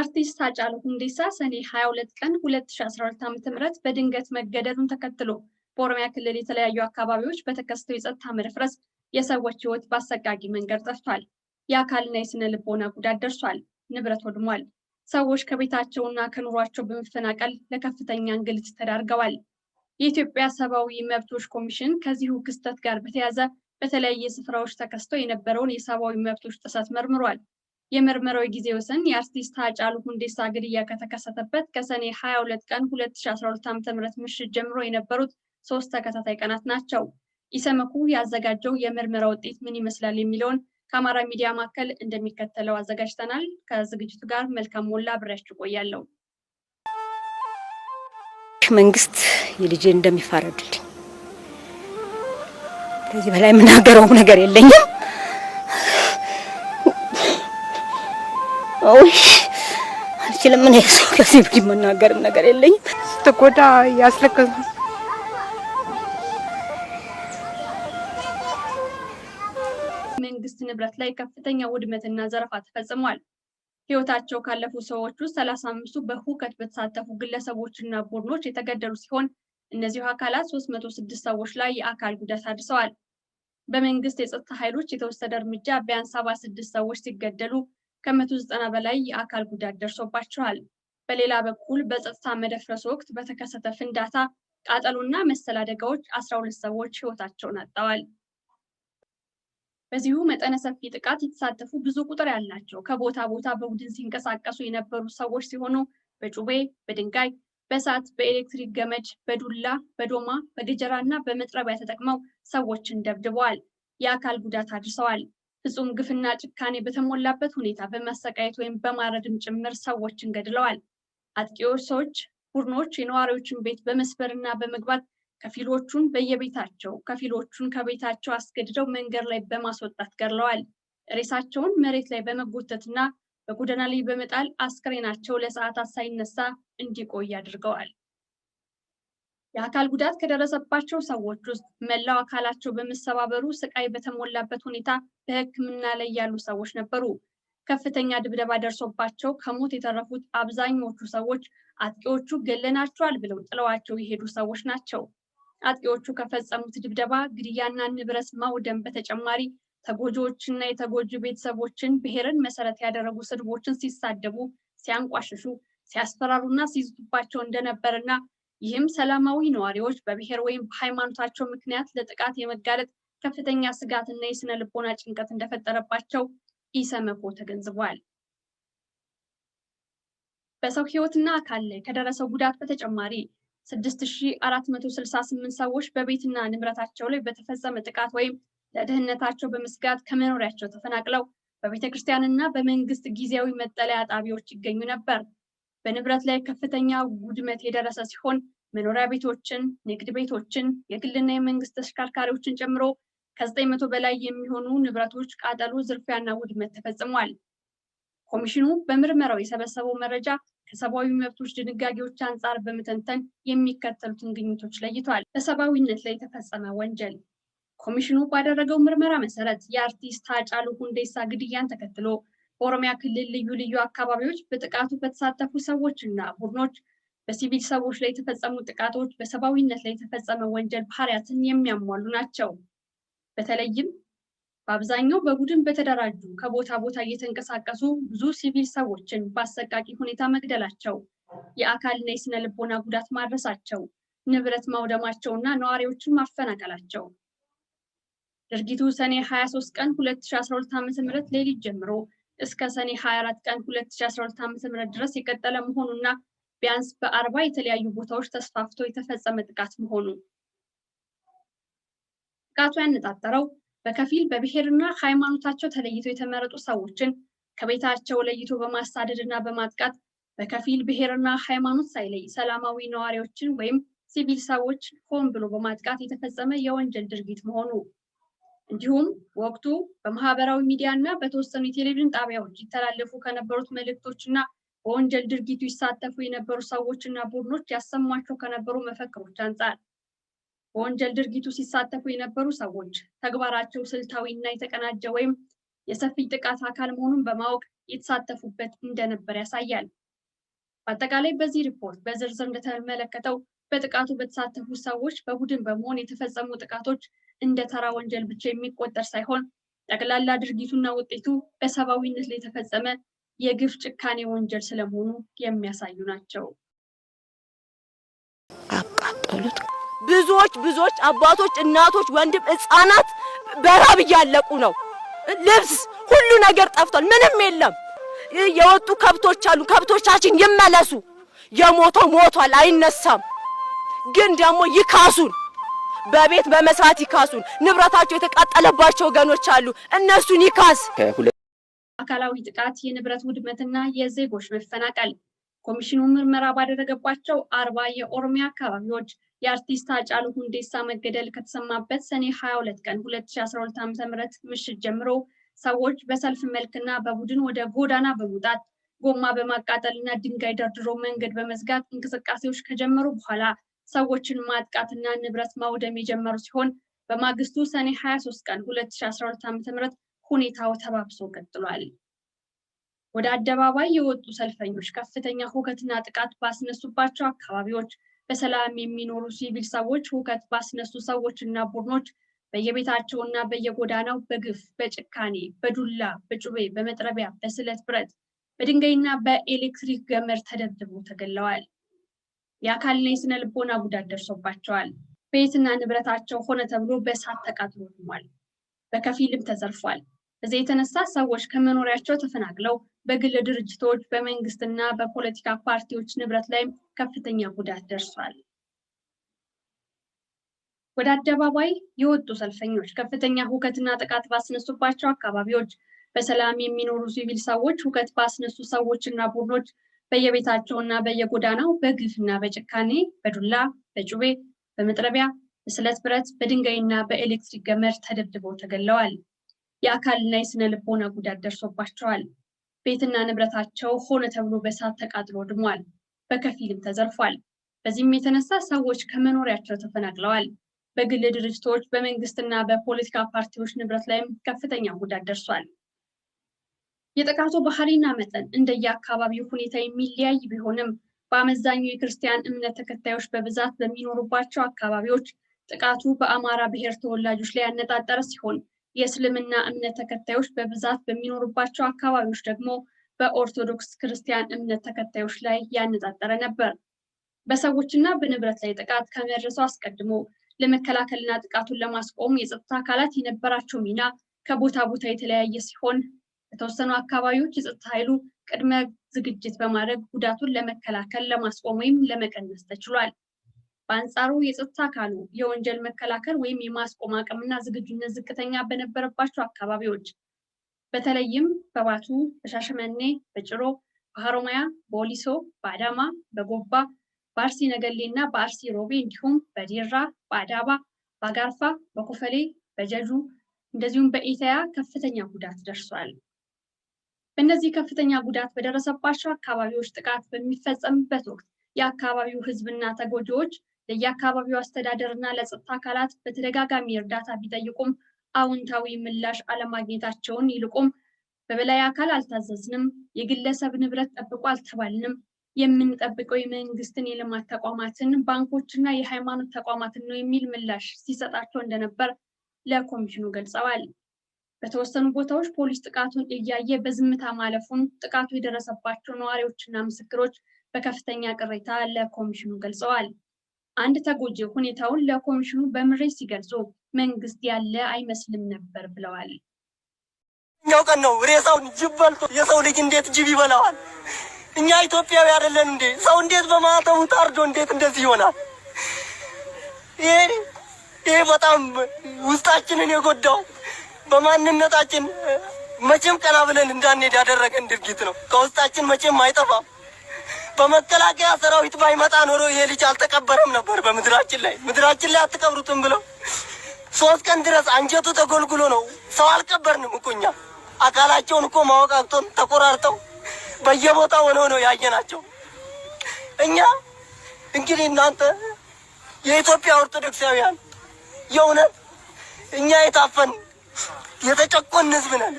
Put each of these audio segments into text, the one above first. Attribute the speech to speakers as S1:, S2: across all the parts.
S1: አርቲስት ሃጫሉ ሁንዴሳ ሰኔ 22 ቀን 2012 ዓ.ም በድንገት መገደሉን ተከትሎ በኦሮሚያ ክልል የተለያዩ አካባቢዎች በተከሰተው የጸጥታ መደፍረስ የሰዎች ሕይወት በአሰቃቂ መንገድ ጠፍቷል። የአካልና የስነ ልቦና ጉዳት ደርሷል። ንብረት ወድሟል። ሰዎች ከቤታቸውና ከኑሯቸው በመፈናቀል ለከፍተኛ እንግልት ተዳርገዋል። የኢትዮጵያ ሰብአዊ መብቶች ኮሚሽን ከዚሁ ክስተት ጋር በተያያዘ በተለያየ ስፍራዎች ተከስቶ የነበረውን የሰብአዊ መብቶች ጥሰት መርምሯል። የምርመራው ጊዜ ወሰን የአርቲስት ሃጫሉ ሁንዴሳ ግድያ ከተከሰተበት ከሰኔ 22 ቀን 2012 ዓ.ም ምሽት ጀምሮ የነበሩት 3 ተከታታይ ቀናት ናቸው። ኢሰመኮ ያዘጋጀው የምርመራ ውጤት ምን ይመስላል የሚለውን ከአማራ ሚዲያ ማዕከል እንደሚከተለው አዘጋጅተናል። ከዝግጅቱ ጋር መልካም ሞላ አብሬያችሁ ቆያለሁ።
S2: መንግስት የልጄ እንደሚፋረድልኝ ከዚህ በላይ የምናገረው ነገር የለኝም። አልችልም። ምን ያሰው ከዚህ በላይ የምናገርም ነገር የለኝም።
S3: ተቆጣ ያስለቀሰ
S1: መንግስት ንብረት ላይ ከፍተኛ ውድመትና ዘረፋ ተፈጽሟል። ህይወታቸው ካለፉ ሰዎች ውስጥ 35ቱ በሁከት በተሳተፉ ግለሰቦችና ቡድኖች የተገደሉ ሲሆን እነዚሁ አካላት 306 ሰዎች ላይ የአካል ጉዳት አድርሰዋል። በመንግስት የጸጥታ ኃይሎች የተወሰደ እርምጃ ቢያንስ 76 ሰዎች ሲገደሉ ከ190 በላይ የአካል ጉዳት ደርሶባቸዋል። በሌላ በኩል በጸጥታ መደፍረስ ወቅት በተከሰተ ፍንዳታ፣ ቃጠሎና መሰል አደጋዎች 12 ሰዎች ህይወታቸውን አጥተዋል። በዚሁ መጠነ ሰፊ ጥቃት የተሳተፉ ብዙ ቁጥር ያላቸው ከቦታ ቦታ በቡድን ሲንቀሳቀሱ የነበሩ ሰዎች ሲሆኑ በጩቤ፣ በድንጋይ፣ በእሳት፣ በኤሌክትሪክ ገመድ፣ በዱላ፣ በዶማ፣ በገጀራ እና በመጥረቢያ ተጠቅመው ሰዎችን ደብድበዋል። የአካል ጉዳት አድርሰዋል። ፍጹም ግፍና ጭካኔ በተሞላበት ሁኔታ በማሰቃየት ወይም በማረድም ጭምር ሰዎችን ገድለዋል። አጥቂዎች ሰዎች ቡድኖች የነዋሪዎችን ቤት በመስበርና በመግባት ከፊሎቹን በየቤታቸው ከፊሎቹን ከቤታቸው አስገድደው መንገድ ላይ በማስወጣት ገድለዋል። ሬሳቸውን መሬት ላይ በመጎተትና በጎዳና ላይ በመጣል አስክሬናቸው ለሰዓታት ሳይነሳ እንዲቆይ አድርገዋል። የአካል ጉዳት ከደረሰባቸው ሰዎች ውስጥ መላው አካላቸው በመሰባበሩ ስቃይ በተሞላበት ሁኔታ በሕክምና ላይ ያሉ ሰዎች ነበሩ። ከፍተኛ ድብደባ ደርሶባቸው ከሞት የተረፉት አብዛኞቹ ሰዎች አጥቂዎቹ ገለናቸዋል ብለው ጥለዋቸው የሄዱ ሰዎች ናቸው። አጥቂዎቹ ከፈጸሙት ድብደባ፣ ግድያና ንብረት ማውደም በተጨማሪ ተጎጂዎችና የተጎጂ ቤተሰቦችን ብሔርን መሰረት ያደረጉ ስድቦችን ሲሳደቡ፣ ሲያንቋሽሹ፣ ሲያስፈራሩና ሲይዙባቸው እንደነበርና ይህም ሰላማዊ ነዋሪዎች በብሔር ወይም በሃይማኖታቸው ምክንያት ለጥቃት የመጋለጥ ከፍተኛ ስጋትና የስነ ልቦና ጭንቀት እንደፈጠረባቸው ኢሰመኮ ተገንዝቧል። በሰው ሕይወትና አካል ላይ ከደረሰው ጉዳት በተጨማሪ 6468 ሰዎች በቤትና ንብረታቸው ላይ በተፈጸመ ጥቃት ወይም ለደህንነታቸው በመስጋት ከመኖሪያቸው ተፈናቅለው በቤተክርስቲያንና በመንግስት ጊዜያዊ መጠለያ ጣቢያዎች ይገኙ ነበር። በንብረት ላይ ከፍተኛ ውድመት የደረሰ ሲሆን መኖሪያ ቤቶችን፣ ንግድ ቤቶችን፣ የግልና የመንግስት ተሽከርካሪዎችን ጨምሮ ከ900 በላይ የሚሆኑ ንብረቶች ቃጠሎ፣ ዝርፊያና ውድመት ተፈጽሟል። ኮሚሽኑ በምርመራው የሰበሰበው መረጃ ከሰብአዊ መብቶች ድንጋጌዎች አንጻር በመተንተን የሚከተሉትን ግኝቶች ለይቷል። በሰብአዊነት ላይ የተፈጸመ ወንጀል። ኮሚሽኑ ባደረገው ምርመራ መሰረት የአርቲስት ሃጫሉ ሁንዴሳ ግድያን ተከትሎ በኦሮሚያ ክልል ልዩ ልዩ አካባቢዎች በጥቃቱ በተሳተፉ ሰዎች እና ቡድኖች በሲቪል ሰዎች ላይ የተፈጸሙ ጥቃቶች በሰብአዊነት ላይ የተፈጸመ ወንጀል ባህሪያትን የሚያሟሉ ናቸው። በተለይም በአብዛኛው በቡድን በተደራጁ ከቦታ ቦታ እየተንቀሳቀሱ ብዙ ሲቪል ሰዎችን በአሰቃቂ ሁኔታ መግደላቸው፣ የአካልና የስነ ልቦና ጉዳት ማድረሳቸው፣ ንብረት ማውደማቸውና ነዋሪዎችን ማፈናቀላቸው። ድርጊቱ ሰኔ 23 ቀን 2012 ዓ.ም ሌሊት ጀምሮ እስከ ሰኔ 24 ቀን 2012 ዓ.ም ድረስ የቀጠለ መሆኑና ቢያንስ በ40 የተለያዩ ቦታዎች ተስፋፍቶ የተፈጸመ ጥቃት መሆኑ። ጥቃቱ ያነጣጠረው በከፊል በብሔርና ሃይማኖታቸው ተለይተው የተመረጡ ሰዎችን ከቤታቸው ለይቶ በማሳደድና በማጥቃት፣ በከፊል ብሔርና ሃይማኖት ሳይለይ ሰላማዊ ነዋሪዎችን ወይም ሲቪል ሰዎች ሆን ብሎ በማጥቃት የተፈጸመ የወንጀል ድርጊት መሆኑ፣ እንዲሁም ወቅቱ በማህበራዊ ሚዲያና በተወሰኑ የቴሌቪዥን ጣቢያዎች ይተላለፉ ከነበሩት መልእክቶችና በወንጀል ድርጊቱ ይሳተፉ የነበሩ ሰዎችና ቡድኖች ያሰሟቸው ከነበሩ መፈክሮች አንጻር በወንጀል ድርጊቱ ሲሳተፉ የነበሩ ሰዎች ተግባራቸው ስልታዊና የተቀናጀ ወይም የሰፊ ጥቃት አካል መሆኑን በማወቅ የተሳተፉበት እንደነበር ያሳያል። በአጠቃላይ በዚህ ሪፖርት በዝርዝር እንደተመለከተው በጥቃቱ በተሳተፉ ሰዎች በቡድን በመሆን የተፈጸሙ ጥቃቶች እንደ ተራ ወንጀል ብቻ የሚቆጠር ሳይሆን ጠቅላላ ድርጊቱና ውጤቱ በሰብአዊነት ላይ የተፈጸመ የግፍ ጭካኔ ወንጀል ስለመሆኑ የሚያሳዩ ናቸው።
S2: አቃጠሉት።
S4: ብዙዎች አባቶች፣ እናቶች፣ ወንድም፣ ህፃናት በራብ እያለቁ ነው። ልብስ ሁሉ ነገር ጠፍቷል። ምንም የለም። የወጡ ከብቶች አሉ። ከብቶቻችን ይመለሱ። የሞተው ሞቷል፣ አይነሳም። ግን ደግሞ ይካሱን፣ በቤት በመስራት ይካሱን። ንብረታቸው የተቃጠለባቸው ወገኖች አሉ፣ እነሱን ይካስ።
S1: አካላዊ ጥቃት፣ የንብረት ውድመትና የዜጎች መፈናቀል ኮሚሽኑ ምርመራ ባደረገባቸው 40 የኦሮሚያ አካባቢዎች የአርቲስት ሃጫሉ ሁንዴሳ መገደል ከተሰማበት ሰኔ 22 ቀን 2012 ዓ.ም ምሽት ጀምሮ ሰዎች በሰልፍ መልክና በቡድን ወደ ጎዳና በመውጣት ጎማ በማቃጠልና ድንጋይ ደርድሮ መንገድ በመዝጋት እንቅስቃሴዎች ከጀመሩ በኋላ ሰዎችን ማጥቃትና ንብረት ማውደም የጀመሩ ሲሆን በማግስቱ ሰኔ 23 ቀን 2012 ዓ.ም ሁኔታው ተባብሶ ቀጥሏል። ወደ አደባባይ የወጡ ሰልፈኞች ከፍተኛ ሁከትና ጥቃት ባስነሱባቸው አካባቢዎች በሰላም የሚኖሩ ሲቪል ሰዎች ሁከት ባስነሱ ሰዎችና ቡድኖች በየቤታቸውና በየጎዳናው በግፍ፣ በጭካኔ፣ በዱላ፣ በጩቤ፣ በመጥረቢያ፣ በስለት ብረት፣ በድንጋይና በኤሌክትሪክ ገመድ ተደብድበው ተገለዋል። የአካልና የስነ ልቦና ጉዳት ደርሶባቸዋል። ቤትና ንብረታቸው ሆነ ተብሎ በእሳት ተቃጥሎ ወድሟል። በከፊልም ተዘርፏል። በዚህ የተነሳ ሰዎች ከመኖሪያቸው ተፈናቅለው በግል ድርጅቶች፣ በመንግስትና በፖለቲካ ፓርቲዎች ንብረት ላይ ከፍተኛ ጉዳት ደርሷል። ወደ አደባባይ የወጡ ሰልፈኞች ከፍተኛ ሁከትና ጥቃት ባስነሱባቸው አካባቢዎች በሰላም የሚኖሩ ሲቪል ሰዎች ሁከት ባስነሱ ሰዎችና ቡድኖች በየቤታቸውና በየጎዳናው በግፍና በጭካኔ በዱላ፣ በጩቤ፣ በመጥረቢያ፣ በስለት ብረት፣ በድንጋይና በኤሌክትሪክ ገመድ ተደብድበው ተገለዋል። የአካልና የስነ ልቦና ጉዳት ደርሶባቸዋል። ቤትና ንብረታቸው ሆነ ተብሎ በእሳት ተቃጥሎ ወድሟል። በከፊልም ተዘርፏል። በዚህም የተነሳ ሰዎች ከመኖሪያቸው ተፈናቅለዋል። በግል ድርጅቶች፣ በመንግስትና በፖለቲካ ፓርቲዎች ንብረት ላይም ከፍተኛ ጉዳት ደርሷል። የጥቃቱ ባህሪና መጠን እንደየአካባቢው ሁኔታ የሚለያይ ቢሆንም በአመዛኙ የክርስቲያን እምነት ተከታዮች በብዛት በሚኖሩባቸው አካባቢዎች ጥቃቱ በአማራ ብሔር ተወላጆች ላይ ያነጣጠረ ሲሆን የእስልምና እምነት ተከታዮች በብዛት በሚኖሩባቸው አካባቢዎች ደግሞ በኦርቶዶክስ ክርስቲያን እምነት ተከታዮች ላይ ያነጣጠረ ነበር። በሰዎችና በንብረት ላይ ጥቃት ከመድረሱ አስቀድሞ ለመከላከልና ጥቃቱን ለማስቆም የጸጥታ አካላት የነበራቸው ሚና ከቦታ ቦታ የተለያየ ሲሆን በተወሰኑ አካባቢዎች የጸጥታ ኃይሉ ቅድመ ዝግጅት በማድረግ ጉዳቱን ለመከላከል፣ ለማስቆም ወይም ለመቀነስ ተችሏል። በአንጻሩ የጸጥታ አካሉ የወንጀል መከላከል ወይም የማስቆም አቅምና ዝግጁነት ዝቅተኛ በነበረባቸው አካባቢዎች በተለይም በባቱ፣ በሻሸመኔ፣ በጭሮ፣ በሐሮማያ፣ በወሊሶ፣ በአዳማ፣ በጎባ፣ በአርሲ ነገሌ እና በአርሲ ሮቤ እንዲሁም በዲራ፣ በአዳባ፣ በአጋርፋ፣ በኮፈሌ፣ በጀጁ እንደዚሁም በኢታያ ከፍተኛ ጉዳት ደርሷል። በእነዚህ ከፍተኛ ጉዳት በደረሰባቸው አካባቢዎች ጥቃት በሚፈጸምበት ወቅት የአካባቢው ሕዝብና ተጎጂዎች ለየአካባቢው አስተዳደርና ለጸጥታ አካላት በተደጋጋሚ እርዳታ ቢጠይቁም አዎንታዊ ምላሽ አለማግኘታቸውን ይልቁም በበላይ አካል አልታዘዝንም፣ የግለሰብ ንብረት ጠብቁ አልተባልንም፣ የምንጠብቀው የመንግስትን የልማት ተቋማትን፣ ባንኮችና የሃይማኖት ተቋማትን ነው የሚል ምላሽ ሲሰጣቸው እንደነበር ለኮሚሽኑ ገልጸዋል። በተወሰኑ ቦታዎች ፖሊስ ጥቃቱን እያየ በዝምታ ማለፉን ጥቃቱ የደረሰባቸው ነዋሪዎችና ምስክሮች በከፍተኛ ቅሬታ ለኮሚሽኑ ገልጸዋል። አንድ ተጎጂ ሁኔታውን ለኮሚሽኑ በምሬት ሲገልጹ መንግስት ያለ አይመስልም ነበር ብለዋል።
S5: እኛው ቀን ነው ሬሳውን ጅብ በልቶ የሰው ልጅ እንዴት ጅብ ይበላዋል? እኛ ኢትዮጵያዊ አይደለን እንዴ? ሰው እንዴት በማተቡ ታርዶ እንዴት እንደዚህ ይሆናል? ይሄ በጣም ውስጣችንን የጎዳው በማንነታችን መቼም ቀና ብለን እንዳንሄድ ያደረገን ድርጊት ነው። ከውስጣችን መቼም አይጠፋም። በመከላከያ ሰራዊት ባይመጣ ኖሮ ይሄ ልጅ አልተቀበረም ነበር። በምድራችን ላይ አትቀብሩትም ብለው 3 ቀን ድረስ አንጀቱ ተጎልጉሎ ነው። ሰው አልቀበርንም እኮ እኛ አካላቸውን እኮ ማወቅ አቅቶን ተቆራርጠው በየቦታው ሆነው ነው ያየናቸው። እኛ እንግዲህ እናንተ የኢትዮጵያ ኦርቶዶክሳውያን የእውነት እኛ የታፈን የተጨቆን ህዝብ ነን።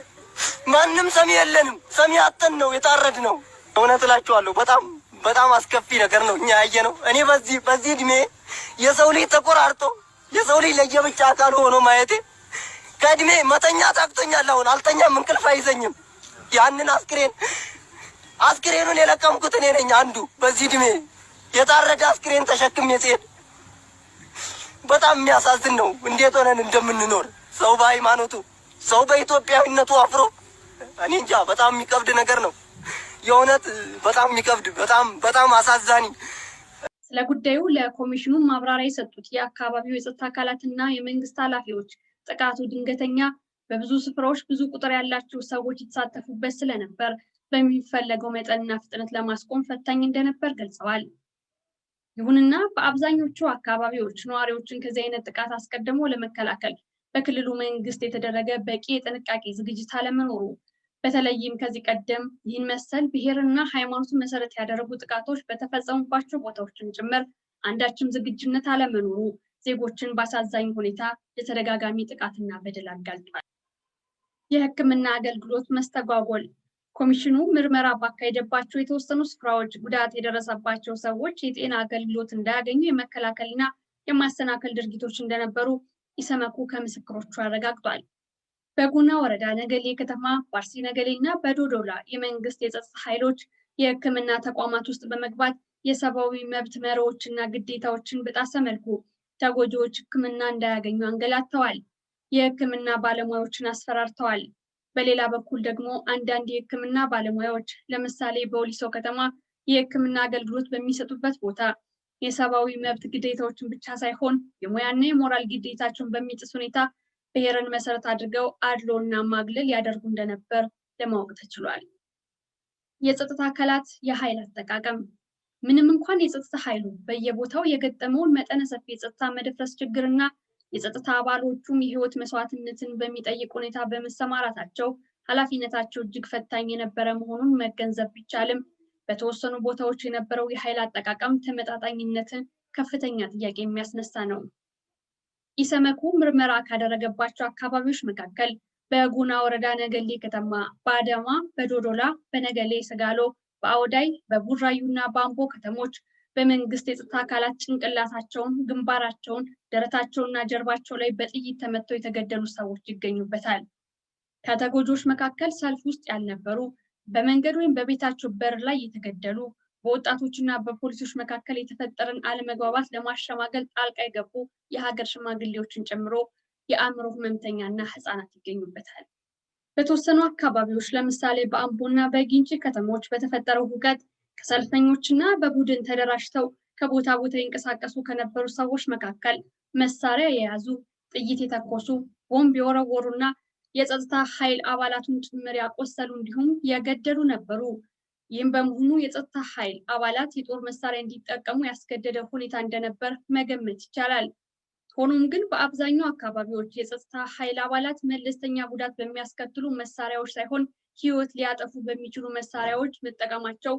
S5: ማንም ሰሚ የለንም። ሰሚ አጥተን ነው የታረድ ነው። እውነት እላችኋለሁ በጣም አስከፊ ነገር ነው እኛ ያየነው። እኔ በዚህ እድሜ የሰው ልጅ ተቆራርጦ የሰው ልጅ ለየብቻ አካል ሆኖ ማየቴ ከእድሜ መተኛ ታክቶኛል። አሁን አልተኛም፣ እንቅልፍ አይዘኝም። ያንን አስክሬኑን የለቀምኩት እኔ ነኝ አንዱ። በዚህ እድሜ የታረደ አስክሬን ተሸክሜ ስሄድ በጣም የሚያሳዝን ነው። እንዴት ሆነን እንደምንኖር ሰው በሃይማኖቱ ሰው በኢትዮጵያዊነቱ አፍሮ እኔ እንጃ። በጣም የሚከብድ ነገር ነው የእውነት በጣም የሚከብድ በጣም አሳዛኝ።
S1: ስለ ጉዳዩ ለኮሚሽኑ ማብራሪያ የሰጡት የአካባቢው የጸጥታ አካላትና የመንግስት ኃላፊዎች ጥቃቱ ድንገተኛ፣ በብዙ ስፍራዎች ብዙ ቁጥር ያላቸው ሰዎች የተሳተፉበት ስለነበር በሚፈለገው መጠንና ፍጥነት ለማስቆም ፈታኝ እንደነበር ገልጸዋል። ይሁንና በአብዛኞቹ አካባቢዎች ነዋሪዎችን ከዚህ አይነት ጥቃት አስቀድሞ ለመከላከል በክልሉ መንግስት የተደረገ በቂ የጥንቃቄ ዝግጅት አለመኖሩ፣ በተለይም ከዚህ ቀደም ይህን መሰል ብሔርና ሃይማኖትን መሰረት ያደረጉ ጥቃቶች በተፈጸሙባቸው ቦታዎችን ጭምር አንዳችም ዝግጁነት አለመኖሩ ዜጎችን በአሳዛኝ ሁኔታ ለተደጋጋሚ ጥቃትና በደል አጋልጧል። የሕክምና አገልግሎት መስተጓጎል ኮሚሽኑ ምርመራ ባካሄደባቸው የተወሰኑ ስፍራዎች ጉዳት የደረሰባቸው ሰዎች የጤና አገልግሎት እንዳያገኙ የመከላከልና የማሰናከል ድርጊቶች እንደነበሩ ኢሰመኮ ከምስክሮቹ አረጋግጧል። በጉና ወረዳ ነገሌ ከተማ፣ ባርሲ ነገሌ እና በዶዶላ የመንግስት የጸጥታ ኃይሎች የሕክምና ተቋማት ውስጥ በመግባት የሰብአዊ መብት መርሆችና ግዴታዎችን በጣሰ መልኩ ተጎጂዎች ሕክምና እንዳያገኙ አንገላተዋል። የሕክምና ባለሙያዎችን አስፈራርተዋል። በሌላ በኩል ደግሞ አንዳንድ የሕክምና ባለሙያዎች ለምሳሌ በወሊሶ ከተማ የሕክምና አገልግሎት በሚሰጡበት ቦታ የሰብአዊ መብት ግዴታዎችን ብቻ ሳይሆን የሙያና የሞራል ግዴታቸውን በሚጥስ ሁኔታ ብሔርን መሰረት አድርገው አድሎና ማግለል ያደርጉ እንደነበር ለማወቅ ተችሏል። የጸጥታ አካላት የኃይል አጠቃቀም ምንም እንኳን የጸጥታ ኃይሉ በየቦታው የገጠመውን መጠነ ሰፊ የጸጥታ መደፍረስ ችግርና የጸጥታ አባሎቹም የህይወት መስዋዕትነትን በሚጠይቅ ሁኔታ በመሰማራታቸው ኃላፊነታቸው እጅግ ፈታኝ የነበረ መሆኑን መገንዘብ ቢቻልም በተወሰኑ ቦታዎች የነበረው የኃይል አጠቃቀም ተመጣጣኝነትን ከፍተኛ ጥያቄ የሚያስነሳ ነው። ኢሰመኮ ምርመራ ካደረገባቸው አካባቢዎች መካከል በጉና ወረዳ ነገሌ ከተማ፣ በአዳማ፣ በዶዶላ፣ በነገሌ ሰጋሎ፣ በአውዳይ፣ በቡራዩና በአምቦ ከተሞች በመንግስት የጸጥታ አካላት ጭንቅላታቸውን፣ ግንባራቸውን፣ ደረታቸውና ጀርባቸው ላይ በጥይት ተመተው የተገደሉ ሰዎች ይገኙበታል። ከተጎጂዎች መካከል ሰልፍ ውስጥ ያልነበሩ፣ በመንገድ ወይም በቤታቸው በር ላይ የተገደሉ፣ በወጣቶችና በፖሊሶች መካከል የተፈጠረን አለመግባባት ለማሸማገል ጣልቃ የገቡ የሀገር ሽማግሌዎችን ጨምሮ የአእምሮ ህመምተኛና ህፃናት ይገኙበታል። በተወሰኑ አካባቢዎች ለምሳሌ በአምቦና በጊንጪ ከተሞች በተፈጠረው ሁከት ከሰልፈኞችና በቡድን ተደራጅተው ከቦታ ቦታ ይንቀሳቀሱ ከነበሩ ሰዎች መካከል መሳሪያ የያዙ፣ ጥይት የተኮሱ፣ ቦምብ የወረወሩና የጸጥታ ኃይል አባላቱን ጭምር ያቆሰሉ እንዲሁም የገደሉ ነበሩ። ይህም በመሆኑ የጸጥታ ኃይል አባላት የጦር መሳሪያ እንዲጠቀሙ ያስገደደ ሁኔታ እንደነበር መገመት ይቻላል። ሆኖም ግን በአብዛኛው አካባቢዎች የጸጥታ ኃይል አባላት መለስተኛ ጉዳት በሚያስከትሉ መሳሪያዎች ሳይሆን ህይወት ሊያጠፉ በሚችሉ መሳሪያዎች መጠቀማቸው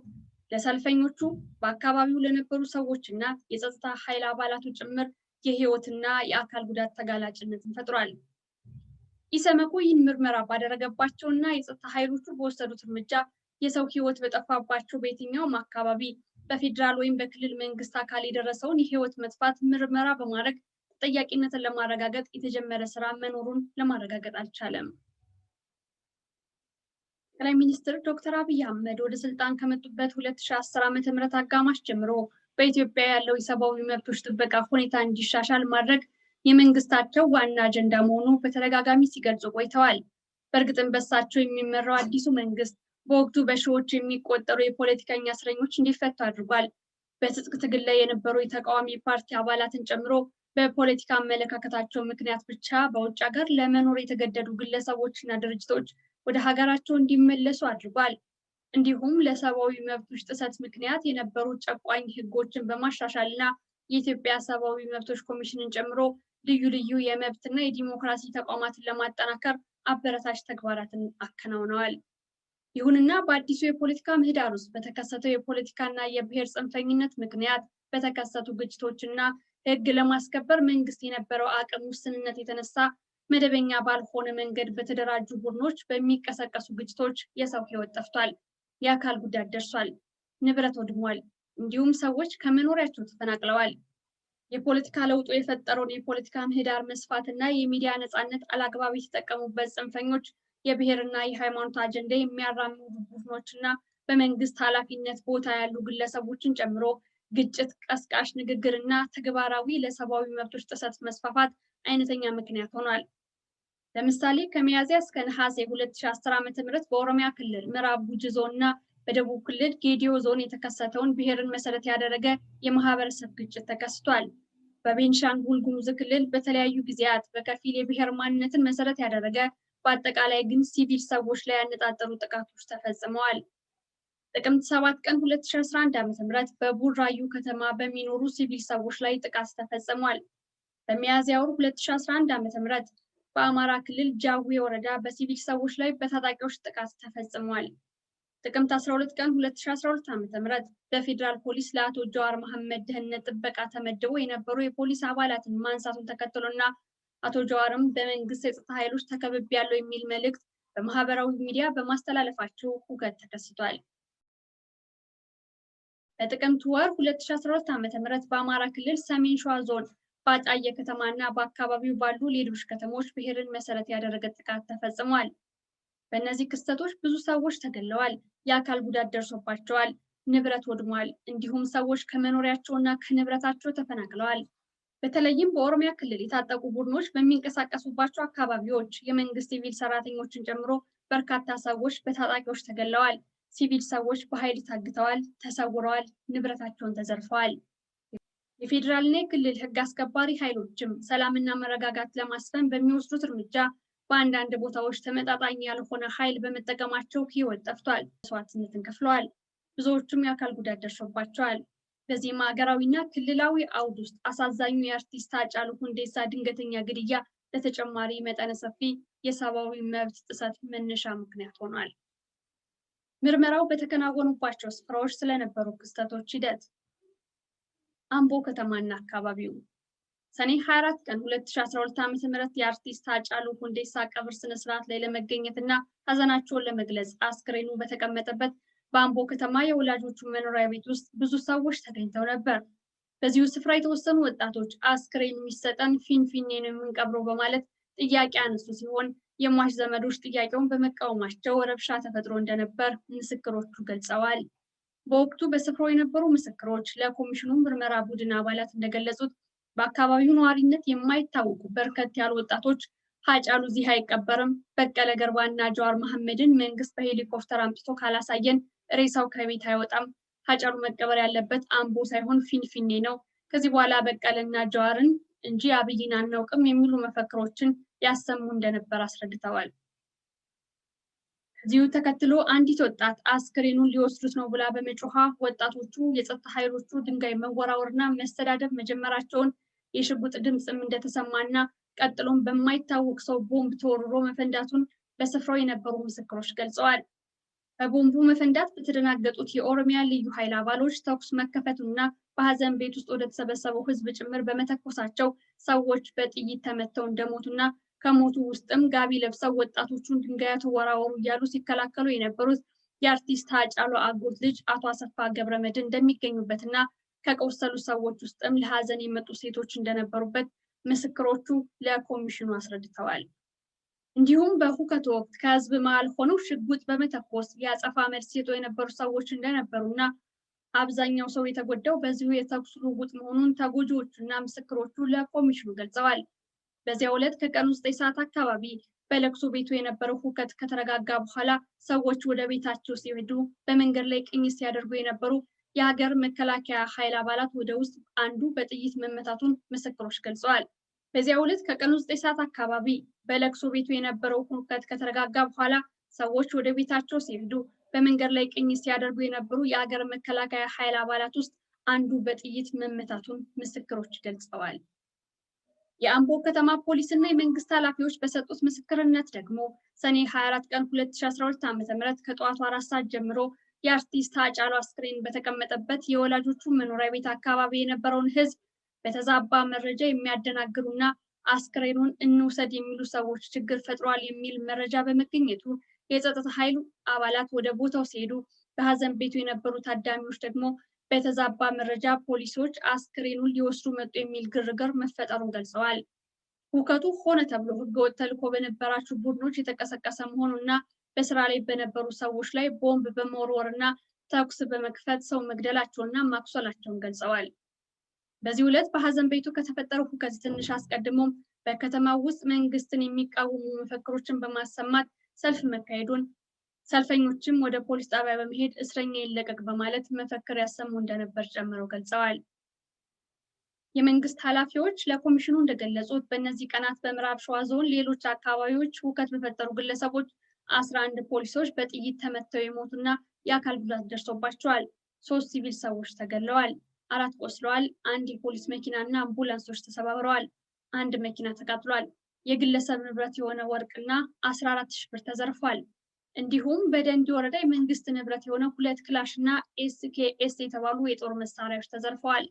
S1: ለሰልፈኞቹ፣ በአካባቢው ለነበሩ ሰዎችና የጸጥታ ኃይል አባላቱ ጭምር የህይወትና የአካል ጉዳት ተጋላጭነትን ፈጥሯል። ኢሰመኮ ይህን ምርመራ ባደረገባቸውና የጸጥታ ኃይሎቹ በወሰዱት እርምጃ የሰው ህይወት በጠፋባቸው በየትኛውም አካባቢ በፌዴራል ወይም በክልል መንግስት አካል የደረሰውን የህይወት መጥፋት ምርመራ በማድረግ ተጠያቂነትን ለማረጋገጥ የተጀመረ ስራ መኖሩን ለማረጋገጥ አልቻለም። ጠቅላይ ሚኒስትር ዶክተር አብይ አህመድ ወደ ስልጣን ከመጡበት 2010 ዓ.ም አጋማሽ ጀምሮ በኢትዮጵያ ያለው የሰብአዊ መብቶች ጥበቃ ሁኔታ እንዲሻሻል ማድረግ የመንግስታቸው ዋና አጀንዳ መሆኑ በተደጋጋሚ ሲገልጹ ቆይተዋል። በእርግጥም በሳቸው የሚመራው አዲሱ መንግስት በወቅቱ በሺዎች የሚቆጠሩ የፖለቲከኛ እስረኞች እንዲፈቱ አድርጓል። በትጥቅ ትግል ላይ የነበሩ የተቃዋሚ ፓርቲ አባላትን ጨምሮ በፖለቲካ አመለካከታቸው ምክንያት ብቻ በውጭ ሀገር ለመኖር የተገደዱ ግለሰቦችና ድርጅቶች ወደ ሀገራቸው እንዲመለሱ አድርጓል። እንዲሁም ለሰብአዊ መብቶች ጥሰት ምክንያት የነበሩ ጨቋኝ ህጎችን በማሻሻልና የኢትዮጵያ ሰብአዊ መብቶች ኮሚሽንን ጨምሮ ልዩ ልዩ የመብትና የዲሞክራሲ ተቋማትን ለማጠናከር አበረታች ተግባራትን አከናውነዋል። ይሁንና በአዲሱ የፖለቲካ ምህዳር ውስጥ በተከሰተው የፖለቲካና የብሔር ጽንፈኝነት ምክንያት በተከሰቱ ግጭቶችና ህግ ለማስከበር መንግስት የነበረው አቅም ውስንነት የተነሳ መደበኛ ባልሆነ መንገድ በተደራጁ ቡድኖች በሚቀሰቀሱ ግጭቶች የሰው ሕይወት ጠፍቷል፣ የአካል ጉዳት ደርሷል፣ ንብረት ወድሟል፣ እንዲሁም ሰዎች ከመኖሪያቸው ተፈናቅለዋል። የፖለቲካ ለውጡ የፈጠረውን የፖለቲካ ምህዳር መስፋትና የሚዲያ ነፃነት አላግባብ የተጠቀሙበት ጽንፈኞች የብሔርና የሃይማኖት አጀንዳ የሚያራምዱ ቡድኖችና በመንግስት ኃላፊነት ቦታ ያሉ ግለሰቦችን ጨምሮ ግጭት ቀስቃሽ ንግግርና ተግባራዊ ለሰብአዊ መብቶች ጥሰት መስፋፋት አይነተኛ ምክንያት ሆኗል። ለምሳሌ ከሚያዝያ እስከ ነሐሴ 2010 ዓ.ም በኦሮሚያ ክልል ምዕራብ ጉጂ ዞንና በደቡብ ክልል ጌዲዮ ዞን የተከሰተውን ብሔርን መሰረት ያደረገ የማህበረሰብ ግጭት ተከስቷል። በቤንሻንጉል ጉሙዝ ክልል በተለያዩ ጊዜያት በከፊል የብሔር ማንነትን መሰረት ያደረገ በአጠቃላይ ግን ሲቪል ሰዎች ላይ ያነጣጠሩ ጥቃቶች ተፈጽመዋል። ጥቅምት 7 ቀን 2011 ዓ.ም በቡራዩ ከተማ በሚኖሩ ሲቪል ሰዎች ላይ ጥቃት ተፈጽሟል። በሚያዝያ ወር 2011 ዓ.ም በአማራ ክልል ጃዊ ወረዳ በሲቪል ሰዎች ላይ በታጣቂዎች ጥቃት ተፈጽሟል። ጥቅምት 12 ቀን 2012 ዓ.ም በፌዴራል ፖሊስ ለአቶ ጀዋር መሐመድ ደህንነት ጥበቃ ተመድበው የነበሩ የፖሊስ አባላትን ማንሳቱን ተከትሎና አቶ ጀዋርም በመንግስት የጸጥታ ኃይሎች ተከብቤያለሁ የሚል መልእክት በማህበራዊ ሚዲያ በማስተላለፋቸው ሁከት ተከስቷል። በጥቅምት ወር 2012 ዓ.ም በአማራ ክልል ሰሜን ሸዋ ዞን በአጣዬ ከተማና በአካባቢው ባሉ ሌሎች ከተሞች ብሔርን መሰረት ያደረገ ጥቃት ተፈጽሟል። በእነዚህ ክስተቶች ብዙ ሰዎች ተገለዋል፣ የአካል ጉዳት ደርሶባቸዋል፣ ንብረት ወድሟል፣ እንዲሁም ሰዎች ከመኖሪያቸውና ከንብረታቸው ተፈናቅለዋል። በተለይም በኦሮሚያ ክልል የታጠቁ ቡድኖች በሚንቀሳቀሱባቸው አካባቢዎች የመንግስት ሲቪል ሰራተኞችን ጨምሮ በርካታ ሰዎች በታጣቂዎች ተገለዋል፣ ሲቪል ሰዎች በኃይል ታግተዋል፣ ተሰውረዋል፣ ንብረታቸውን ተዘርፈዋል። የፌዴራልና የክልል ህግ አስከባሪ ኃይሎችም ሰላምና መረጋጋት ለማስፈን በሚወስዱት እርምጃ በአንዳንድ ቦታዎች ተመጣጣኝ ያልሆነ ኃይል በመጠቀማቸው ህይወት ጠፍቷል፣ መስዋዕትነትን ከፍለዋል፣ ብዙዎቹም የአካል ጉዳት ደርሶባቸዋል። በዚህም ሀገራዊና ክልላዊ አውድ ውስጥ አሳዛኙ የአርቲስት ሃጫሉ ሁንዴሳ ድንገተኛ ግድያ ለተጨማሪ መጠነ ሰፊ የሰብአዊ መብት ጥሰት መነሻ ምክንያት ሆኗል። ምርመራው በተከናወኑባቸው ስፍራዎች ስለነበሩ ክስተቶች ሂደት። አምቦ ከተማና አካባቢው ሰኔ 24 ቀን 2012 ዓ.ም የአርቲስት ሃጫሉ ሁንዴሳ ቀብር ስነስርዓት ላይ ለመገኘትና ሀዘናቸውን ለመግለጽ አስክሬኑ በተቀመጠበት በአምቦ ከተማ የወላጆቹ መኖሪያ ቤት ውስጥ ብዙ ሰዎች ተገኝተው ነበር። በዚሁ ስፍራ የተወሰኑ ወጣቶች አስክሬኑ የሚሰጠን ፊንፊኔ ነው የምንቀብረው በማለት ጥያቄ አነሱ ሲሆን የሟች ዘመዶች ጥያቄውን በመቃወማቸው ረብሻ ተፈጥሮ እንደነበር ምስክሮቹ ገልጸዋል። በወቅቱ በስፍራው የነበሩ ምስክሮች ለኮሚሽኑ ምርመራ ቡድን አባላት እንደገለጹት በአካባቢው ነዋሪነት የማይታወቁ በርከት ያሉ ወጣቶች ሃጫሉ እዚህ አይቀበርም፣ በቀለ ገርባና ጀዋር መሐመድን መንግስት በሄሊኮፕተር አምጥቶ ካላሳየን ሬሳው ከቤት አይወጣም፣ ሃጫሉ መቀበር ያለበት አምቦ ሳይሆን ፊንፊኔ ነው፣ ከዚህ በኋላ በቀለና ጀዋርን እንጂ አብይን አናውቅም የሚሉ መፈክሮችን ያሰሙ እንደነበር አስረድተዋል። ከዚሁ ተከትሎ አንዲት ወጣት አስክሬኑን ሊወስዱት ነው ብላ በመጮሃ ወጣቶቹ የጸጥታ ኃይሎቹ ድንጋይ መወራወርና መስተዳደብ መጀመራቸውን የሽጉጥ ድምፅም እንደተሰማና ቀጥሎም በማይታወቅ ሰው ቦምብ ተወርሮ መፈንዳቱን በስፍራው የነበሩ ምስክሮች ገልጸዋል። በቦምቡ መፈንዳት በተደናገጡት የኦሮሚያ ልዩ ኃይል አባሎች ተኩስ መከፈቱና በሀዘን ቤት ውስጥ ወደ ተሰበሰበው ህዝብ ጭምር በመተኮሳቸው ሰዎች በጥይት ተመተው እንደሞቱና ከሞቱ ውስጥም ጋቢ ለብሰው ወጣቶቹን ድንጋይ ተወራወሩ እያሉ ሲከላከሉ የነበሩት የአርቲስት ሃጫሉ አጎት ልጅ አቶ አሰፋ ገብረመድህን እንደሚገኙበትና ከቆሰሉ ሰዎች ውስጥም ለሀዘን የመጡ ሴቶች እንደነበሩበት ምስክሮቹ ለኮሚሽኑ አስረድተዋል። እንዲሁም በሁከቱ ወቅት ከህዝብ መሃል ሆነው ሽጉጥ በመተኮስ የአጸፋ መልስ ሲሰጡ የነበሩ ሰዎች እንደነበሩና አብዛኛው ሰው የተጎዳው በዚሁ የተኩስ ልውውጥ መሆኑን ተጎጂዎቹና ምስክሮቹ ለኮሚሽኑ ገልጸዋል። በዚያው ዕለት ከቀኑ 9 ሰዓት አካባቢ በለቅሶ ቤቱ የነበረው ሁከት ከተረጋጋ በኋላ ሰዎች ወደ ቤታቸው ሲሄዱ በመንገድ ላይ ቅኝት ሲያደርጉ የነበሩ የሀገር መከላከያ ኃይል አባላት ወደ ውስጥ አንዱ በጥይት መመታቱን ምስክሮች ገልጸዋል። በዚያው ዕለት ከቀኑ 9 ሰዓት አካባቢ በለቅሶ ቤቱ የነበረው ሁከት ከተረጋጋ በኋላ ሰዎች ወደ ቤታቸው ሲሄዱ በመንገድ ላይ ቅኝት ሲያደርጉ የነበሩ የሀገር መከላከያ ኃይል አባላት ውስጥ አንዱ በጥይት መመታቱን ምስክሮች ገልጸዋል። የአምቦ ከተማ ፖሊስና የመንግስት ኃላፊዎች በሰጡት ምስክርነት ደግሞ ሰኔ 24 ቀን 2012 ዓ.ም ከጠዋቱ 4 ሰዓት ጀምሮ የአርቲስት ሃጫሉ አስክሬን በተቀመጠበት የወላጆቹ መኖሪያ ቤት አካባቢ የነበረውን ህዝብ በተዛባ መረጃ የሚያደናግሩና አስክሬኑን እንውሰድ የሚሉ ሰዎች ችግር ፈጥሯል የሚል መረጃ በመገኘቱ የጸጥታ ኃይሉ አባላት ወደ ቦታው ሲሄዱ በሀዘን ቤቱ የነበሩ ታዳሚዎች ደግሞ በተዛባ መረጃ ፖሊሶች አስክሬኑን ሊወስዱ መጡ የሚል ግርግር መፈጠሩን ገልጸዋል። ሁከቱ ሆነ ተብሎ ህገወጥ ተልዕኮ በነበራቸው ቡድኖች የተቀሰቀሰ መሆኑና በስራ ላይ በነበሩ ሰዎች ላይ ቦምብ በመወርወርና ተኩስ በመክፈት ሰው መግደላቸውና ማቁሰላቸውን ገልጸዋል። በዚህ ዕለት በሀዘን ቤቱ ከተፈጠረው ሁከት ትንሽ አስቀድሞም በከተማው ውስጥ መንግስትን የሚቃወሙ መፈክሮችን በማሰማት ሰልፍ መካሄዱን፣ ሰልፈኞችም ወደ ፖሊስ ጣቢያ በመሄድ እስረኛ ይለቀቅ በማለት መፈክር ያሰሙ እንደነበር ጨምረው ገልጸዋል። የመንግስት ኃላፊዎች ለኮሚሽኑ እንደገለጹት በእነዚህ ቀናት በምዕራብ ሸዋ ዞን ሌሎች አካባቢዎች ሁከት በፈጠሩ ግለሰቦች 11 ፖሊሶች በጥይት ተመተው የሞቱና የአካል ጉዳት ደርሶባቸዋል። 3 ሲቪል ሰዎች ተገድለዋል፣ 4 ቆስለዋል። 1 የፖሊስ መኪናና አምቡላንሶች ተሰባብረዋል። 1 መኪና ተቃጥሏል። የግለሰብ ንብረት የሆነ ወርቅና 14 ሺህ ብር ተዘርፏል። እንዲሁም በደንዲ ወረዳ የመንግስት ንብረት የሆነ 2 ክላሽና ኤስኬኤስ የተባሉ የጦር መሳሪያዎች ተዘርፈዋል።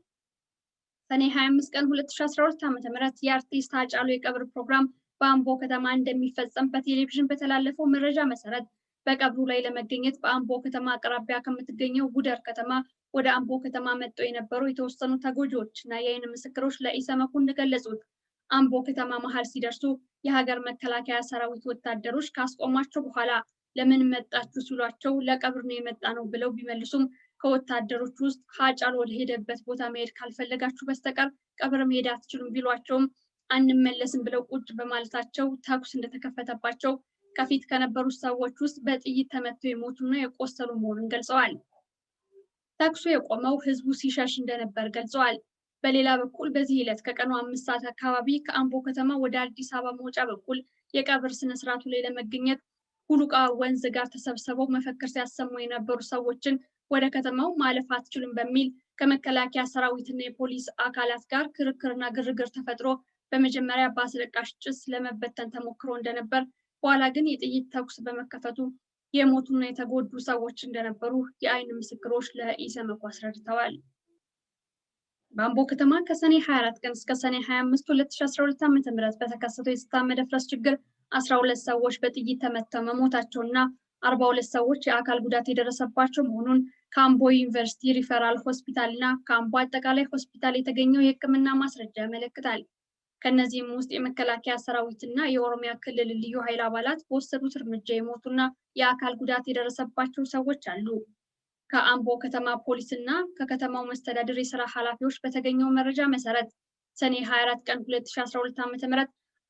S1: ሰኔ 25 ቀን 2012 ዓ.ም የአርቲስት ሃጫሉ የቀብር ፕሮግራም በአምቦ ከተማ እንደሚፈጸም በቴሌቪዥን በተላለፈው መረጃ መሰረት በቀብሩ ላይ ለመገኘት በአምቦ ከተማ አቅራቢያ ከምትገኘው ጉደር ከተማ ወደ አምቦ ከተማ መጥተው የነበሩ የተወሰኑ ተጎጂዎችና የዓይን ምስክሮች ለኢሰመኮ እንደገለጹት አምቦ ከተማ መሃል ሲደርሱ የሀገር መከላከያ ሰራዊት ወታደሮች ካስቆሟቸው በኋላ ለምን መጣችሁ ሲሏቸው ለቀብር ነው የመጣ ነው ብለው ቢመልሱም ከወታደሮች ውስጥ ሃጫሉ ወደ ሄደበት ቦታ መሄድ ካልፈለጋችሁ በስተቀር ቀብር መሄድ አትችሉም ቢሏቸውም አንመለስም ብለው ቁጭ በማለታቸው ተኩስ እንደተከፈተባቸው ከፊት ከነበሩ ሰዎች ውስጥ በጥይት ተመተው የሞቱና የቆሰሉ መሆኑን ገልጸዋል። ተኩሱ የቆመው ህዝቡ ሲሸሽ እንደነበር ገልጸዋል። በሌላ በኩል በዚህ ዕለት ከቀኑ 5 ሰዓት አካባቢ ከአምቦ ከተማ ወደ አዲስ አበባ መውጫ በኩል የቀብር ስነስርዓቱ ላይ ለመገኘት ሁሉቃ ወንዝ ጋር ተሰብስበው መፈክር ሲያሰሙ የነበሩ ሰዎችን ወደ ከተማው ማለፍ አትችሉም በሚል ከመከላከያ ሰራዊትና የፖሊስ አካላት ጋር ክርክርና ግርግር ተፈጥሮ በመጀመሪያ በአስለቃሽ ጭስ ለመበተን ተሞክሮ እንደነበር፣ በኋላ ግን የጥይት ተኩስ በመከፈቱ የሞቱና የተጎዱ ሰዎች እንደነበሩ የዓይን ምስክሮች ለኢሰመኮ አስረድተዋል። በአምቦ ከተማ ከሰኔ 24 ቀን እስከ ሰኔ 25 2012 ዓ.ም በተከሰተው የጸጥታ መደፍረስ ችግር 12 ሰዎች በጥይት ተመተው መሞታቸውና 42 ሰዎች የአካል ጉዳት የደረሰባቸው መሆኑን ከአምቦ ዩኒቨርሲቲ ሪፈራል ሆስፒታልና ከአምቦ አጠቃላይ ሆስፒታል የተገኘው የሕክምና ማስረጃ ያመለክታል። ከነዚህም ውስጥ የመከላከያ ሰራዊትና የኦሮሚያ ክልል ልዩ ኃይል አባላት በወሰዱት እርምጃ የሞቱና የአካል ጉዳት የደረሰባቸው ሰዎች አሉ። ከአምቦ ከተማ ፖሊስና ከከተማው መስተዳድር የስራ ኃላፊዎች በተገኘው መረጃ መሰረት ሰኔ 24 ቀን 2012 ዓ.ም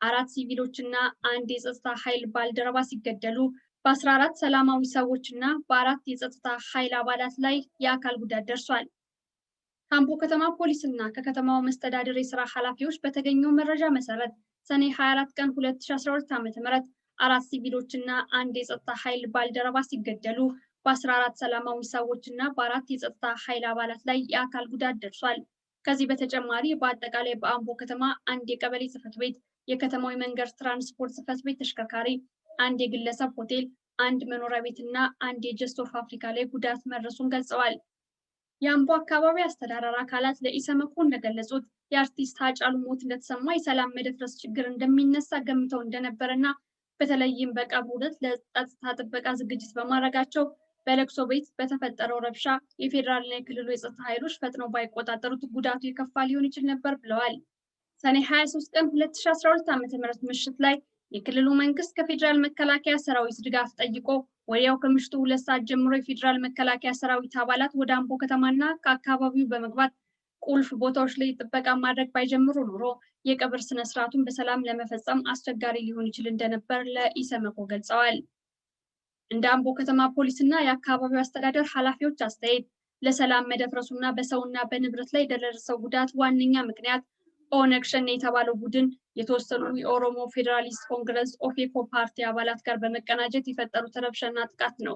S1: 4 ሲቪሎችና 1 የጸጥታ ኃይል ባልደረባ ሲገደሉ በ14 ሰላማዊ ሰዎችና በ4 የጸጥታ ኃይል አባላት ላይ የአካል ጉዳት ደርሷል። ከአምቦ ከተማ ፖሊስና ከከተማው መስተዳድር የስራ ኃላፊዎች በተገኘው መረጃ መሰረት ሰኔ 24 ቀን 2012 ዓ.ም 4 ሲቪሎችና 1 የጸጥታ ኃይል ባልደረባ ሲገደሉ በ14 ሰላማዊ ሰዎችና በ4 የጸጥታ ኃይል አባላት ላይ የአካል ጉዳት ደርሷል። ከዚህ በተጨማሪ በአጠቃላይ በአምቦ ከተማ 1 የቀበሌ ጽሕፈት ቤት፣ የከተማው የመንገድ ትራንስፖርት ጽሕፈት ቤት ተሽከርካሪ፣ 1 የግለሰብ ሆቴል፣ 1 መኖሪያ ቤትና 1 የጀስት ኦፍ አፍሪካ ላይ ጉዳት መድረሱን ገልጸዋል። የአምቦ አካባቢ አስተዳደር አካላት ለኢሰመኮ እንደገለጹት የአርቲስት ሃጫሉ ሞት እንደተሰማ የሰላም መደፍረስ ችግር እንደሚነሳ ገምተው እንደነበረና በተለይም በቀብሩ ዕለት ለጸጥታ ጥበቃ ዝግጅት በማድረጋቸው በለቅሶ ቤት በተፈጠረው ረብሻ የፌዴራልና የክልሉ የጸጥታ ኃይሎች ፈጥነው ባይቆጣጠሩት ጉዳቱ የከፋ ሊሆን ይችል ነበር ብለዋል። ሰኔ 23 ቀን 2012 ዓ.ም ምሽት ላይ የክልሉ መንግስት ከፌዴራል መከላከያ ሰራዊት ድጋፍ ጠይቆ ወዲያው ከምሽቱ 2 ሰዓት ጀምሮ የፌዴራል መከላከያ ሰራዊት አባላት ወደ አምቦ ከተማና ከአካባቢው በመግባት ቁልፍ ቦታዎች ላይ ጥበቃ ማድረግ ባይጀምሩ ኖሮ የቀብር ስነስርዓቱን በሰላም ለመፈጸም አስቸጋሪ ሊሆን ይችል እንደነበር ለኢሰመኮ ገልጸዋል። እንደ አምቦ ከተማ ፖሊስና የአካባቢው አስተዳደር ኃላፊዎች አስተያየት ለሰላም መደፍረሱና በሰውና በንብረት ላይ የደረሰው ጉዳት ዋነኛ ምክንያት ኦነግ ሸኔ የተባለው ቡድን የተወሰኑ የኦሮሞ ፌዴራሊስት ኮንግረስ ኦፌኮ ፓርቲ አባላት ጋር በመቀናጀት የፈጠሩት ረብሻና ጥቃት ነው።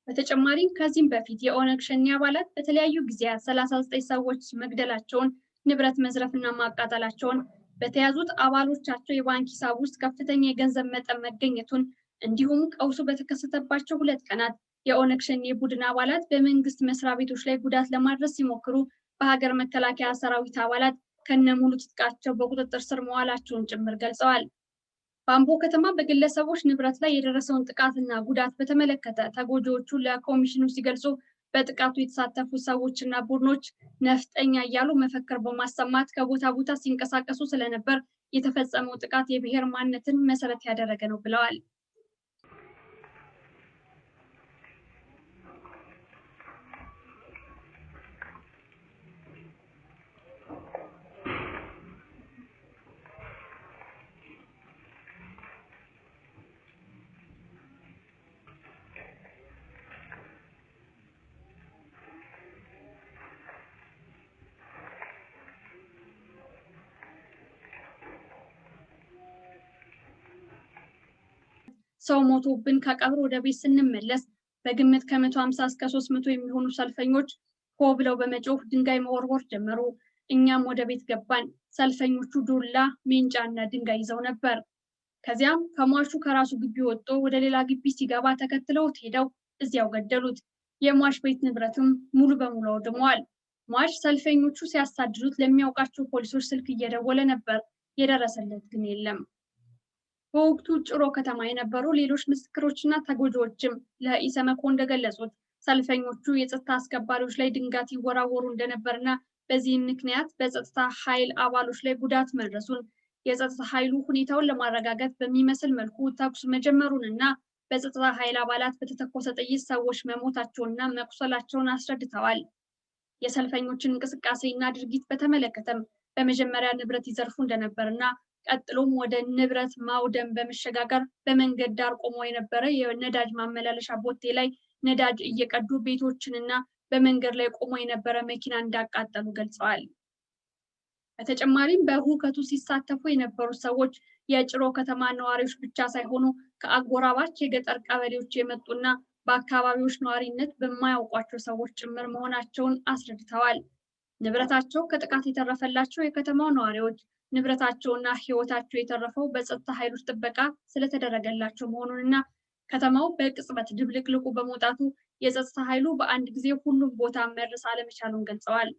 S1: በተጨማሪም ከዚህም በፊት የኦነግ ሸኔ አባላት በተለያዩ ጊዜያት 39 ሰዎች መግደላቸውን፣ ንብረት መዝረፍና ማቃጠላቸውን፣ በተያዙት አባሎቻቸው የባንክ ሂሳብ ውስጥ ከፍተኛ የገንዘብ መጠን መገኘቱን እንዲሁም ቀውሱ በተከሰተባቸው 2 ቀናት የኦነግ ሸኔ ቡድን አባላት በመንግስት መስሪያ ቤቶች ላይ ጉዳት ለማድረስ ሲሞክሩ በሀገር መከላከያ ሰራዊት አባላት ከነሙሉ ትጥቃቸው በቁጥጥር ስር መዋላቸውን ጭምር ገልጸዋል። በአምቦ ከተማ በግለሰቦች ንብረት ላይ የደረሰውን ጥቃትና ጉዳት በተመለከተ ተጎጂዎቹ ለኮሚሽኑ ሲገልጹ በጥቃቱ የተሳተፉ ሰዎችና ቡድኖች ነፍጠኛ እያሉ መፈክር በማሰማት ከቦታ ቦታ ሲንቀሳቀሱ ስለነበር የተፈጸመው ጥቃት የብሔር ማንነትን መሰረት ያደረገ ነው ብለዋል። ሰው ሞቶብን ከቀብር ወደ ቤት ስንመለስ በግምት ከ150 እስከ 300 የሚሆኑ ሰልፈኞች ሆ ብለው በመጮህ ድንጋይ መወርወር ጀመሩ። እኛም ወደ ቤት ገባን። ሰልፈኞቹ ዱላ፣ ሜንጫና ድንጋይ ይዘው ነበር። ከዚያም ከሟቹ ከራሱ ግቢ ወጥቶ ወደ ሌላ ግቢ ሲገባ ተከትለውት ሄደው እዚያው ገደሉት። የሟች ቤት ንብረትም ሙሉ በሙሉ አውድመዋል። ሟች ሰልፈኞቹ ሲያሳድዱት ለሚያውቃቸው ፖሊሶች ስልክ እየደወለ ነበር። የደረሰለት ግን የለም። በወቅቱ ጭሮ ከተማ የነበሩ ሌሎች ምስክሮችና ተጎጂዎችም ለኢሰመኮ እንደገለጹት ሰልፈኞቹ የጸጥታ አስከባሪዎች ላይ ድንጋይ ይወራወሩ እንደነበርና በዚህም ምክንያት በጸጥታ ኃይል አባሎች ላይ ጉዳት መድረሱን፣ የጸጥታ ኃይሉ ሁኔታውን ለማረጋጋት በሚመስል መልኩ ተኩስ መጀመሩንና በጸጥታ ኃይል አባላት በተተኮሰ ጥይት ሰዎች መሞታቸውንና መቁሰላቸውን አስረድተዋል። የሰልፈኞችን እንቅስቃሴና ድርጊት በተመለከተም በመጀመሪያ ንብረት ይዘርፉ እንደነበርና ቀጥሎም ወደ ንብረት ማውደም በመሸጋገር በመንገድ ዳር ቆሞ የነበረ የነዳጅ ማመላለሻ ቦቴ ላይ ነዳጅ እየቀዱ ቤቶችንና በመንገድ ላይ ቆሞ የነበረ መኪና እንዳቃጠሉ ገልጸዋል። በተጨማሪም በሁከቱ ሲሳተፉ የነበሩ ሰዎች የጭሮ ከተማ ነዋሪዎች ብቻ ሳይሆኑ ከአጎራባች የገጠር ቀበሌዎች የመጡና በአካባቢዎች ነዋሪነት በማያውቋቸው ሰዎች ጭምር መሆናቸውን አስረድተዋል። ንብረታቸው ከጥቃት የተረፈላቸው የከተማው ነዋሪዎች ንብረታቸውና ሕይወታቸው የተረፈው በጸጥታ ኃይሎች ጥበቃ ስለተደረገላቸው መሆኑንና ከተማው በቅጽበት ድብልቅልቁ በመውጣቱ የጸጥታ ኃይሉ በአንድ ጊዜ ሁሉም ቦታ መድረስ አለመቻሉን ገልጸዋል።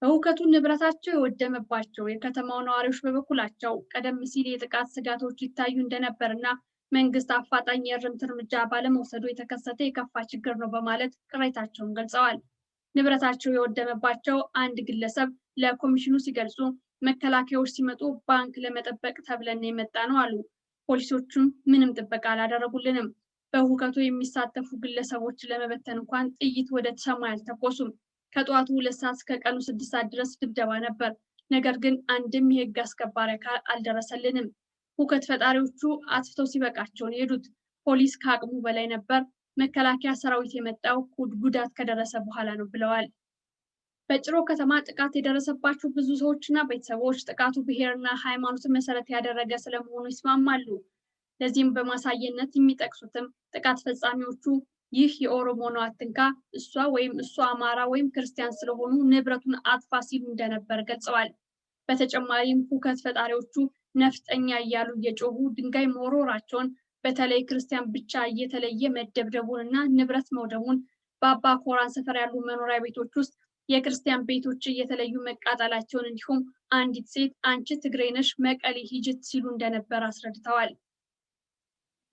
S1: በሁከቱ ንብረታቸው የወደመባቸው የከተማው ነዋሪዎች በበኩላቸው ቀደም ሲል የጥቃት ስጋቶች ይታዩ እንደነበርና መንግስት አፋጣኝ የእርምት እርምጃ ባለመውሰዱ የተከሰተ የከፋ ችግር ነው በማለት ቅሬታቸውን ገልጸዋል። ንብረታቸው የወደመባቸው አንድ ግለሰብ ለኮሚሽኑ ሲገልጹ መከላከያዎች ሲመጡ ባንክ ለመጠበቅ ተብለን የመጣ ነው አሉ። ፖሊሶቹም ምንም ጥበቃ አላደረጉልንም። በሁከቱ የሚሳተፉ ግለሰቦች ለመበተን እንኳን ጥይት ወደ ሰማይ አልተኮሱም። ከጠዋቱ 2 ሰዓት እስከ ቀኑ 6 ሰዓት ድረስ ድብደባ ነበር። ነገር ግን አንድም የህግ አስከባሪ አካል አልደረሰልንም። ሁከት ፈጣሪዎቹ አጥፍተው ሲበቃቸውን የሄዱት። ፖሊስ ከአቅሙ በላይ ነበር። መከላከያ ሰራዊት የመጣው ጉዳት ከደረሰ በኋላ ነው ብለዋል። በጭሮ ከተማ ጥቃት የደረሰባቸው ብዙ ሰዎችና ቤተሰቦች ጥቃቱ ብሔርና ሃይማኖትን መሰረት ያደረገ ስለመሆኑ ይስማማሉ። ለዚህም በማሳየነት የሚጠቅሱትም ጥቃት ፈጻሚዎቹ ይህ የኦሮሞ ነው አትንካ፣ እሷ ወይም እሱ አማራ ወይም ክርስቲያን ስለሆኑ ንብረቱን አጥፋ ሲሉ እንደነበር ገልጸዋል። በተጨማሪም ሁከት ፈጣሪዎቹ ነፍጠኛ እያሉ እየጮሁ ድንጋይ መወርወራቸውን፣ በተለይ ክርስቲያን ብቻ እየተለየ መደብደቡንና ንብረት መውደሙን፣ በአባ ኮራን ሰፈር ያሉ መኖሪያ ቤቶች ውስጥ የክርስቲያን ቤቶች እየተለዩ መቃጠላቸውን እንዲሁም አንዲት ሴት አንቺ ትግሬ ነሽ መቀሌ ሂጅት ሲሉ እንደነበር አስረድተዋል።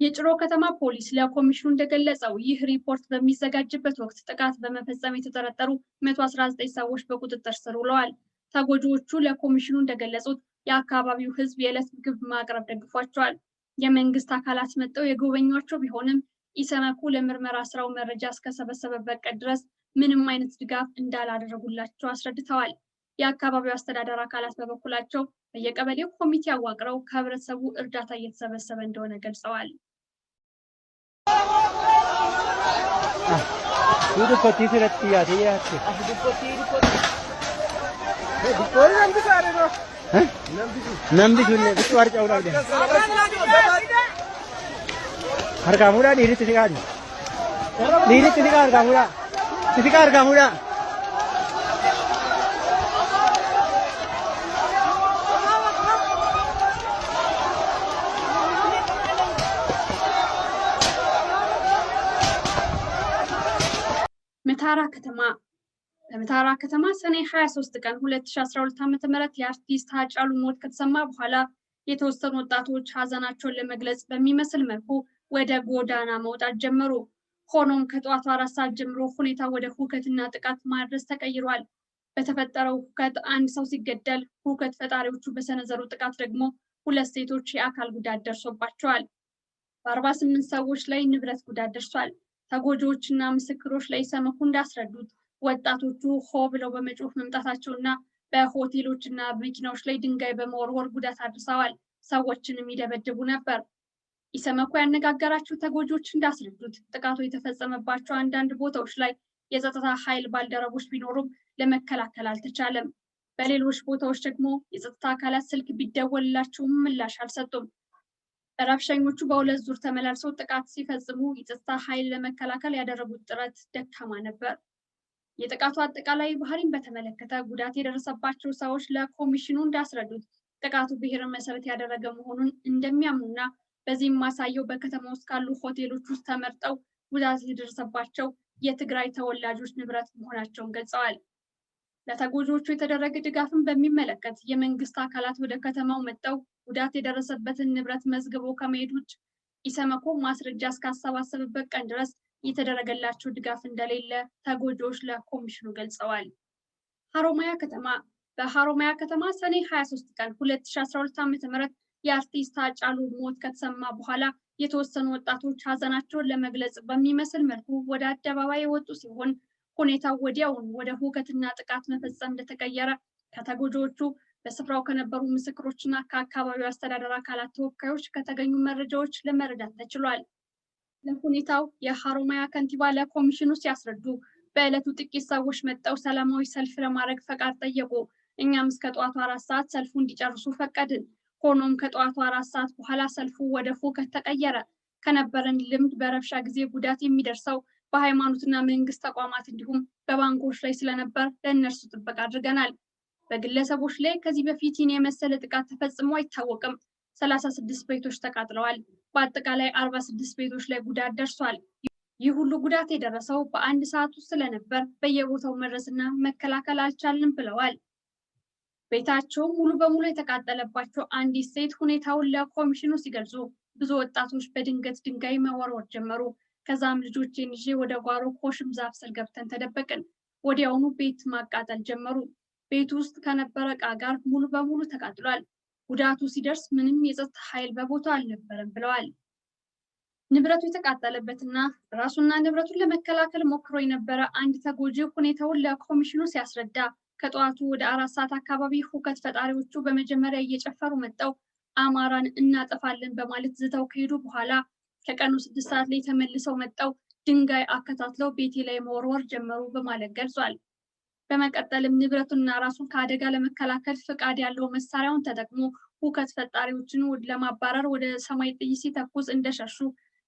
S1: የጭሮ ከተማ ፖሊስ ለኮሚሽኑ እንደገለጸው ይህ ሪፖርት በሚዘጋጅበት ወቅት ጥቃት በመፈጸም የተጠረጠሩ 119 ሰዎች በቁጥጥር ስር ውለዋል። ተጎጂዎቹ ለኮሚሽኑ እንደገለጹት የአካባቢው ሕዝብ የዕለት ምግብ ማቅረብ ደግፏቸዋል። የመንግስት አካላት መጥተው የጎበኟቸው ቢሆንም ኢሰመኮ ለምርመራ ስራው መረጃ እስከሰበሰበበት ቀን ድረስ ምንም አይነት ድጋፍ እንዳላደረጉላቸው አስረድተዋል። የአካባቢው አስተዳደር አካላት በበኩላቸው በየቀበሌው ኮሚቴ አዋቅረው ከህብረተሰቡ እርዳታ እየተሰበሰበ እንደሆነ ገልጸዋል። መታራ ከተማ በመተሃራ ከተማ ሰኔ 23 ቀን 2012 ዓ.ም የአርቲስት ሃጫሉ ሞት ከተሰማ በኋላ የተወሰኑ ወጣቶች ሀዘናቸውን ለመግለጽ በሚመስል መልኩ ወደ ጎዳና መውጣት ጀመሩ። ሆኖም ከጠዋቱ 4 ሰዓት ጀምሮ ሁኔታ ወደ ሁከትና ጥቃት ማድረስ ተቀይሯል። በተፈጠረው ሁከት አንድ ሰው ሲገደል፣ ሁከት ፈጣሪዎቹ በሰነዘሩ ጥቃት ደግሞ 2 ሴቶች የአካል ጉዳት ደርሶባቸዋል። በ48 ሰዎች ላይ ንብረት ጉዳት ደርሷል። ተጎጂዎችና ምስክሮች ለኢሰመኮ እንዳስረዱት ወጣቶቹ ሆ ብለው በመጮህ መምጣታቸውና በሆቴሎችና መኪናዎች ላይ ድንጋይ በመወርወር ጉዳት አድርሰዋል። ሰዎችንም ይደበድቡ ነበር። ኢሰመኮ ያነጋገራቸው ተጎጂዎች እንዳስረዱት ጥቃቱ የተፈጸመባቸው አንዳንድ ቦታዎች ላይ የጸጥታ ኃይል ባልደረቦች ቢኖሩም ለመከላከል አልተቻለም። በሌሎች ቦታዎች ደግሞ የጸጥታ አካላት ስልክ ቢደወልላቸውም ምላሽ አልሰጡም። ረብሸኞቹ በሁለት ዙር ተመላልሰው ጥቃት ሲፈጽሙ የጸጥታ ኃይል ለመከላከል ያደረጉት ጥረት ደካማ ነበር። የጥቃቱ አጠቃላይ ባህሪን በተመለከተ ጉዳት የደረሰባቸው ሰዎች ለኮሚሽኑ እንዳስረዱት ጥቃቱ ብሔርን መሰረት ያደረገ መሆኑን እንደሚያምኑና በዚህም ማሳየው በከተማ ውስጥ ካሉ ሆቴሎች ውስጥ ተመርጠው ጉዳት የደረሰባቸው የትግራይ ተወላጆች ንብረት መሆናቸውን ገልጸዋል። ለተጎጂዎቹ የተደረገ ድጋፍን በሚመለከት የመንግስት አካላት ወደ ከተማው መጥተው ጉዳት የደረሰበትን ንብረት መዝግቦ ከመሄድ ውጭ ኢሰመኮ ማስረጃ እስካሰባሰበበት ቀን ድረስ የተደረገላቸው ድጋፍ እንደሌለ ተጎጂዎች ለኮሚሽኑ ገልጸዋል። ሀሮማያ ከተማ በሀሮማያ ከተማ ሰኔ 23 ቀን 2012 ዓ.ም የአርቲስት ሃጫሉ ሞት ከተሰማ በኋላ የተወሰኑ ወጣቶች ሀዘናቸውን ለመግለጽ በሚመስል መልኩ ወደ አደባባይ የወጡ ሲሆን ሁኔታው ወዲያውኑ ወደ ሁከትና ጥቃት መፈጸም እንደተቀየረ ከተጎጂዎቹ በስፍራው ከነበሩ ምስክሮችና ከአካባቢው አስተዳደር አካላት ተወካዮች ከተገኙ መረጃዎች ለመረዳት ተችሏል። ለሁኔታው የሀሮማያ ከንቲባ ለኮሚሽኑ ሲያስረዱ በዕለቱ ጥቂት ሰዎች መጥተው ሰላማዊ ሰልፍ ለማድረግ ፈቃድ ጠየቁ። እኛም እስከ ጠዋቱ 4 ሰዓት ሰልፉ እንዲጨርሱ ፈቀድን። ሆኖም ከጠዋቱ 4 ሰዓት በኋላ ሰልፉ ወደ ሁከት ተቀየረ። ከነበረን ልምድ በረብሻ ጊዜ ጉዳት የሚደርሰው በሃይማኖትና መንግስት ተቋማት እንዲሁም በባንኮች ላይ ስለነበር ለእነርሱ ጥበቃ አድርገናል። በግለሰቦች ላይ ከዚህ በፊት ይህን የመሰለ ጥቃት ተፈጽሞ አይታወቅም። 36 ቤቶች ተቃጥለዋል። በአጠቃላይ 46 ቤቶች ላይ ጉዳት ደርሷል። ይህ ሁሉ ጉዳት የደረሰው በአንድ ሰዓት ውስጥ ስለነበር በየቦታው መድረስና መከላከል አልቻልንም ብለዋል። ቤታቸው ሙሉ በሙሉ የተቃጠለባቸው አንዲት ሴት ሁኔታውን ለኮሚሽኑ ሲገልጹ ብዙ ወጣቶች በድንገት ድንጋይ መወርወር ጀመሩ። ከዛም ልጆቼን ይዤ ወደ ጓሮ ኮሽም ዛፍ ስር ገብተን ተደበቅን። ወዲያውኑ ቤት ማቃጠል ጀመሩ። ቤት ውስጥ ከነበረ ዕቃ ጋር ሙሉ በሙሉ ተቃጥሏል። ጉዳቱ ሲደርስ ምንም የጸጥታ ኃይል በቦታው አልነበረም ብለዋል። ንብረቱ የተቃጠለበትና ራሱና ንብረቱን ለመከላከል ሞክሮ የነበረ አንድ ተጎጂ ሁኔታውን ለኮሚሽኑ ሲያስረዳ ከጠዋቱ ወደ 4 ሰዓት አካባቢ ሁከት ፈጣሪዎቹ በመጀመሪያ እየጨፈሩ መጥተው አማራን እናጠፋለን በማለት ዝተው ከሄዱ በኋላ ከቀኑ 6 ሰዓት ላይ ተመልሰው መጥተው ድንጋይ አከታትለው ቤቴ ላይ መወርወር ጀመሩ በማለት ገልጿል። በመቀጠልም ንብረቱንና ራሱን ከአደጋ ለመከላከል ፍቃድ ያለው መሳሪያውን ተጠቅሞ ሁከት ፈጣሪዎችን ለማባረር ወደ ሰማይ ጥይት ሲተኩስ እንደሸሹ፣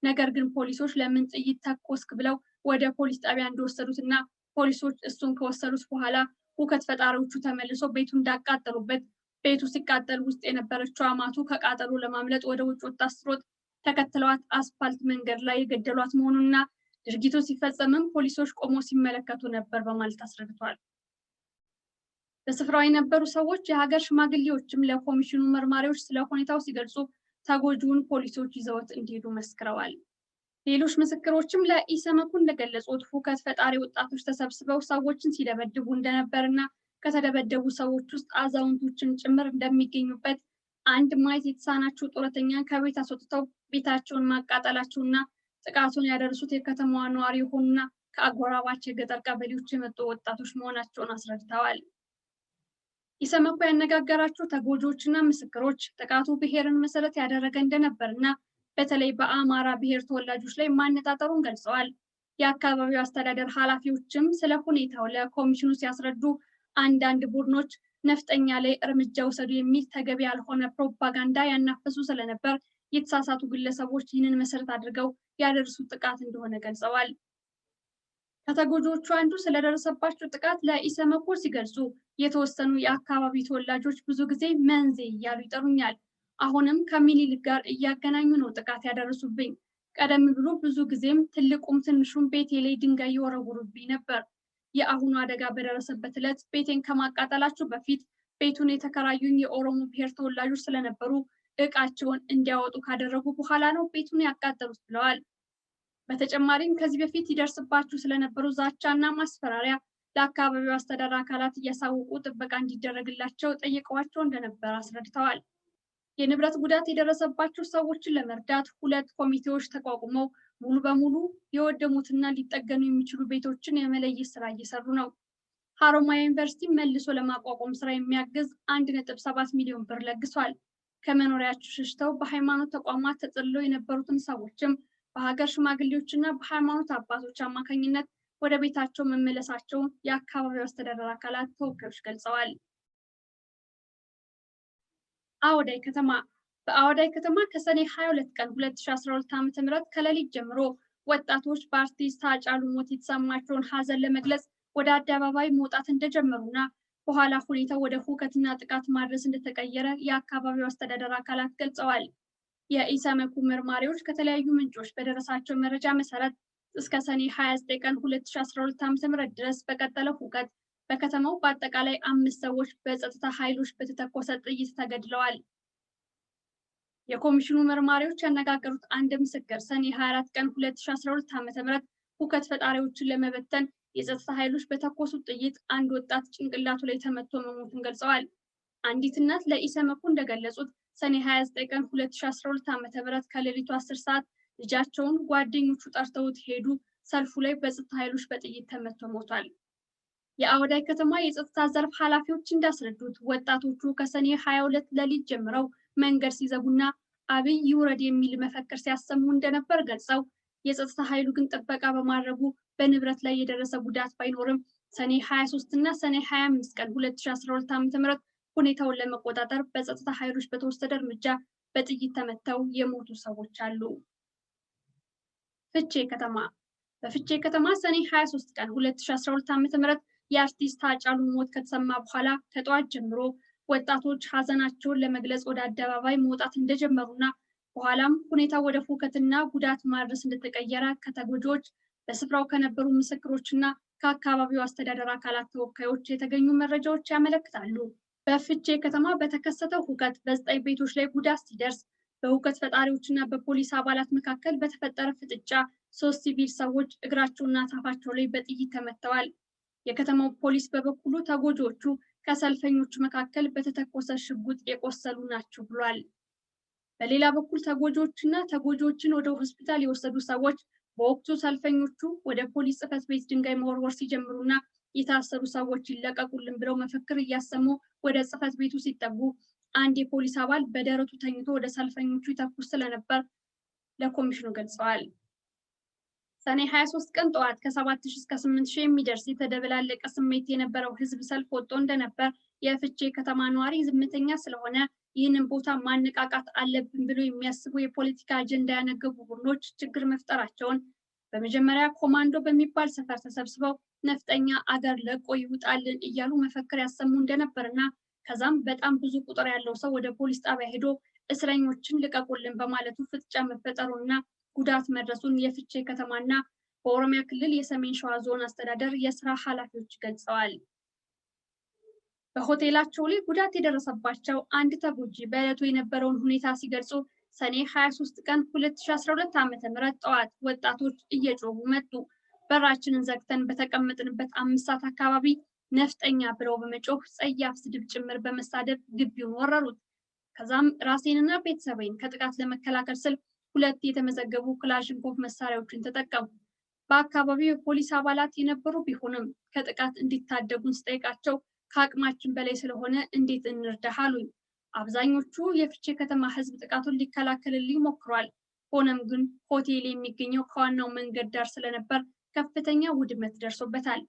S1: ነገር ግን ፖሊሶች ለምን ጥይት ተኮስክ ብለው ወደ ፖሊስ ጣቢያ እንደወሰዱትና ፖሊሶች እሱን ከወሰዱት በኋላ ሁከት ፈጣሪዎቹ ተመልሰው ቤቱ እንዳቃጠሉበት፣ ቤቱ ሲቃጠል ውስጥ የነበረችው አማቱ ከቃጠሉ ለማምለጥ ወደ ውጭ ወጣ ስትሮጥ ተከትለዋት አስፋልት መንገድ ላይ የገደሏት መሆኑንና ድርጊቱ ሲፈጸምም ፖሊሶች ቆሞ ሲመለከቱ ነበር በማለት አስረድቷል። በስፍራው የነበሩ ሰዎች የሀገር ሽማግሌዎችም ለኮሚሽኑ መርማሪዎች ስለ ሁኔታው ሲገልጹ ተጎጂውን ፖሊሶች ይዘውት እንዲሄዱ መስክረዋል። ሌሎች ምስክሮችም ለኢሰመኮ እንደገለጹት ሁከት ፈጣሪ ወጣቶች ተሰብስበው ሰዎችን ሲደበድቡ እንደነበርና ከተደበደቡ ሰዎች ውስጥ አዛውንቶችን ጭምር እንደሚገኙበት፣ አንድ ማየት የተሳናቸው ጡረተኛ ከቤት አስወጥተው ቤታቸውን ማቃጠላቸውና ጥቃቱን ያደረሱት የከተማዋ ነዋሪ የሆኑና ከአጎራባች የገጠር ቀበሌዎች የመጡ ወጣቶች መሆናቸውን አስረድተዋል። ኢሰመኮ ያነጋገራቸው ተጎጂዎችና ምስክሮች ጥቃቱ ብሔርን መሰረት ያደረገ እንደነበርና በተለይ በአማራ ብሔር ተወላጆች ላይ ማነጣጠሩን ገልጸዋል። የአካባቢው አስተዳደር ኃላፊዎችም ስለ ሁኔታው ለኮሚሽኑ ሲያስረዱ አንዳንድ ቡድኖች ነፍጠኛ ላይ እርምጃ ውሰዱ የሚል ተገቢ ያልሆነ ፕሮፓጋንዳ ያናፈሱ ስለነበር የተሳሳቱ ግለሰቦች ይህንን መሰረት አድርገው ያደረሱት ጥቃት እንደሆነ ገልጸዋል። ከተጎጂዎቹ አንዱ ስለደረሰባቸው ጥቃት ለኢሰመኮ ሲገልጹ የተወሰኑ የአካባቢ ተወላጆች ብዙ ጊዜ መንዜ እያሉ ይጠሩኛል። አሁንም ከሚኒሊክ ጋር እያገናኙ ነው ጥቃት ያደረሱብኝ። ቀደም ብሎ ብዙ ጊዜም ትልቁም ትንሹም ቤቴ ላይ ድንጋይ ይወረውሩብኝ ነበር። የአሁኑ አደጋ በደረሰበት ዕለት ቤቴን ከማቃጠላቸው በፊት ቤቱን የተከራዩኝ የኦሮሞ ብሔር ተወላጆች ስለነበሩ ዕቃቸውን እንዲያወጡ ካደረጉ በኋላ ነው ቤቱን ያቃጠሉት ብለዋል። በተጨማሪም ከዚህ በፊት ይደርስባቸው ስለነበሩ ዛቻና ማስፈራሪያ ለአካባቢው አስተዳደር አካላት እያሳወቁ ጥበቃ እንዲደረግላቸው ጠይቀዋቸው እንደነበር አስረድተዋል። የንብረት ጉዳት የደረሰባቸው ሰዎችን ለመርዳት 2 ኮሚቴዎች ተቋቁመው ሙሉ በሙሉ የወደሙትና ሊጠገኑ የሚችሉ ቤቶችን የመለየት ስራ እየሰሩ ነው። ሀሮማያ ዩኒቨርሲቲ መልሶ ለማቋቋም ስራ የሚያግዝ 1.7 ሚሊዮን ብር ለግሷል። ከመኖሪያቸው ሸሽተው በሃይማኖት ተቋማት ተጠልለው የነበሩትን ሰዎችም በሀገር ሽማግሌዎችና በሃይማኖት አባቶች አማካኝነት ወደ ቤታቸው መመለሳቸውን የአካባቢው አስተዳደር አካላት ተወካዮች ገልጸዋል። አወዳይ ከተማ በአወዳይ ከተማ ከሰኔ 22 ቀን 2012 ዓ.ም ከሌሊት ጀምሮ ወጣቶች በአርቲስት ሃጫሉ ሞት የተሰማቸውን ሀዘን ለመግለጽ ወደ አደባባይ መውጣት እንደጀመሩና በኋላ ሁኔታው ወደ ሁከትና ጥቃት ማድረስ እንደተቀየረ የአካባቢው አስተዳደር አካላት ገልጸዋል። የኢሰመኮ መርማሪዎች ከተለያዩ ምንጮች በደረሳቸው መረጃ መሰረት እስከ ሰኔ 29 ቀን 2012 ዓ.ም ድረስ በቀጠለው ሁከት በከተማው በአጠቃላይ 5 ሰዎች በጸጥታ ኃይሎች በተተኮሰ ጥይት ተገድለዋል። የኮሚሽኑ መርማሪዎች ያነጋገሩት አንድ ምስክር ሰኔ 24 ቀን 2012 ዓ.ም ሁከት ፈጣሪዎችን ለመበተን የጸጥታ ኃይሎች በተኮሱት ጥይት አንድ ወጣት ጭንቅላቱ ላይ ተመቶ መሞቱን ገልጸዋል። አንዲት እናት ለኢሰመኮ እንደገለጹት ሰኔ 29 ቀን 2012 ዓ.ም ከሌሊቱ 10 ሰዓት ልጃቸውን ጓደኞቹ ጠርተውት ሄዱ። ሰልፉ ላይ በጸጥታ ኃይሎች በጥይት ተመቶ ሞቷል። የአወዳይ ከተማ የጸጥታ ዘርፍ ኃላፊዎች እንዳስረዱት ወጣቶቹ ከሰኔ 22 ሌሊት ጀምረው መንገድ ሲዘጉና አብይ ይውረድ የሚል መፈክር ሲያሰሙ እንደነበር ገልጸው የጸጥታ ኃይሉ ግን ጥበቃ በማድረጉ በንብረት ላይ የደረሰ ጉዳት ባይኖርም ሰኔ 23 እና ሰኔ 25 ቀን 2012 ዓ.ም ሁኔታውን ለመቆጣጠር በጸጥታ ኃይሎች በተወሰደ እርምጃ በጥይት ተመተው የሞቱ ሰዎች አሉ። ፍቼ ከተማ በፍቼ ከተማ ሰኔ 23 ቀን 2012 ዓ.ም የአርቲስት ሃጫሉ ሞት ከተሰማ በኋላ ከጠዋት ጀምሮ ወጣቶች ሀዘናቸውን ለመግለጽ ወደ አደባባይ መውጣት እንደጀመሩና በኋላም ሁኔታው ወደ ሁከትና ጉዳት ማድረስ እንደተቀየረ ከተጎጂዎች በስፍራው ከነበሩ ምስክሮችና ከአካባቢው አስተዳደር አካላት ተወካዮች የተገኙ መረጃዎች ያመለክታሉ። በፍቼ ከተማ በተከሰተው ሁከት በ9 ቤቶች ላይ ጉዳት ሲደርስ በሁከት ፈጣሪዎችና በፖሊስ አባላት መካከል በተፈጠረ ፍጥጫ 3 ሲቪል ሰዎች እግራቸውና ታፋቸው ላይ በጥይት ተመተዋል። የከተማው ፖሊስ በበኩሉ ተጎጂዎቹ ከሰልፈኞቹ መካከል በተተኮሰ ሽጉጥ የቆሰሉ ናቸው ብሏል። በሌላ በኩል ተጎጂዎችን ወደ ሆስፒታል የወሰዱ ሰዎች በወቅቱ ሰልፈኞቹ ወደ ፖሊስ ጽሕፈት ቤት ድንጋይ መወርወር ሲጀምሩና የታሰሩ ሰዎች ይለቀቁልን ብለው መፈክር እያሰሙ ወደ ጽሕፈት ቤቱ ሲጠጉ አንድ የፖሊስ አባል በደረቱ ተኝቶ ወደ ሰልፈኞቹ ይተኩስ ስለነበር ለኮሚሽኑ ገልጸዋል። ሰኔ 23 ቀን ጠዋት ከ7000 እስከ 8000 የሚደርስ የተደበላለቀ ስሜት የነበረው ህዝብ ሰልፍ ወጥቶ እንደነበር የፍቼ ከተማ ነዋሪ ዝምተኛ ስለሆነ ይህንን ቦታ ማነቃቃት አለብን ብሎ የሚያስቡ የፖለቲካ አጀንዳ ያነገቡ ቡድኖች ችግር መፍጠራቸውን በመጀመሪያ ኮማንዶ በሚባል ሰፈር ተሰብስበው ነፍጠኛ አገር ለቆ ይውጣልን እያሉ መፈክር ያሰሙ እንደነበርና ከዛም በጣም ብዙ ቁጥር ያለው ሰው ወደ ፖሊስ ጣቢያ ሄዶ እስረኞችን ልቀቁልን በማለቱ ፍጥጫ መፈጠሩና ጉዳት መድረሱን የፍቼ ከተማና በኦሮሚያ ክልል የሰሜን ሸዋ ዞን አስተዳደር የስራ ኃላፊዎች ገልጸዋል። በሆቴላቸው ላይ ጉዳት የደረሰባቸው አንድ ተጎጂ በዕለቱ የነበረውን ሁኔታ ሲገልጹ ሰኔ 23 ቀን 2012 ዓ.ም ጠዋት ወጣቶች እየጮሁ መጡ። በራችንን ዘግተን በተቀመጥንበት 5 ሰዓት አካባቢ ነፍጠኛ ብለው በመጮህ ጸያፍ ስድብ ጭምር በመሳደብ ግቢውን ወረሩት። ከዛም ራሴንና ቤተሰቤን ከጥቃት ለመከላከል ስል 2 የተመዘገቡ ክላሽንኮቭ መሳሪያዎችን ተጠቀሙ። በአካባቢው የፖሊስ አባላት የነበሩ ቢሆንም ከጥቃት እንዲታደጉን ስጠይቃቸው ከአቅማችን በላይ ስለሆነ እንዴት እንርዳህ አሉኝ። አብዛኞቹ የፍቼ ከተማ ህዝብ ጥቃቱን ሊከላከልልኝ ሞክሯል። ሆነም ግን ሆቴል የሚገኘው ከዋናው መንገድ ዳር ስለነበር ከፍተኛ ውድመት ደርሶበታል።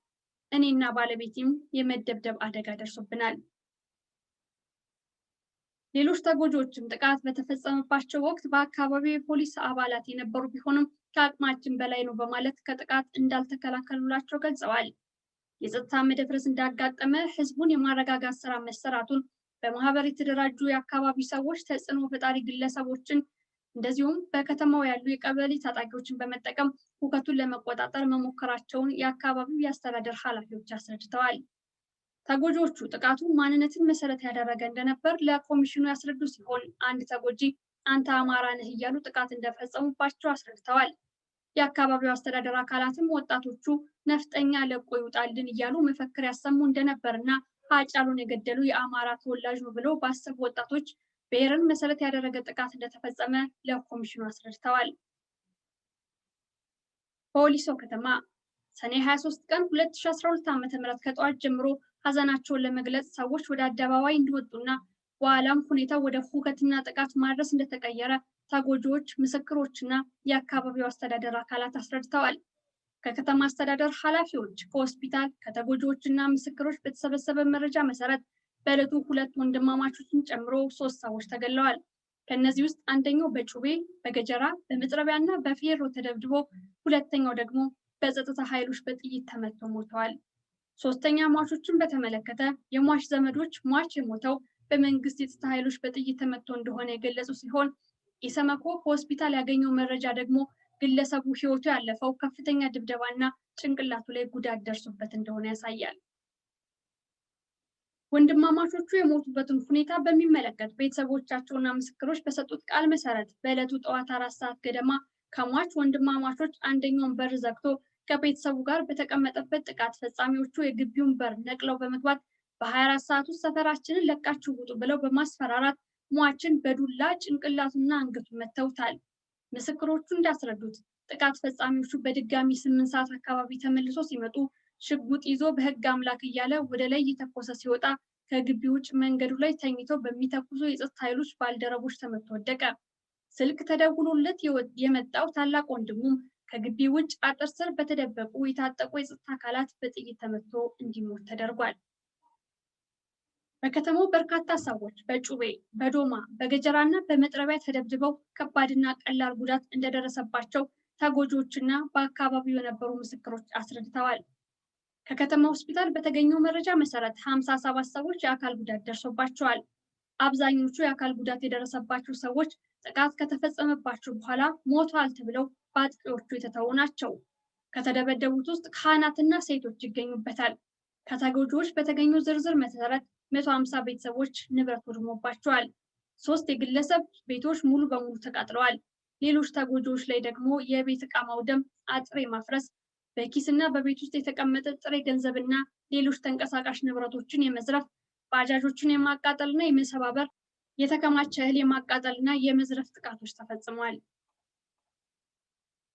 S1: እኔና ባለቤቴም የመደብደብ አደጋ ደርሶብናል። ሌሎች ተጎጂዎችም ጥቃት በተፈጸመባቸው ወቅት በአካባቢው የፖሊስ አባላት የነበሩ ቢሆንም ከአቅማችን በላይ ነው በማለት ከጥቃት እንዳልተከላከሉላቸው ገልጸዋል። የጸጥታ መደፍረስ እንዳጋጠመ ህዝቡን የማረጋጋት ስራ መሰራቱን በማህበር የተደራጁ የአካባቢ ሰዎች ተጽዕኖ ፈጣሪ ግለሰቦችን እንደዚሁም በከተማው ያሉ የቀበሌ ታጣቂዎችን በመጠቀም ሁከቱን ለመቆጣጠር መሞከራቸውን የአካባቢው የአስተዳደር ኃላፊዎች አስረድተዋል። ተጎጂዎቹ ጥቃቱ ማንነትን መሰረት ያደረገ እንደነበር ለኮሚሽኑ ያስረዱ ሲሆን አንድ ተጎጂ አንተ አማራ ነህ እያሉ ጥቃት እንደፈጸሙባቸው አስረድተዋል። የአካባቢው አስተዳደር አካላትም ወጣቶቹ ነፍጠኛ ለቆ ይውጣልን እያሉ መፈክር ያሰሙ እንደነበርና ሃጫሉን የገደሉ የአማራ ተወላጅ ነው ብለው ባሰቡ ወጣቶች ብሔርን መሰረት ያደረገ ጥቃት እንደተፈጸመ ለኮሚሽኑ አስረድተዋል። በወሊሶ ከተማ ሰኔ 23 ቀን 2012 ዓ.ም ከጠዋት ጀምሮ ሀዘናቸውን ለመግለጽ ሰዎች ወደ አደባባይ እንዲወጡና በኋላም ሁኔታው ወደ ሁከትና ጥቃት ማድረስ እንደተቀየረ ተጎጂዎች፣ ምስክሮችና የአካባቢው አስተዳደር አካላት አስረድተዋል። ከከተማ አስተዳደር ኃላፊዎች፣ ከሆስፒታል፣ ከተጎጂዎችና ምስክሮች በተሰበሰበ መረጃ መሰረት በዕለቱ 2 ወንድማማቾችን ጨምሮ 3 ሰዎች ተገድለዋል። ከእነዚህ ውስጥ አንደኛው በጩቤ፣ በገጀራ፣ በመጥረቢያና በፌሮ ተደብድቦ ሁለተኛው ደግሞ በጸጥታ ኃይሎች በጥይት ተመቶ ሞተዋል። ሶስተኛ ሟቾችን በተመለከተ የሟች ዘመዶች ሟች የሞተው በመንግስት የጸጥታ ኃይሎች በጥይት ተመቶ እንደሆነ የገለጹ ሲሆን ኢሰመኮ ሆስፒታል ያገኘው መረጃ ደግሞ ግለሰቡ ህይወቱ ያለፈው ከፍተኛ ድብደባና ጭንቅላቱ ላይ ጉዳት ደርሶበት እንደሆነ ያሳያል። ወንድማማቾቹ የሞቱበትን ሁኔታ በሚመለከት ቤተሰቦቻቸውና ምስክሮች በሰጡት ቃል መሰረት በዕለቱ ጠዋት 4 ሰዓት ገደማ ከሟች ወንድማማቾች አንደኛውን በር ዘግቶ ከቤተሰቡ ጋር በተቀመጠበት ጥቃት ፈጻሚዎቹ የግቢውን በር ነቅለው በመግባት በ24 ሰዓት ውስጥ ሰፈራችንን ለቃችሁ ውጡ ብለው በማስፈራራት ሟችን በዱላ ጭንቅላቱና አንገቱን መተውታል። ምስክሮቹ እንዳስረዱት ጥቃት ፈጻሚዎቹ በድጋሚ 8 ሰዓት አካባቢ ተመልሶ ሲመጡ ሽጉጥ ይዞ በህግ አምላክ እያለ ወደ ላይ እየተኮሰ ሲወጣ ከግቢ ውጭ መንገዱ ላይ ተኝተው በሚተኩሱ የጸጥታ ኃይሎች ባልደረቦች ተመቶ ወደቀ። ስልክ ተደውሎለት የመጣው ታላቅ ወንድሙም ከግቢ ውጭ አጥር ስር በተደበቁ የታጠቁ የጸጥታ አካላት በጥይት ተመቶ እንዲሞት ተደርጓል። በከተማው በርካታ ሰዎች በጩቤ፣ በዶማ፣ በገጀራና በመጥረቢያ ተደብድበው ከባድና ቀላል ጉዳት እንደደረሰባቸው ተጎጂዎችና በአካባቢው የነበሩ ምስክሮች አስረድተዋል። ከከተማ ሆስፒታል በተገኘው መረጃ መሰረት 57 ሰዎች የአካል ጉዳት ደርሶባቸዋል። አብዛኞቹ የአካል ጉዳት የደረሰባቸው ሰዎች ጥቃት ከተፈጸመባቸው በኋላ ሞቷል ተብለው በአጥቂዎቹ የተተዉ ናቸው። ከተደበደቡት ውስጥ ካህናትና ሴቶች ይገኙበታል። ከተጎጂዎች በተገኘው ዝርዝር መሰረት 150 ቤተሰቦች ንብረት ወድሞባቸዋል። 3 የግለሰብ ቤቶች ሙሉ በሙሉ ተቃጥለዋል። ሌሎች ተጎጂዎች ላይ ደግሞ የቤት ዕቃ ማውደም፣ አጥር ማፍረስ፣ በኪስና በቤት ውስጥ የተቀመጠ ጥሬ ገንዘብና ሌሎች ተንቀሳቃሽ ንብረቶችን የመዝረፍ፣ ባጃጆችን የማቃጠልና የመሰባበር፣ የተከማቸ እህል የማቃጠልና የመዝረፍ ጥቃቶች ተፈጽመዋል።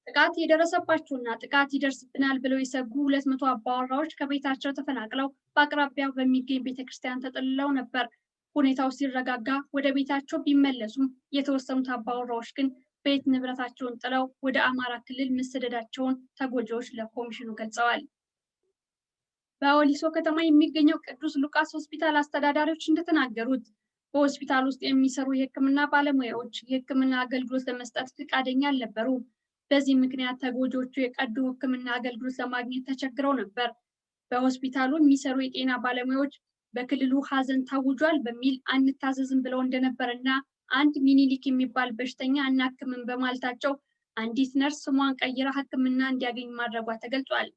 S1: ጥቃት የደረሰባቸውና ጥቃት ይደርስብናል ብለው የሰጉ 200 አባወራዎች ከቤታቸው ተፈናቅለው በአቅራቢያው በሚገኝ ቤተክርስቲያን ተጠልለው ነበር። ሁኔታው ሲረጋጋ ወደ ቤታቸው ቢመለሱም የተወሰኑት አባወራዎች ግን ቤት ንብረታቸውን ጥለው ወደ አማራ ክልል መሰደዳቸውን ተጎጂዎች ለኮሚሽኑ ገልጸዋል። በወሊሶ ከተማ የሚገኘው ቅዱስ ሉቃስ ሆስፒታል አስተዳዳሪዎች እንደተናገሩት በሆስፒታል ውስጥ የሚሰሩ የሕክምና ባለሙያዎች የሕክምና አገልግሎት ለመስጠት ፈቃደኛ አልነበሩም። በዚህ ምክንያት ተጎጂዎቹ የቀዶ ሕክምና አገልግሎት ለማግኘት ተቸግረው ነበር። በሆስፒታሉ የሚሰሩ የጤና ባለሙያዎች በክልሉ ሀዘን ታውጇል በሚል አንታዘዝም ብለው እንደነበርና አንድ ሚኒሊክ የሚባል በሽተኛ እናክምን በማለታቸው አንዲት ነርስ ስሟን ቀይራ ሕክምና እንዲያገኝ ማድረጓ ተገልጿል።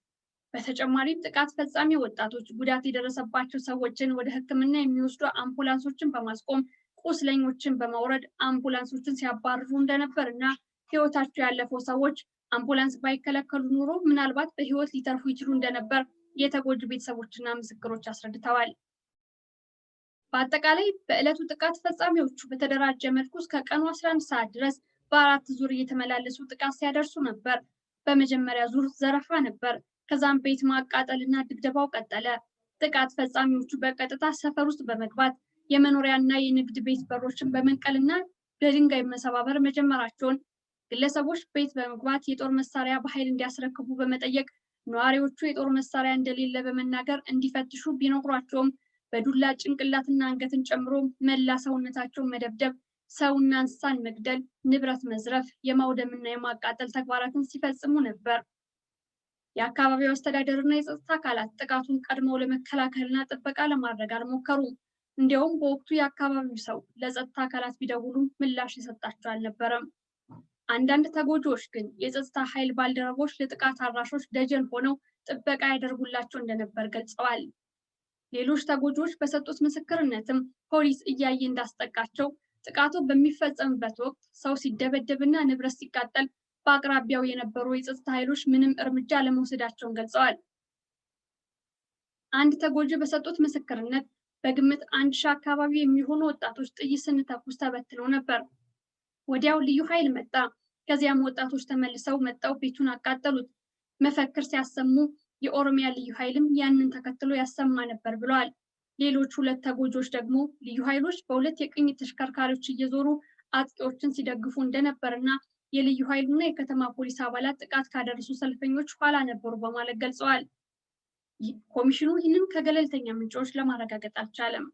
S1: በተጨማሪም ጥቃት ፈጻሚ ወጣቶች ጉዳት የደረሰባቸው ሰዎችን ወደ ሕክምና የሚወስዱ አምቡላንሶችን በማስቆም ቁስለኞችን በማውረድ አምቡላንሶችን ሲያባርሩ እንደነበርና ህይወታቸው ያለፈው ሰዎች አምቡላንስ ባይከለከሉ ኑሮ ምናልባት በህይወት ሊተርፉ ይችሉ እንደነበር የተጎጂ ቤተሰቦችና ምስክሮች አስረድተዋል። በአጠቃላይ በዕለቱ ጥቃት ፈጻሚዎቹ በተደራጀ መልኩ እስከ ቀኑ 11 ሰዓት ድረስ በ4 ዙር እየተመላለሱ ጥቃት ሲያደርሱ ነበር። በመጀመሪያ ዙር ዘረፋ ነበር። ከዛም ቤት ማቃጠልና ድብደባው ቀጠለ። ጥቃት ፈጻሚዎቹ በቀጥታ ሰፈር ውስጥ በመግባት የመኖሪያና የንግድ ቤት በሮችን በመንቀልና በድንጋይ መሰባበር መጀመራቸውን፣ ግለሰቦች ቤት በመግባት የጦር መሳሪያ በኃይል እንዲያስረክቡ በመጠየቅ ነዋሪዎቹ የጦር መሳሪያ እንደሌለ በመናገር እንዲፈትሹ ቢነግሯቸውም በዱላ ጭንቅላትና አንገትን ጨምሮ መላ ሰውነታቸውን መደብደብ፣ ሰውና እንስሳን መግደል፣ ንብረት መዝረፍ፣ የማውደምና የማቃጠል ተግባራትን ሲፈጽሙ ነበር። የአካባቢው አስተዳደርና የጸጥታ አካላት ጥቃቱን ቀድመው ለመከላከልና ጥበቃ ለማድረግ አልሞከሩም። እንዲያውም በወቅቱ የአካባቢው ሰው ለጸጥታ አካላት ቢደውሉም ምላሽ የሰጣቸው አልነበረም። አንዳንድ ተጎጂዎች ግን የጸጥታ ኃይል ባልደረቦች ለጥቃት አድራሾች ደጀን ሆነው ጥበቃ ያደርጉላቸው እንደነበር ገልጸዋል። ሌሎች ተጎጂዎች በሰጡት ምስክርነትም ፖሊስ እያየ እንዳስጠቃቸው፣ ጥቃቱ በሚፈጸምበት ወቅት ሰው ሲደበደብና ንብረት ሲቃጠል በአቅራቢያው የነበሩ የጸጥታ ኃይሎች ምንም እርምጃ ለመውሰዳቸውን ገልጸዋል። አንድ ተጎጂ በሰጡት ምስክርነት በግምት 1000 አካባቢ የሚሆኑ ወጣቶች ጥይት ስንተኩስ ተበትነው ነበር። ወዲያው ልዩ ኃይል መጣ። ከዚያም ወጣቶች ተመልሰው መጣው ቤቱን አቃጠሉት። መፈክር ሲያሰሙ የኦሮሚያ ልዩ ኃይልም ያንን ተከትሎ ያሰማ ነበር ብለዋል። ሌሎች 2 ተጎጂዎች ደግሞ ልዩ ኃይሎች በ2 የቅኝት ተሽከርካሪዎች እየዞሩ አጥቂዎችን ሲደግፉ እንደነበርና የልዩ ኃይሉና የከተማ ፖሊስ አባላት ጥቃት ካደረሱ ሰልፈኞች ኋላ ነበሩ በማለት ገልጸዋል። ኮሚሽኑ ይህንን ከገለልተኛ ምንጮች ለማረጋገጥ አልቻለም።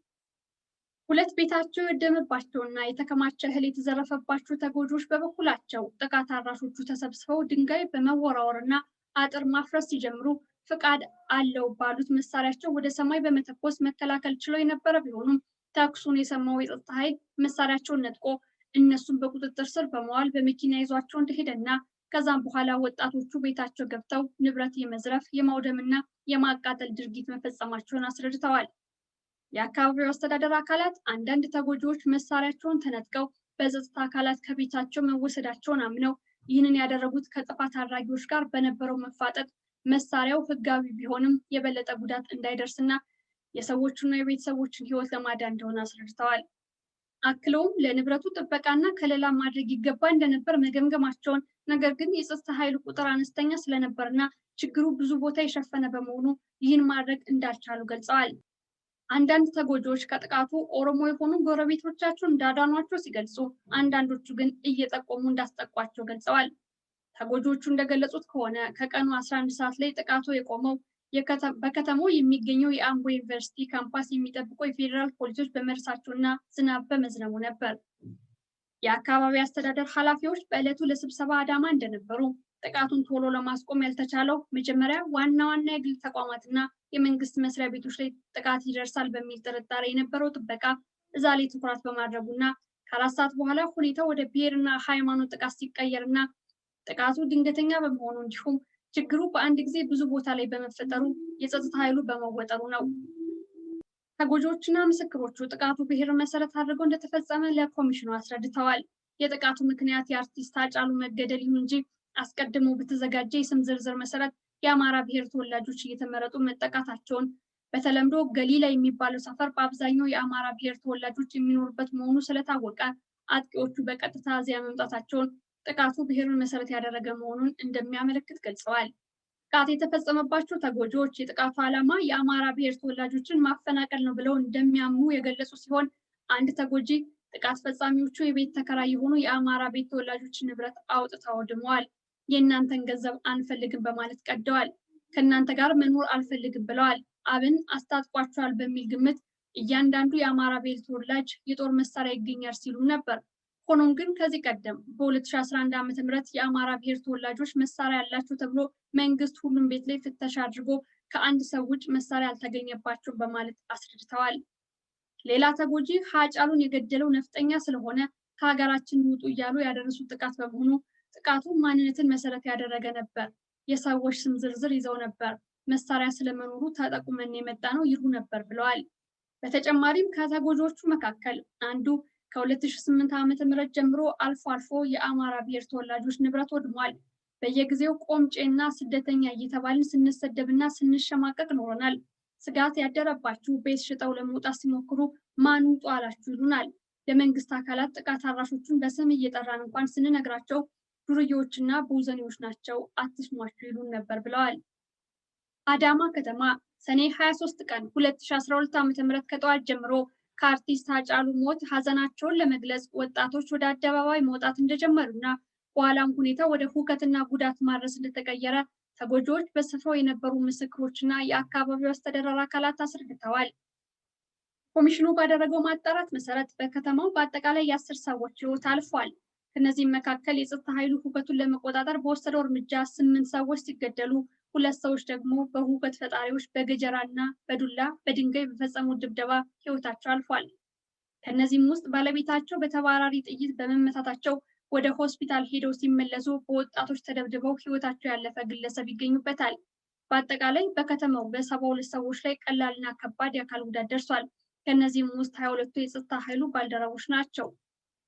S1: 2 ቤታቸው የወደመባቸውና የተከማቸ እህል የተዘረፈባቸው ተጎጂዎች በበኩላቸው ጥቃት አድራሾቹ ተሰብስበው ድንጋይ በመወራወርና አጥር ማፍረስ ሲጀምሩ ፍቃድ አለው ባሉት መሳሪያቸው ወደ ሰማይ በመተኮስ መከላከል ችለው የነበረ ቢሆኑም ተኩሱን የሰማው የጸጥታ ኃይል መሳሪያቸውን ነጥቆ እነሱን በቁጥጥር ስር በመዋል በመኪና ይዟቸው እንደሄደና ከዛም በኋላ ወጣቶቹ ቤታቸው ገብተው ንብረት የመዝረፍ የማውደምና የማቃጠል ድርጊት መፈጸማቸውን አስረድተዋል። የአካባቢው አስተዳደር አካላት አንዳንድ ተጎጂዎች መሳሪያቸውን ተነጥቀው በጸጥታ አካላት ከቤታቸው መወሰዳቸውን አምነው ይህንን ያደረጉት ከጥፋት አድራጊዎች ጋር በነበረው መፋጠጥ መሳሪያው ሕጋዊ ቢሆንም የበለጠ ጉዳት እንዳይደርስና የሰዎችና የቤተሰቦችን ሕይወት ለማዳን እንደሆነ አስረድተዋል። አክለውም ለንብረቱ ጥበቃና ከለላ ማድረግ ይገባ እንደነበር መገምገማቸውን፣ ነገር ግን የጸጥታ ኃይሉ ቁጥር አነስተኛ ስለነበርና ችግሩ ብዙ ቦታ የሸፈነ በመሆኑ ይህን ማድረግ እንዳልቻሉ ገልጸዋል። አንዳንድ ተጎጂዎች ከጥቃቱ ኦሮሞ የሆኑ ጎረቤቶቻቸውን እንዳዳኗቸው ሲገልጹ፣ አንዳንዶቹ ግን እየጠቆሙ እንዳስጠቋቸው ገልጸዋል። ተጎጂዎቹ እንደገለጹት ከሆነ ከቀኑ 11 ሰዓት ላይ ጥቃቱ የቆመው በከተማው የሚገኘው የአምቦ ዩኒቨርሲቲ ካምፓስ የሚጠብቁ የፌዴራል ፖሊሶች በመድረሳቸውና ዝናብ በመዝነቡ ነበር። የአካባቢ አስተዳደር ኃላፊዎች በዕለቱ ለስብሰባ አዳማ እንደነበሩ፣ ጥቃቱን ቶሎ ለማስቆም ያልተቻለው መጀመሪያ ዋና የግል ተቋማትና የመንግስት መስሪያ ቤቶች ላይ ጥቃት ይደርሳል በሚል ጥርጣሬ የነበረው ጥበቃ እዛ ላይ ትኩረት በማድረጉና ከ4 ሰዓት በኋላ ሁኔታው ወደ ብሔርና ሃይማኖት ጥቃት ሲቀየርና ጥቃቱ ድንገተኛ በመሆኑ እንዲሁም ችግሩ በአንድ ጊዜ ብዙ ቦታ ላይ በመፈጠሩ የጸጥታ ኃይሉ በመወጠሩ ነው። ተጎጂዎችና ምስክሮቹ ጥቃቱ ብሔር መሰረት አድርገው እንደተፈጸመ ለኮሚሽኑ አስረድተዋል። የጥቃቱ ምክንያት የአርቲስት ሃጫሉ መገደል ይሁን እንጂ አስቀድሞ በተዘጋጀ የስም ዝርዝር መሰረት የአማራ ብሔር ተወላጆች እየተመረጡ መጠቃታቸውን፣ በተለምዶ ገሊላ የሚባለው ሰፈር በአብዛኛው የአማራ ብሔር ተወላጆች የሚኖሩበት መሆኑ ስለታወቀ አጥቂዎቹ በቀጥታ እዚያ መምጣታቸውን፣ ጥቃቱ ብሔሩን መሰረት ያደረገ መሆኑን እንደሚያመለክት ገልጸዋል። ጥቃት የተፈጸመባቸው ተጎጂዎች የጥቃቱ ዓላማ የአማራ ብሔር ተወላጆችን ማፈናቀል ነው ብለው እንደሚያምኑ የገለጹ ሲሆን፣ አንድ ተጎጂ ጥቃት ፈጻሚዎቹ የቤት ተከራይ የሆኑ የአማራ ቤት ተወላጆች ንብረት አውጥተው አውድመዋል፣ የእናንተን ገንዘብ አንፈልግም በማለት ቀደዋል፣ ከእናንተ ጋር መኖር አልፈልግም ብለዋል። አብን አስታጥቋቸዋል በሚል ግምት እያንዳንዱ የአማራ ብሔር ተወላጅ የጦር መሳሪያ ይገኛል ሲሉም ነበር። ሆኖም ግን ከዚህ ቀደም በ2011 ዓ.ም የአማራ ብሔር ተወላጆች መሳሪያ ያላቸው ተብሎ መንግስት ሁሉም ቤት ላይ ፍተሻ አድርጎ ከአንድ ሰው ውጭ መሳሪያ አልተገኘባቸውም በማለት አስረድተዋል። ሌላ ተጎጂ ሃጫሉን የገደለው ነፍጠኛ ስለሆነ ከሀገራችን ውጡ እያሉ ያደረሱት ጥቃት በመሆኑ ጥቃቱ ማንነትን መሰረት ያደረገ ነበር፣ የሰዎች ስም ዝርዝር ይዘው ነበር፣ መሳሪያ ስለመኖሩ ተጠቁመን የመጣ ነው ይሉ ነበር ብለዋል። በተጨማሪም ከተጎጂዎቹ መካከል አንዱ ከ2008 ዓ.ም ጀምሮ አልፎ አልፎ የአማራ ብሔር ተወላጆች ንብረት ወድሟል፣ በየጊዜው ቆምጬና ስደተኛ እየተባልን ስንሰደብና ስንሸማቀቅ ኖረናል፣ ስጋት ያደረባችሁ ቤት ሽጠው ለመውጣት ሲሞክሩ ማን ውጡ አላችሁ ይሉናል፣ ለመንግስት አካላት ጥቃት አድራሾቹን በስም እየጠራን እንኳን ስንነግራቸው ዱርዬዎችና ቦዘኔዎች ናቸው አትስሟቸው ይሉን ነበር ብለዋል። አዳማ ከተማ ሰኔ 23 ቀን 2012 ዓ.ም ከጠዋት ጀምሮ ከአርቲስት ሃጫሉ ሞት ሀዘናቸውን ለመግለጽ ወጣቶች ወደ አደባባይ መውጣት እንደጀመሩና በኋላም ሁኔታው ወደ ሁከትና ጉዳት ማድረስ እንደተቀየረ ተጎጂዎች፣ በስፍራው የነበሩ ምስክሮችና የአካባቢው አስተዳደር አካላት አስረድተዋል። ኮሚሽኑ ባደረገው ማጣራት መሰረት በከተማው በአጠቃላይ የ10 ሰዎች ሕይወት አልፏል። ከነዚህም መካከል የጸጥታ ኃይሉ ሁከቱን ለመቆጣጠር በወሰደው እርምጃ 8 ሰዎች ሲገደሉ 2 ሰዎች ደግሞ በሁከት ፈጣሪዎች በገጀራና በዱላ በድንጋይ በፈጸሙት ድብደባ ሕይወታቸው አልፏል። ከነዚህም ውስጥ ባለቤታቸው በተባራሪ ጥይት በመመታታቸው ወደ ሆስፒታል ሄደው ሲመለሱ በወጣቶች ተደብድበው ህይወታቸው ያለፈ ግለሰብ ይገኙበታል። በአጠቃላይ በከተማው በ72 ሰዎች ላይ ቀላልና ከባድ የአካል ጉዳት ደርሷል። ከነዚህም ውስጥ 22ቱ የጸጥታ ኃይሉ ባልደረቦች ናቸው።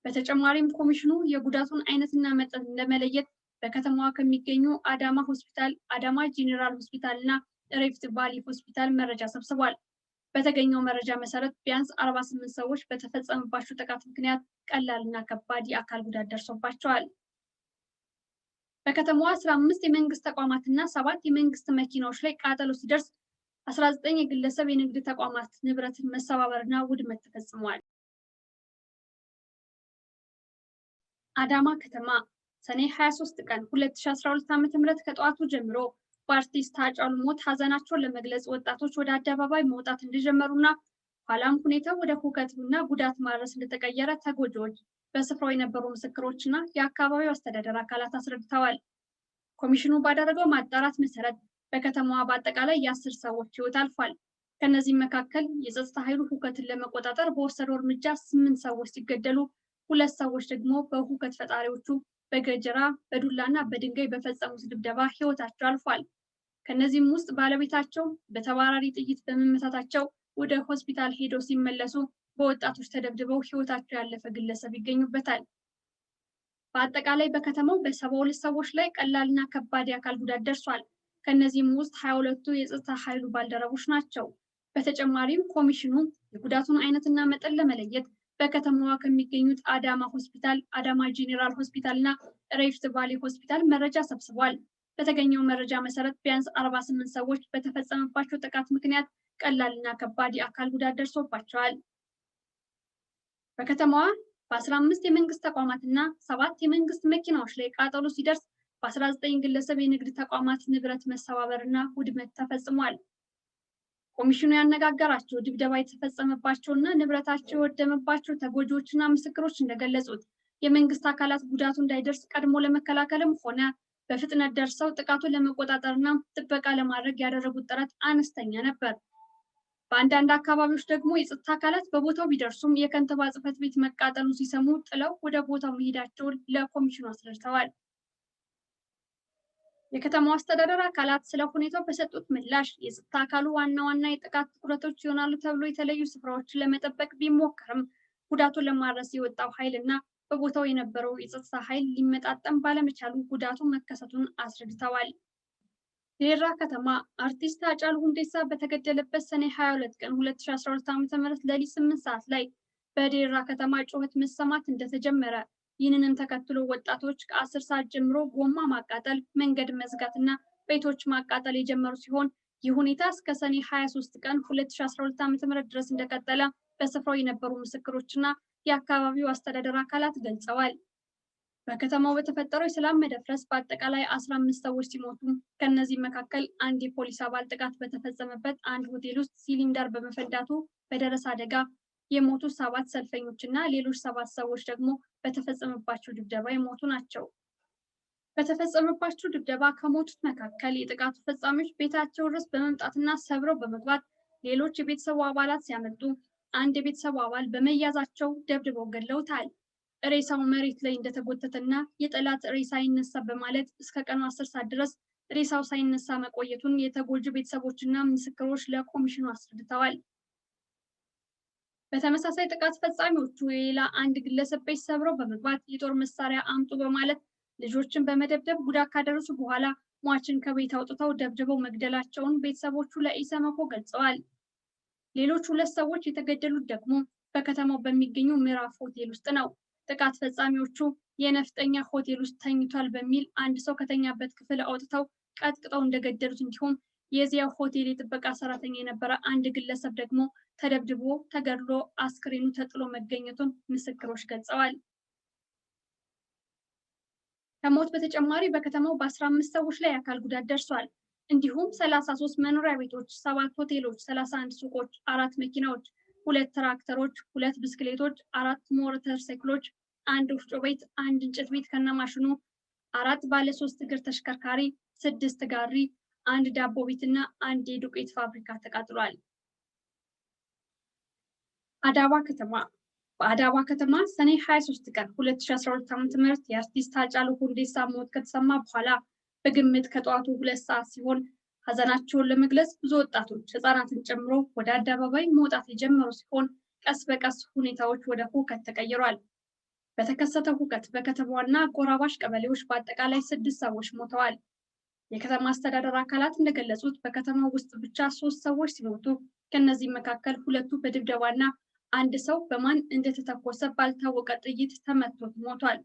S1: በተጨማሪም ኮሚሽኑ የጉዳቱን አይነትና መጠን ለመለየት በከተማዋ ከሚገኙ አዳማ ሆስፒታል፣ አዳማ ጄኔራል ሆስፒታል እና ሪፍት ቫሊ ሆስፒታል መረጃ ሰብስቧል። በተገኘው መረጃ መሰረት ቢያንስ 48 ሰዎች በተፈጸመባቸው ጥቃት ምክንያት ቀላልና ከባድ የአካል ጉዳት ደርሶባቸዋል። በከተማዋ 15 የመንግስት ተቋማትና 7 የመንግስት መኪናዎች ላይ ቃጠሎ ሲደርስ 19 የግለሰብ የንግድ ተቋማት ንብረትን መሰባበርና ውድመት ተፈጽሟል። አዳማ ከተማ ሰኔ 23 ቀን 2012 ዓ.ም ከጠዋቱ ጀምሮ በአርቲስት ሃጫሉ ሞት ሀዘናቸውን ለመግለጽ ወጣቶች ወደ አደባባይ መውጣት እንደጀመሩና ኋላም ሁኔታው ወደ ሁከትና ጉዳት ማድረስ እንደተቀየረ ተጎጂዎች፣ በስፍራው የነበሩ ምስክሮችና የአካባቢው አስተዳደር አካላት አስረድተዋል። ኮሚሽኑ ባደረገው ማጣራት መሰረት በከተማዋ በአጠቃላይ የ10 ሰዎች ህይወት አልፏል። ከነዚህም መካከል የጸጥታ ኃይሉ ሁከትን ለመቆጣጠር በወሰደው እርምጃ 8 ሰዎች ሲገደሉ 2 ሰዎች ደግሞ በሁከት ፈጣሪዎቹ በገጀራ በዱላና በድንጋይ በፈጸሙት ድብደባ ህይወታቸው አልፏል። ከነዚህም ውስጥ ባለቤታቸው በተባራሪ ጥይት በመመታታቸው ወደ ሆስፒታል ሄደው ሲመለሱ በወጣቶች ተደብድበው ህይወታቸው ያለፈ ግለሰብ ይገኙበታል። በአጠቃላይ በከተማው በ72 ሰዎች ላይ ቀላልና ከባድ የአካል ጉዳት ደርሷል። ከነዚህም ውስጥ 22ቱ የጸጥታ ኃይሉ ባልደረቦች ናቸው። በተጨማሪም ኮሚሽኑ የጉዳቱን አይነትና መጠን ለመለየት በከተማዋ ከሚገኙት አዳማ ሆስፒታል፣ አዳማ ጄኔራል ሆስፒታል እና ሪፍት ቫሊ ሆስፒታል መረጃ ሰብስቧል። በተገኘው መረጃ መሰረት ቢያንስ 48 ሰዎች በተፈጸመባቸው ጥቃት ምክንያት ቀላልና ከባድ የአካል ጉዳት ደርሶባቸዋል። በከተማዋ በ15 የመንግስት ተቋማትና 7 የመንግስት መኪናዎች ላይ ቃጠሎ ሲደርስ በ19 ግለሰብ የንግድ ተቋማት ንብረት መሰባበርና ውድመት ተፈጽሟል። ኮሚሽኑ ያነጋገራቸው ድብደባ የተፈጸመባቸውና ንብረታቸው የወደመባቸው ተጎጂዎችና ምስክሮች እንደገለጹት የመንግስት አካላት ጉዳቱ እንዳይደርስ ቀድሞ ለመከላከልም ሆነ በፍጥነት ደርሰው ጥቃቱን ለመቆጣጠርና ጥበቃ ለማድረግ ያደረጉት ጥረት አነስተኛ ነበር። በአንዳንድ አካባቢዎች ደግሞ የጸጥታ አካላት በቦታው ቢደርሱም የከንቲባ ጽሕፈት ቤት መቃጠሉ ሲሰሙ ጥለው ወደ ቦታው መሄዳቸውን ለኮሚሽኑ አስረድተዋል። የከተማው አስተዳደር አካላት ስለ ሁኔታው በሰጡት ምላሽ የጸጥታ አካሉ ዋና ዋና የጥቃት ትኩረቶች ይሆናሉ ተብሎ የተለዩ ስፍራዎችን ለመጠበቅ ቢሞክርም ጉዳቱን ለማድረስ የወጣው ኃይልና በቦታው የነበረው የጸጥታ ኃይል ሊመጣጠን ባለመቻሉ ጉዳቱ መከሰቱን አስረድተዋል። ዴራ ከተማ አርቲስት ሃጫሉ ሁንዴሳ በተገደለበት ሰኔ 22 ቀን 2012 ዓ.ም ሌሊት 8 ሰዓት ላይ በዴራ ከተማ ጩኸት መሰማት እንደተጀመረ፣ ይህንንም ተከትሎ ወጣቶች ከ10 ሰዓት ጀምሮ ጎማ ማቃጠል፣ መንገድ መዝጋትና ቤቶች ማቃጠል የጀመሩ ሲሆን ይህ ሁኔታ እስከ ሰኔ 23 ቀን 2012 ዓ.ም ድረስ እንደቀጠለ በስፍራው የነበሩ ምስክሮችና የአካባቢው አስተዳደር አካላት ገልጸዋል። በከተማው በተፈጠረው የሰላም መደፍረስ በአጠቃላይ 15 ሰዎች ሲሞቱ ከነዚህ መካከል አንድ የፖሊስ አባል ጥቃት በተፈጸመበት አንድ ሆቴል ውስጥ ሲሊንደር በመፈንዳቱ በደረሰ አደጋ የሞቱ 7 ሰልፈኞች እና ሌሎች 7 ሰዎች ደግሞ በተፈጸመባቸው ድብደባ የሞቱ ናቸው። በተፈጸመባቸው ድብደባ ከሞቱት መካከል የጥቃቱ ፈጻሚዎች ቤታቸው ድረስ በመምጣትና ሰብረው በመግባት ሌሎች የቤተሰቡ አባላት ሲያመልጡ አንድ የቤተሰቡ አባል በመያዛቸው ደብድበው ገድለውታል። ሬሳው መሬት ላይ እንደተጎተተና የጠላት ሬሳ ይነሳ በማለት እስከ ቀኑ 10 ሰዓት ድረስ ሬሳው ሳይነሳ መቆየቱን የተጎጂ ቤተሰቦችና ምስክሮች ለኮሚሽኑ አስረድተዋል። በተመሳሳይ ጥቃት ፈጻሚዎቹ የሌላ አንድ ግለሰብ ቤት ሰብረው በመግባት የጦር መሳሪያ አምጡ በማለት ልጆችን በመደብደብ ጉዳት ካደረሱ በኋላ ሟችን ከቤት አውጥተው ደብድበው መግደላቸውን ቤተሰቦቹ ለኢሰመኮ ገልጸዋል። ሌሎች 2 ሰዎች የተገደሉት ደግሞ በከተማው በሚገኘው ምዕራፍ ሆቴል ውስጥ ነው። ጥቃት ፈጻሚዎቹ የነፍጠኛ ሆቴል ውስጥ ተኝቷል በሚል አንድ ሰው ከተኛበት ክፍል አውጥተው ቀጥቅጠው እንደገደሉት እንዲሁም የዚያው ሆቴል የጥበቃ ሰራተኛ የነበረ አንድ ግለሰብ ደግሞ ተደብድቦ ተገድሎ አስክሬኑ ተጥሎ መገኘቱን ምስክሮች ገልጸዋል። ከሞት በተጨማሪ በከተማው በ15 ሰዎች ላይ የአካል ጉዳት ደርሷል። እንዲሁም 33 መኖሪያ ቤቶች፣ 7 ሆቴሎች፣ 31 ሱቆች፣ 4 መኪናዎች፣ 2 ትራክተሮች፣ 2 ብስክሌቶች፣ 4 ሞተር ሳይክሎች፣ 1 ወፍጮ ቤት፣ 1 እንጨት ቤት ከነማሽኑ፣ 4 ባለ 3 እግር ተሽከርካሪ፣ 6 ጋሪ፣ 1 ዳቦ ቤትና 1 የዱቄት ፋብሪካ ተቃጥሏል። አዳማ ከተማ በአዳማ ከተማ ሰኔ 23 ቀን 2012 ዓ.ም የአርቲስት ሃጫሉ ሁንዴሳ ሞት ከተሰማ በኋላ በግምት ከጠዋቱ 2 ሰዓት ሲሆን ሀዘናቸውን ለመግለጽ ብዙ ወጣቶች ህፃናትን ጨምሮ ወደ አደባባይ መውጣት የጀመሩ ሲሆን ቀስ በቀስ ሁኔታዎች ወደ ሁከት ተቀይሯል። በተከሰተው ሁከት በከተማዋና አጎራባሽ ቀበሌዎች በአጠቃላይ 6 ሰዎች ሞተዋል። የከተማ አስተዳደር አካላት እንደገለጹት በከተማው ውስጥ ብቻ 3 ሰዎች ሲሞቱ ከነዚህ መካከል 2ቱ በድብደባና አንድ ሰው በማን እንደተተኮሰ ባልታወቀ ጥይት ተመቶ ሞቷል።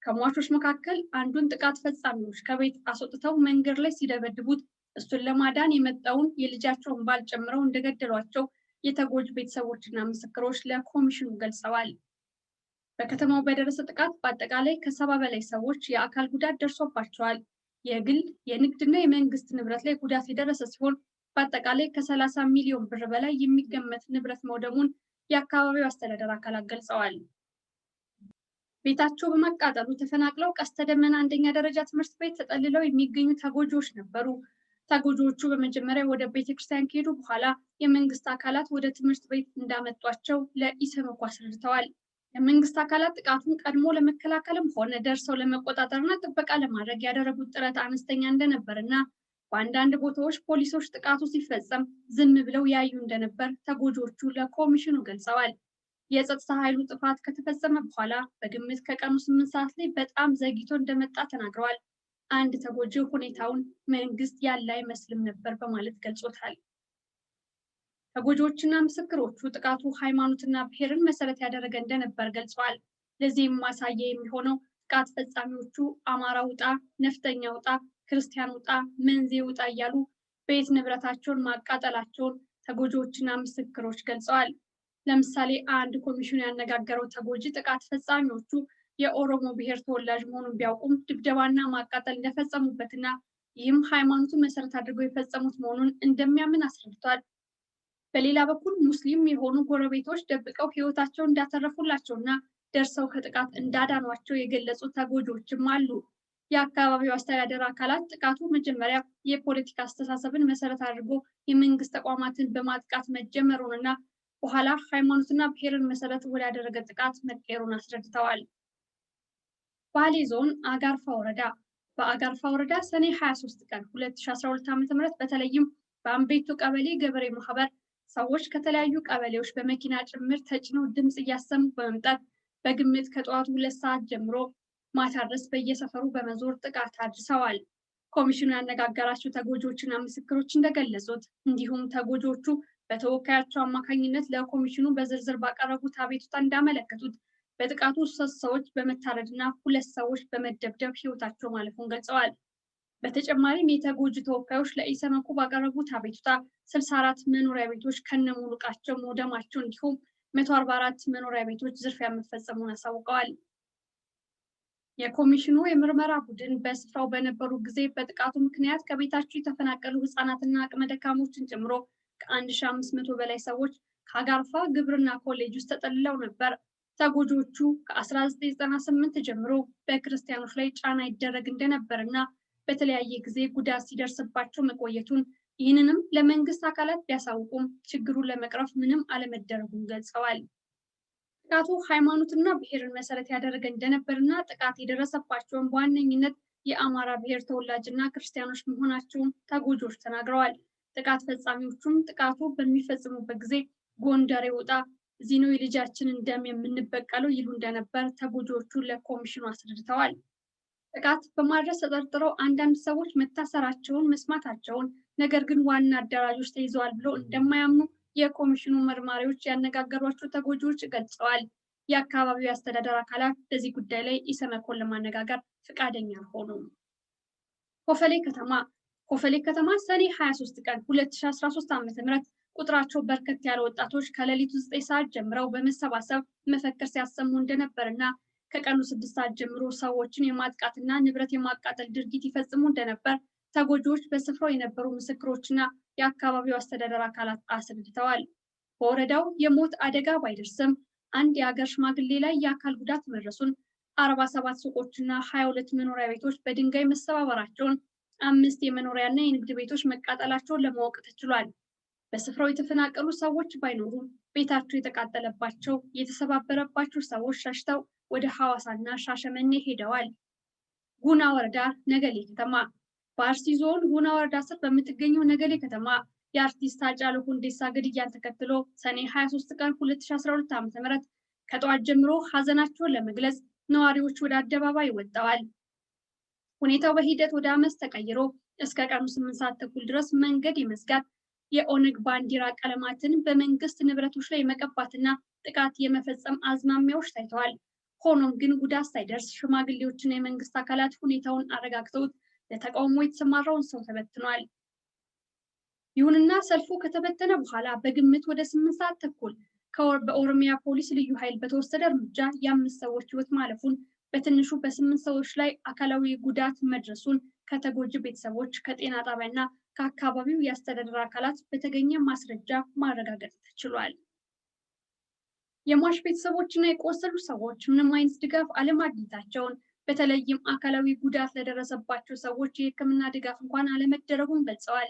S1: ከሟቾች መካከል አንዱን ጥቃት ፈጻሚዎች ከቤት አስወጥተው መንገድ ላይ ሲደበድቡት እሱን ለማዳን የመጣውን የልጃቸውን ባል ጨምረው እንደገደሏቸው የተጎጂ ቤተሰቦችና ምስክሮች ለኮሚሽኑ ገልጸዋል። በከተማው በደረሰ ጥቃት በአጠቃላይ ከ70 በላይ ሰዎች የአካል ጉዳት ደርሶባቸዋል። የግል የንግድና የመንግስት ንብረት ላይ ጉዳት የደረሰ ሲሆን በአጠቃላይ ከ30 ሚሊዮን ብር በላይ የሚገመት ንብረት መውደሙን የአካባቢው አስተዳደር አካላት ገልጸዋል። ቤታቸው በመቃጠሉ ተፈናቅለው ቀስተ ደመና አንደኛ ደረጃ ትምህርት ቤት ተጠልለው የሚገኙ ተጎጂዎች ነበሩ። ተጎጂዎቹ በመጀመሪያ ወደ ቤተክርስቲያን ከሄዱ በኋላ የመንግስት አካላት ወደ ትምህርት ቤት እንዳመጧቸው ለኢሰመኮ አስረድተዋል። የመንግስት አካላት ጥቃቱን ቀድሞ ለመከላከልም ሆነ ደርሰው ለመቆጣጠርና ጥበቃ ለማድረግ ያደረጉት ጥረት አነስተኛ እንደነበርና በአንዳንድ ቦታዎች ፖሊሶች ጥቃቱ ሲፈጸም ዝም ብለው ያዩ እንደነበር ተጎጂዎቹ ለኮሚሽኑ ገልጸዋል። የጸጥታ ኃይሉ ጥፋት ከተፈጸመ በኋላ በግምት ከቀኑ 8 ሰዓት ላይ በጣም ዘግይቶ እንደመጣ ተናግረዋል። አንድ ተጎጂ ሁኔታውን መንግስት ያለ አይመስልም ነበር በማለት ገልጾታል። ተጎጂዎችና ምስክሮቹ ጥቃቱ ሃይማኖትና ብሔርን መሰረት ያደረገ እንደነበር ገልጸዋል። ለዚህም ማሳያ የሚሆነው ጥቃት ፈጻሚዎቹ አማራ ውጣ፣ ነፍጠኛ ውጣ፣ ክርስቲያን ውጣ፣ መንዜ ውጣ እያሉ ቤት ንብረታቸውን ማቃጠላቸውን ተጎጂዎችና ምስክሮች ገልጸዋል። ለምሳሌ አንድ ኮሚሽኑ ያነጋገረው ተጎጂ ጥቃት ፈጻሚዎቹ የኦሮሞ ብሔር ተወላጅ መሆኑን ቢያውቁም ድብደባና ማቃጠል እንደፈጸሙበትና ይህም ሃይማኖቱን መሰረት አድርገው የፈጸሙት መሆኑን እንደሚያምን አስረድቷል። በሌላ በኩል ሙስሊም የሆኑ ጎረቤቶች ደብቀው ህይወታቸውን እንዳተረፉላቸውና ደርሰው ከጥቃት እንዳዳኗቸው የገለጹ ተጎጂዎችም አሉ። የአካባቢው አስተዳደር አካላት ጥቃቱ መጀመሪያ የፖለቲካ አስተሳሰብን መሰረት አድርጎ የመንግስት ተቋማትን በማጥቃት መጀመሩንና በኋላ ሃይማኖትና ብሔርን መሰረት ወዳደረገ ጥቃት መቀየሩን አስረድተዋል። ባሌ ዞን አጋርፋ ወረዳ በአጋርፋ ወረዳ ሰኔ 23 ቀን 2012 ዓ.ም በተለይም በአምቤቱ ቀበሌ ገበሬ ማህበር ሰዎች ከተለያዩ ቀበሌዎች በመኪና ጭምር ተጭነው ድምጽ እያሰሙ በመምጣት በግምት ከጠዋቱ 2 ሰዓት ጀምሮ ማታ ድረስ በየሰፈሩ በመዞር ጥቃት አድርሰዋል። ኮሚሽኑ ያነጋገራቸው ተጎጂዎችና ምስክሮች እንደገለጹት እንዲሁም ተጎጂዎቹ በተወካያቸው አማካኝነት ለኮሚሽኑ በዝርዝር ባቀረቡት አቤቱታ እንዳመለከቱት በጥቃቱ 3 ሰዎች በመታረድና 2 ሰዎች በመደብደብ ህይወታቸው ማለፉን ገልጸዋል። በተጨማሪም የተጎጂ ተወካዮች ለኢሰመኮ ባቀረቡት አቤቱታ 64 መኖሪያ ቤቶች ከነሙሉ ዕቃቸው መውደማቸው እንዲሁም 144 መኖሪያ ቤቶች ዝርፊያ መፈጸሙን አሳውቀዋል። የኮሚሽኑ የምርመራ ቡድን በስፍራው በነበሩ ጊዜ በጥቃቱ ምክንያት ከቤታቸው የተፈናቀሉ ህፃናትና አቅመ ደካሞችን ጨምሮ ከ1500 በላይ ሰዎች ከአጋርፋ ግብርና ኮሌጅ ውስጥ ተጠልለው ነበር። ተጎጂዎቹ ከ1998 ጀምሮ በክርስቲያኖች ላይ ጫና ይደረግ እንደነበርና በተለያየ ጊዜ ጉዳት ሲደርስባቸው መቆየቱን ይህንንም ለመንግስት አካላት ቢያሳውቁም ችግሩን ለመቅረፍ ምንም አለመደረጉን ገልጸዋል። ጥቃቱ ሃይማኖትና ብሔርን መሰረት ያደረገ እንደነበርና ጥቃት የደረሰባቸውን በዋነኝነት የአማራ ብሔር ተወላጅና ክርስቲያኖች መሆናቸውን ተጎጂዎች ተናግረዋል። ጥቃት ፈጻሚዎቹም ጥቃቱ በሚፈጽሙበት ጊዜ ጎንደሬ ውጣ፣ እዚህ ነው የልጃችንን ደም የምንበቀለው ይሉ እንደነበር ተጎጂዎቹ ለኮሚሽኑ አስረድተዋል። ጥቃት በማድረስ ተጠርጥረው አንዳንድ ሰዎች መታሰራቸውን መስማታቸውን፣ ነገር ግን ዋና አደራጆች ተይዘዋል ብለው እንደማያምኑ የኮሚሽኑ መርማሪዎች ያነጋገሯቸው ተጎጂዎች ገልጸዋል። የአካባቢው አስተዳደር አካላት በዚህ ጉዳይ ላይ ኢሰመኮን ለማነጋገር ፈቃደኛ አልሆኑም። ኮፈሌ ከተማ ሰኔ 23 ቀን 2013 ዓ.ም ቁጥራቸው በርከት ያለ ወጣቶች ከሌሊቱ 9 ሰዓት ጀምረው በመሰባሰብ መፈክር ሲያሰሙ እንደነበርና ከቀኑ 6 ሰዓት ጀምሮ ሰዎችን የማጥቃትና ንብረት የማቃጠል ድርጊት ይፈጽሙ እንደነበር ተጎጂዎች በስፍራው የነበሩ ምስክሮችና የአካባቢው አስተዳደር አካላት አስረድተዋል። በወረዳው የሞት አደጋ ባይደርስም አንድ የሀገር ሽማግሌ ላይ የአካል ጉዳት መድረሱን፣ 47 ሱቆችና 22 መኖሪያ ቤቶች በድንጋይ መሰባበራቸውን፣ 5 የመኖሪያና የንግድ ቤቶች መቃጠላቸውን ለማወቅ ተችሏል። በስፍራው የተፈናቀሉ ሰዎች ባይኖሩም ቤታቸው የተቃጠለባቸው የተሰባበረባቸው ሰዎች ሸሽተው ወደ ሐዋሳና ሻሸመኔ ሄደዋል። ጉና ወረዳ ነገሌ ከተማ በአርሲ ዞን ጉና ወረዳ ስር በምትገኘው ነገሌ ከተማ የአርቲስት ሃጫሉ ሁንዴሳ ግድያን ተከትሎ ሰኔ 23 ቀን 2012 ዓ.ም ከጠዋት ጀምሮ ሀዘናቸውን ለመግለጽ ነዋሪዎች ወደ አደባባይ ወጥተዋል። ሁኔታው በሂደት ወደ አመፅ ተቀይሮ እስከ ቀኑ 8 ሰዓት ተኩል ድረስ መንገድ የመዝጋት የኦነግ ባንዲራ ቀለማትን በመንግስት ንብረቶች ላይ የመቀባትና ጥቃት የመፈጸም አዝማሚያዎች ታይተዋል። ሆኖም ግን ጉዳት ሳይደርስ ሽማግሌዎችና የመንግስት አካላት ሁኔታውን አረጋግተውት ለተቃውሞ የተሰማራውን ሰው ተበትኗል። ይሁንና ሰልፉ ከተበተነ በኋላ በግምት ወደ 8 ሰዓት ተኩል በኦሮሚያ ፖሊስ ልዩ ኃይል በተወሰደ እርምጃ የ5 ሰዎች ህይወት ማለፉን በትንሹ በ8 ሰዎች ላይ አካላዊ ጉዳት መድረሱን ከተጎጂ ቤተሰቦች ከጤና ጣቢያና ከአካባቢው የአስተዳደር አካላት በተገኘ ማስረጃ ማረጋገጥ ተችሏል። የሟች ቤተሰቦችና የቆሰሉ ሰዎች ምንም አይነት ድጋፍ አለማግኘታቸውን በተለይም አካላዊ ጉዳት ለደረሰባቸው ሰዎች የሕክምና ድጋፍ እንኳን አለመደረጉን ገልጸዋል።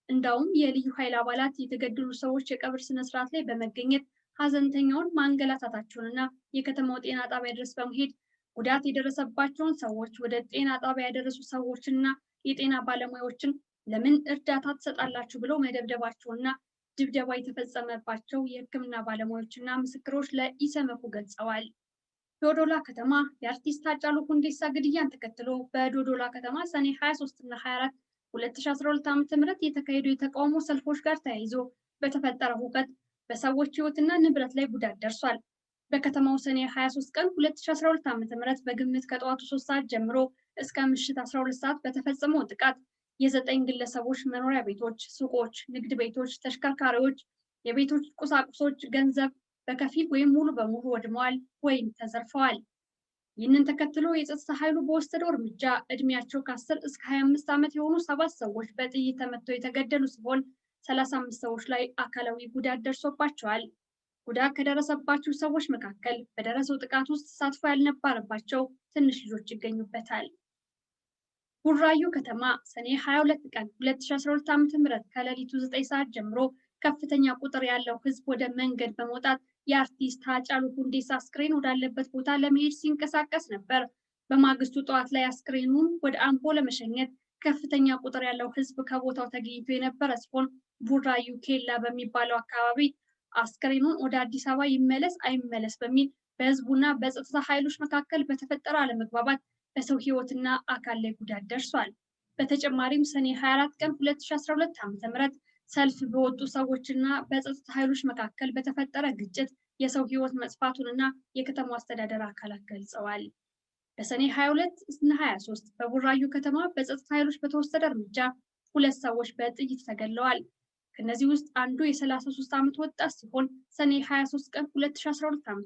S1: እንዳውም የልዩ ኃይል አባላት የተገደሉ ሰዎች የቀብር ስነስርዓት ላይ በመገኘት ሀዘንተኛውን ማንገላታታቸውንና የከተማው ጤና ጣቢያ ድረስ በመሄድ ጉዳት የደረሰባቸውን ሰዎች ወደ ጤና ጣቢያ ያደረሱ ሰዎችና የጤና ባለሙያዎችን ለምን እርዳታ ትሰጣላችሁ ብለው መደብደባቸውና ድብደባ የተፈጸመባቸው የሕክምና ባለሙያዎችና ምስክሮች ለኢሰመኮ ገልጸዋል። ዶዶላ ከተማ የአርቲስት ሃጫሉ ሁንዴሳ ግድያን ተከትሎ በዶዶላ ከተማ ሰኔ 23 እና 24 2012 ዓ.ም የተካሄዱ የተቃውሞ ሰልፎች ጋር ተያይዞ በተፈጠረው ሁከት በሰዎች ህይወትና ንብረት ላይ ጉዳት ደርሷል። በከተማው ሰኔ 23 ቀን 2012 ዓ.ም በግምት ከጠዋቱ 3 ሰዓት ጀምሮ እስከ ምሽት 12 ሰዓት በተፈጸመው ጥቃት የ9 ግለሰቦች መኖሪያ ቤቶች፣ ሱቆች፣ ንግድ ቤቶች፣ ተሽከርካሪዎች፣ የቤቶች ቁሳቁሶች፣ ገንዘብ በከፊል ወይም ሙሉ በሙሉ ወድመዋል ወይም ተዘርፈዋል። ይህንን ተከትሎ የጸጥታ ኃይሉ በወሰደው እርምጃ እድሜያቸው ከ10 እስከ 25 ዓመት የሆኑ 7 ሰዎች በጥይት ተመተው የተገደሉ ሲሆን 35 ሰዎች ላይ አካላዊ ጉዳት ደርሶባቸዋል። ጉዳት ከደረሰባቸው ሰዎች መካከል በደረሰው ጥቃት ውስጥ ተሳትፎ ያልነበረባቸው ትንሽ ልጆች ይገኙበታል። ቡራዩ ከተማ ሰኔ 22 ቀን 2012 ዓ.ም ከሌሊቱ 9 ሰዓት ጀምሮ ከፍተኛ ቁጥር ያለው ህዝብ ወደ መንገድ በመውጣት የአርቲስት ሃጫሉ ሁንዴሳ አስክሬን ወዳለበት ቦታ ለመሄድ ሲንቀሳቀስ ነበር። በማግስቱ ጠዋት ላይ አስክሬኑን ወደ አምቦ ለመሸኘት ከፍተኛ ቁጥር ያለው ህዝብ ከቦታው ተገኝቶ የነበረ ሲሆን ቡራዩ ኬላ በሚባለው አካባቢ አስክሬኑን ወደ አዲስ አበባ ይመለስ አይመለስ በሚል በህዝቡና በጸጥታ ኃይሎች መካከል በተፈጠረ አለመግባባት በሰው ህይወትና አካል ላይ ጉዳት ደርሷል። በተጨማሪም ሰኔ 24 ቀን 2012 ዓ.ም ሰልፍ በወጡ ሰዎችና በጸጥታ ኃይሎች መካከል በተፈጠረ ግጭት የሰው ህይወት መጥፋቱንና የከተማው አስተዳደር አካላት ገልጸዋል። በሰኔ 22 እና 23 በቡራዩ ከተማ በጸጥታ ኃይሎች በተወሰደ እርምጃ 2 ሰዎች በጥይት ተገድለዋል። ከነዚህ ውስጥ አንዱ የ33 ዓመት ወጣት ሲሆን ሰኔ 23 ቀን 2012 ዓ.ም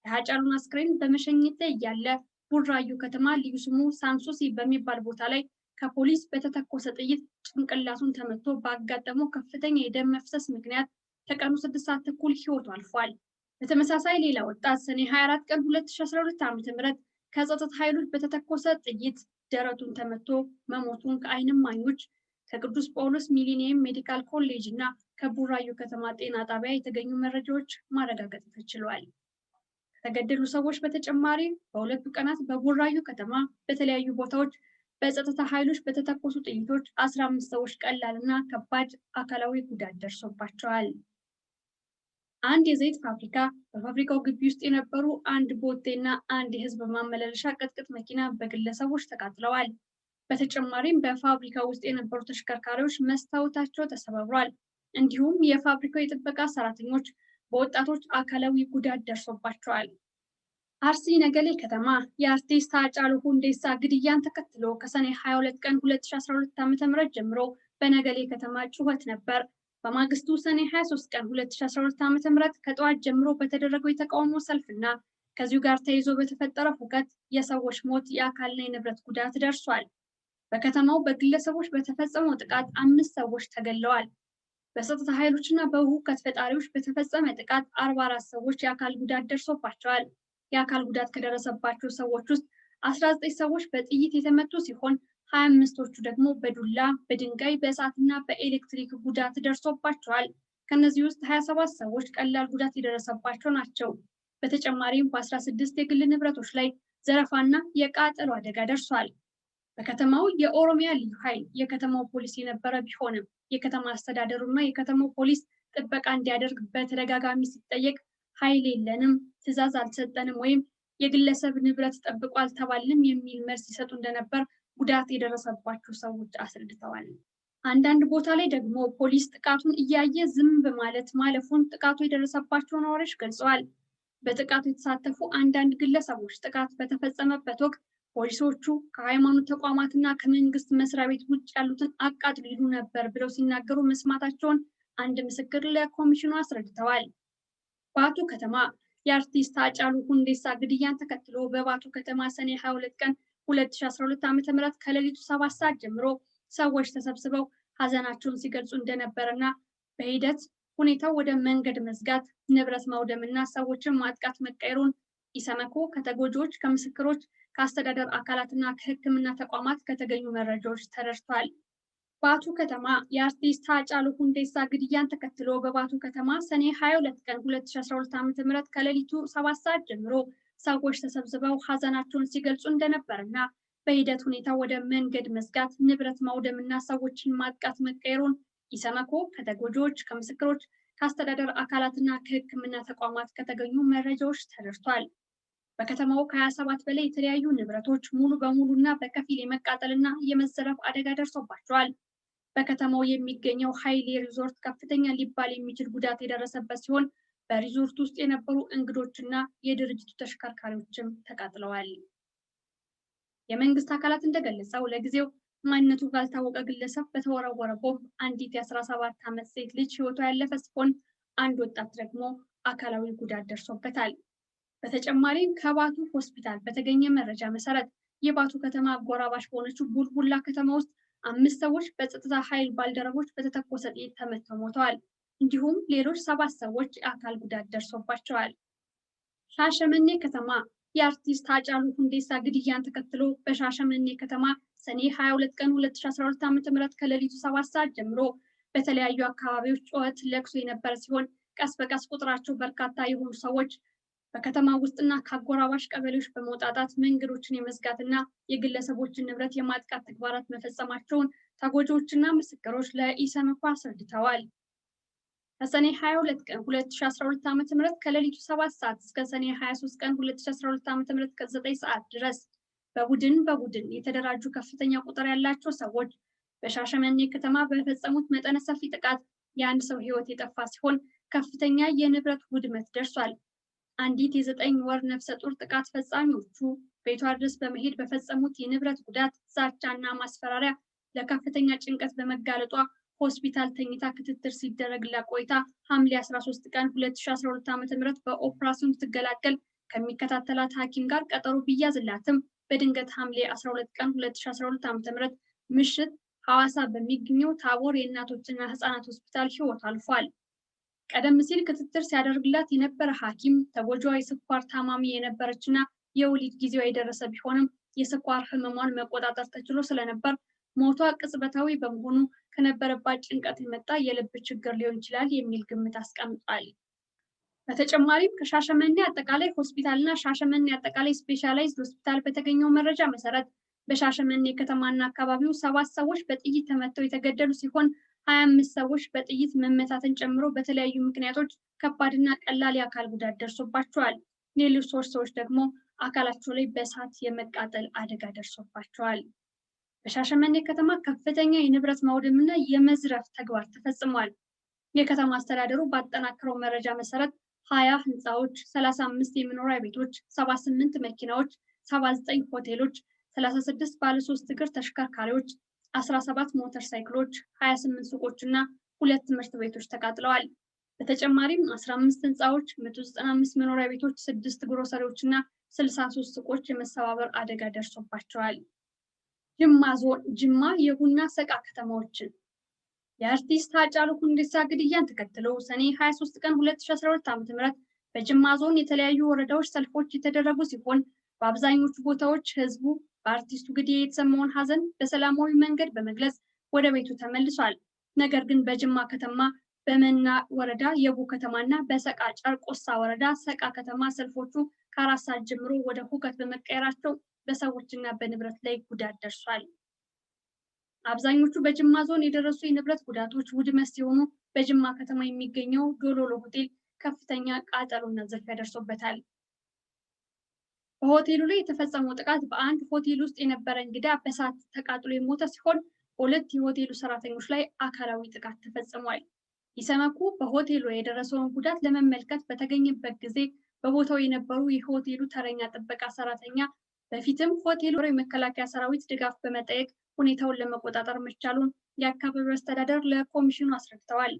S1: የሃጫሉን አስክሬን በመሸኘት ላይ እያለ ቡራዩ ከተማ ልዩ ስሙ ሳንሱሲ በሚባል ቦታ ላይ ከፖሊስ በተተኮሰ ጥይት ጭንቅላቱን ተመቶ ባጋጠመው ከፍተኛ የደም መፍሰስ ምክንያት ከቀኑ 6 ሰዓት ተኩል ህይወቱ አልፏል። በተመሳሳይ ሌላ ወጣት ሰኔ 24 ቀን 2012 ዓ.ም ከጸጥታ ኃይሎች በተተኮሰ ጥይት ደረቱን ተመቶ መሞቱን ከዓይን እማኞች ከቅዱስ ጳውሎስ ሚሊኒየም ሜዲካል ኮሌጅ እና ከቡራዩ ከተማ ጤና ጣቢያ የተገኙ መረጃዎች ማረጋገጥ ተችሏል። ከተገደሉ ሰዎች በተጨማሪ በሁለቱ ቀናት በቡራዩ ከተማ በተለያዩ ቦታዎች በጸጥታ ኃይሎች በተተኮሱ ጥይቶች 15 ሰዎች ቀላልና ከባድ አካላዊ ጉዳት ደርሶባቸዋል። አንድ የዘይት ፋብሪካ በፋብሪካው ግቢ ውስጥ የነበሩ አንድ ቦቴና አንድ የህዝብ ማመላለሻ ቅጥቅጥ መኪና በግለሰቦች ተቃጥለዋል። በተጨማሪም በፋብሪካው ውስጥ የነበሩ ተሽከርካሪዎች መስታወታቸው ተሰባብሯል። እንዲሁም የፋብሪካው የጥበቃ ሰራተኞች በወጣቶች አካላዊ ጉዳት ደርሶባቸዋል። አርሲ ነገሌ ከተማ የአርቲስት ሃጫሉ ሁንዴሳ ግድያን ተከትሎ ከሰኔ 22 ቀን 2012 ዓ.ም ጀምሮ በነገሌ ከተማ ጩኸት ነበር። በማግስቱ ሰኔ 23 ቀን 2012 ዓ.ም ከጠዋት ጀምሮ በተደረገው የተቃውሞ ሰልፍና ከዚሁ ጋር ተይዞ በተፈጠረ ሁከት የሰዎች ሞት፣ የአካልና የንብረት ጉዳት ደርሷል። በከተማው በግለሰቦች በተፈጸመው ጥቃት 5 ሰዎች ተገድለዋል። በጸጥታ ኃይሎችና በሁከት ፈጣሪዎች በተፈጸመ ጥቃት 44 ሰዎች የአካል ጉዳት ደርሶባቸዋል። የአካል ጉዳት ከደረሰባቸው ሰዎች ውስጥ 19 ሰዎች በጥይት የተመቱ ሲሆን 25ቶቹ ደግሞ በዱላ፣ በድንጋይ፣ በእሳትና በኤሌክትሪክ ጉዳት ደርሶባቸዋል። ከነዚህ ውስጥ 27 ሰዎች ቀላል ጉዳት የደረሰባቸው ናቸው። በተጨማሪም በ16 የግል ንብረቶች ላይ ዘረፋና የቃጠሎ አደጋ ደርሷል። በከተማው የኦሮሚያ ልዩ ኃይል የከተማው ፖሊስ የነበረ ቢሆንም የከተማ አስተዳደሩና የከተማው ፖሊስ ጥበቃ እንዲያደርግ በተደጋጋሚ ሲጠየቅ ኃይል የለንም፣ ትዕዛዝ አልተሰጠንም ወይም የግለሰብ ንብረት ጠብቆ አልተባልንም የሚል መልስ ይሰጡ እንደነበር ጉዳት የደረሰባቸው ሰዎች አስረድተዋል። አንዳንድ ቦታ ላይ ደግሞ ፖሊስ ጥቃቱን እያየ ዝም በማለት ማለፉን ጥቃቱ የደረሰባቸው ነዋሪዎች ገልጸዋል። በጥቃቱ የተሳተፉ አንዳንድ ግለሰቦች ጥቃት በተፈጸመበት ወቅት ፖሊሶቹ ከሃይማኖት ተቋማትና ከመንግስት መስሪያ ቤት ውጭ ያሉትን አቃጥሉ ይሉ ነበር ብለው ሲናገሩ መስማታቸውን አንድ ምስክር ለኮሚሽኑ አስረድተዋል። ባቱ ከተማ የአርቲስት ሃጫሉ ሁንዴሳ ግድያን ተከትሎ በባቱ ከተማ ሰኔ 22 ቀን 2012 ዓ.ም ከሌሊቱ 7 ሰዓት ጀምሮ ሰዎች ተሰብስበው ሀዘናቸውን ሲገልጹ እንደነበረና በሂደት ሁኔታው ወደ መንገድ መዝጋት፣ ንብረት ማውደምና ሰዎችን ማጥቃት መቀየሩን ኢሰመኮ ከተጎጂዎች፣ ከምስክሮች፣ ከአስተዳደር አካላትና ከሕክምና ተቋማት ከተገኙ መረጃዎች ተደርሷል። ባቱ ከተማ የአርቲስት ሃጫሉ ሁንዴሳ ግድያን ተከትሎ በባቱ ከተማ ሰኔ 22 ቀን 2012 ዓ.ም ከሌሊቱ 7 ሰዓት ጀምሮ ሰዎች ተሰብስበው ሀዘናቸውን ሲገልጹ እንደነበርና በሂደት ሁኔታ ወደ መንገድ መዝጋት፣ ንብረት ማውደምና ሰዎችን ማጥቃት መቀየሩን ኢሰመኮ ከተጎጂዎች፣ ከምስክሮች፣ ከአስተዳደር አካላትና ከሕክምና ተቋማት ከተገኙ መረጃዎች ተደርሷል። በከተማው ከ27 በላይ የተለያዩ ንብረቶች ሙሉ በሙሉና በከፊል የመቃጠልና የመዘረፍ አደጋ ደርሶባቸዋል። በከተማው የሚገኘው ኃይሌ ሪዞርት ከፍተኛ ሊባል የሚችል ጉዳት የደረሰበት ሲሆን በሪዞርት ውስጥ የነበሩ እንግዶችና የድርጅቱ ተሽከርካሪዎችም ተቃጥለዋል። የመንግስት አካላት እንደገለጸው ለጊዜው ማንነቱ ባልታወቀ ግለሰብ በተወረወረ ቦምብ አንዲት የ17 ዓመት ሴት ልጅ ህይወቷ ያለፈ ሲሆን አንድ ወጣት ደግሞ አካላዊ ጉዳት ደርሶበታል። በተጨማሪም ከባቱ ሆስፒታል በተገኘ መረጃ መሰረት የባቱ ከተማ አጎራባሽ በሆነችው ቡልቡላ ከተማ ውስጥ 5 ሰዎች በጸጥታ ኃይል ባልደረቦች በተተኮሰ ጥይት ተመተው ሞተዋል። እንዲሁም ሌሎች 7 ሰዎች የአካል ጉዳት ደርሶባቸዋል። ሻሸመኔ ከተማ የአርቲስት ሃጫሉ ሁንዴሳ ግድያን ተከትሎ በሻሸመኔ ከተማ ሰኔ 22 ቀን 2012 ዓ.ም ከሌሊቱ 7 ሰዓት ጀምሮ በተለያዩ አካባቢዎች ጩኸት፣ ለቅሶ የነበረ ሲሆን ቀስ በቀስ ቁጥራቸው በርካታ የሆኑ ሰዎች በከተማ ውስጥና ከአጎራባሽ ቀበሌዎች በመውጣጣት መንገዶችን የመዝጋትና የግለሰቦችን ንብረት የማጥቃት ተግባራት መፈጸማቸውን ተጎጂዎችና ምስክሮች ለኢሰመኮ አስረድተዋል። ከሰኔ 22 ቀን 2012 ዓ.ም ከሌሊቱ 7 ሰዓት እስከ ሰኔ 23 ቀን 2012 ዓ.ም ከ9 ሰዓት ድረስ በቡድን የተደራጁ ከፍተኛ ቁጥር ያላቸው ሰዎች በሻሸመኔ ከተማ በፈጸሙት መጠነ ሰፊ ጥቃት የአንድ ሰው ሕይወት የጠፋ ሲሆን ከፍተኛ የንብረት ውድመት ደርሷል። አንዲት የ9 ወር ነፍሰ ጡር ጥቃት ፈጻሚዎቹ ቤቷ ድረስ በመሄድ በፈጸሙት የንብረት ጉዳት፣ ዛቻና ማስፈራሪያ ለከፍተኛ ጭንቀት በመጋለጧ ሆስፒታል ተኝታ ክትትል ሲደረግላት ቆይታ ሐምሌ 13 ቀን 2012 ዓ.ም በኦፕራሲዮን ስትገላገል ከሚከታተላት ሐኪም ጋር ቀጠሮ ቢያዝላትም በድንገት ሐምሌ 12 ቀን 2012 ዓ.ም ምሽት ሐዋሳ በሚገኘው ታቦር የእናቶችና ህፃናት ሆስፒታል ህይወት አልፏል። ቀደም ሲል ክትትል ሲያደርግላት የነበረ ሐኪም ተጎጂዋ የስኳር ታማሚ የነበረችና የወሊድ ጊዜዋ የደረሰ ቢሆንም የስኳር ህመሟን መቆጣጠር ተችሎ ስለነበር ሞቷ ቅጽበታዊ በመሆኑ ከነበረባት ጭንቀት የመጣ የልብ ችግር ሊሆን ይችላል የሚል ግምት አስቀምጧል። በተጨማሪም ከሻሸመኔ አጠቃላይ ሆስፒታልና ሻሸመኔ አጠቃላይ ስፔሻላይዝድ ሆስፒታል በተገኘው መረጃ መሰረት በሻሸመኔ ከተማና አካባቢው 7 ሰዎች በጥይት ተመተው የተገደሉ ሲሆን 25 ሰዎች በጥይት መመታትን ጨምሮ በተለያዩ ምክንያቶች ከባድና ቀላል የአካል ጉዳት ደርሶባቸዋል። ሌሎች 3 ሰዎች ደግሞ አካላቸው ላይ በእሳት የመቃጠል አደጋ ደርሶባቸዋል። በሻሸመኔ ከተማ ከፍተኛ የንብረት ማውደምና የመዝረፍ ተግባር ተፈጽሟል። የከተማ አስተዳደሩ ባጠናከረው መረጃ መሰረት 20 ህንፃዎች፣ 35 የመኖሪያ ቤቶች፣ 78 መኪናዎች፣ 79 ሆቴሎች፣ 36 ባለ 3 እግር ተሽከርካሪዎች፣ 17 ሞተር ሳይክሎች፣ 28 ሱቆች እና 2 ትምህርት ቤቶች ተቃጥለዋል። በተጨማሪም 15 ህንፃዎች፣ 195 መኖሪያ ቤቶች፣ 6 ግሮሰሪዎች እና 63 ሱቆች የመሰባበር አደጋ ደርሶባቸዋል። ጅማ ዞን ጅማ የቡና ሰቃ ከተማዎችን የአርቲስት ሃጫሉ ሁንዴሳ ግድያን ተከትሎ ሰኔ 23 ቀን 2012 ዓ.ም በጅማ ዞን የተለያዩ ወረዳዎች ሰልፎች የተደረጉ ሲሆን በአብዛኞቹ ቦታዎች ህዝቡ በአርቲስቱ ግድያ የተሰማውን ሀዘን በሰላማዊ መንገድ በመግለጽ ወደ ቤቱ ተመልሷል። ነገር ግን በጅማ ከተማ በመና ወረዳ የቡ ከተማና በሰቃ ጨርቆሳ ወረዳ ሰቃ ከተማ ሰልፎቹ ከ4 ሰዓት ጀምሮ ወደ ሁከት በመቀየራቸው በሰዎችና በንብረት ላይ ጉዳት ደርሷል። አብዛኞቹ በጅማ ዞን የደረሱ የንብረት ጉዳቶች ውድመት ሲሆኑ በጅማ ከተማ የሚገኘው ዶሎሎ ሆቴል ከፍተኛ ቃጠሎና ዝርፊያ ደርሶበታል። በሆቴሉ ላይ የተፈጸመው ጥቃት በአንድ ሆቴል ውስጥ የነበረ እንግዳ በእሳት ተቃጥሎ የሞተ ሲሆን በሁለት የሆቴሉ ሰራተኞች ላይ አካላዊ ጥቃት ተፈጽሟል። ኢሰመኮ በሆቴሉ የደረሰውን ጉዳት ለመመልከት በተገኘበት ጊዜ በቦታው የነበሩ የሆቴሉ ተረኛ ጥበቃ ሰራተኛ በፊትም ሆቴሉ የመከላከያ ሰራዊት ድጋፍ በመጠየቅ ሁኔታውን ለመቆጣጠር መቻሉን የአካባቢው አስተዳደር ለኮሚሽኑ አስረድተዋል።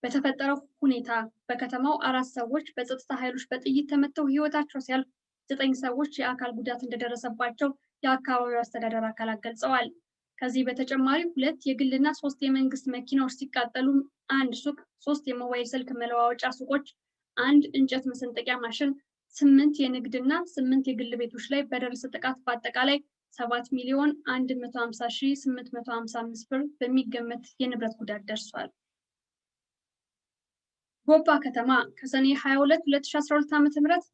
S1: በተፈጠረው ሁኔታ በከተማው 4 ሰዎች በጸጥታ ኃይሎች በጥይት ተመተው ህይወታቸው ሲያልፍ 9 ሰዎች የአካል ጉዳት እንደደረሰባቸው የአካባቢው አስተዳደር አካላት ገልጸዋል። ከዚህ በተጨማሪ 2 የግልና 3 የመንግስት መኪናዎች ሲቃጠሉ 1 ሱቅ፣ 3 የሞባይል ስልክ መለዋወጫ ሱቆች፣ 1 እንጨት መሰንጠቂያ ማሽን፣ 8 የንግድና 8 የግል ቤቶች ላይ በደረሰ ጥቃት በአጠቃላይ 7,150,855 ብር በሚገመት የንብረት ጉዳት ደርሷል። ጎባ ከተማ ከሰኔ 22 2012 ዓ.ም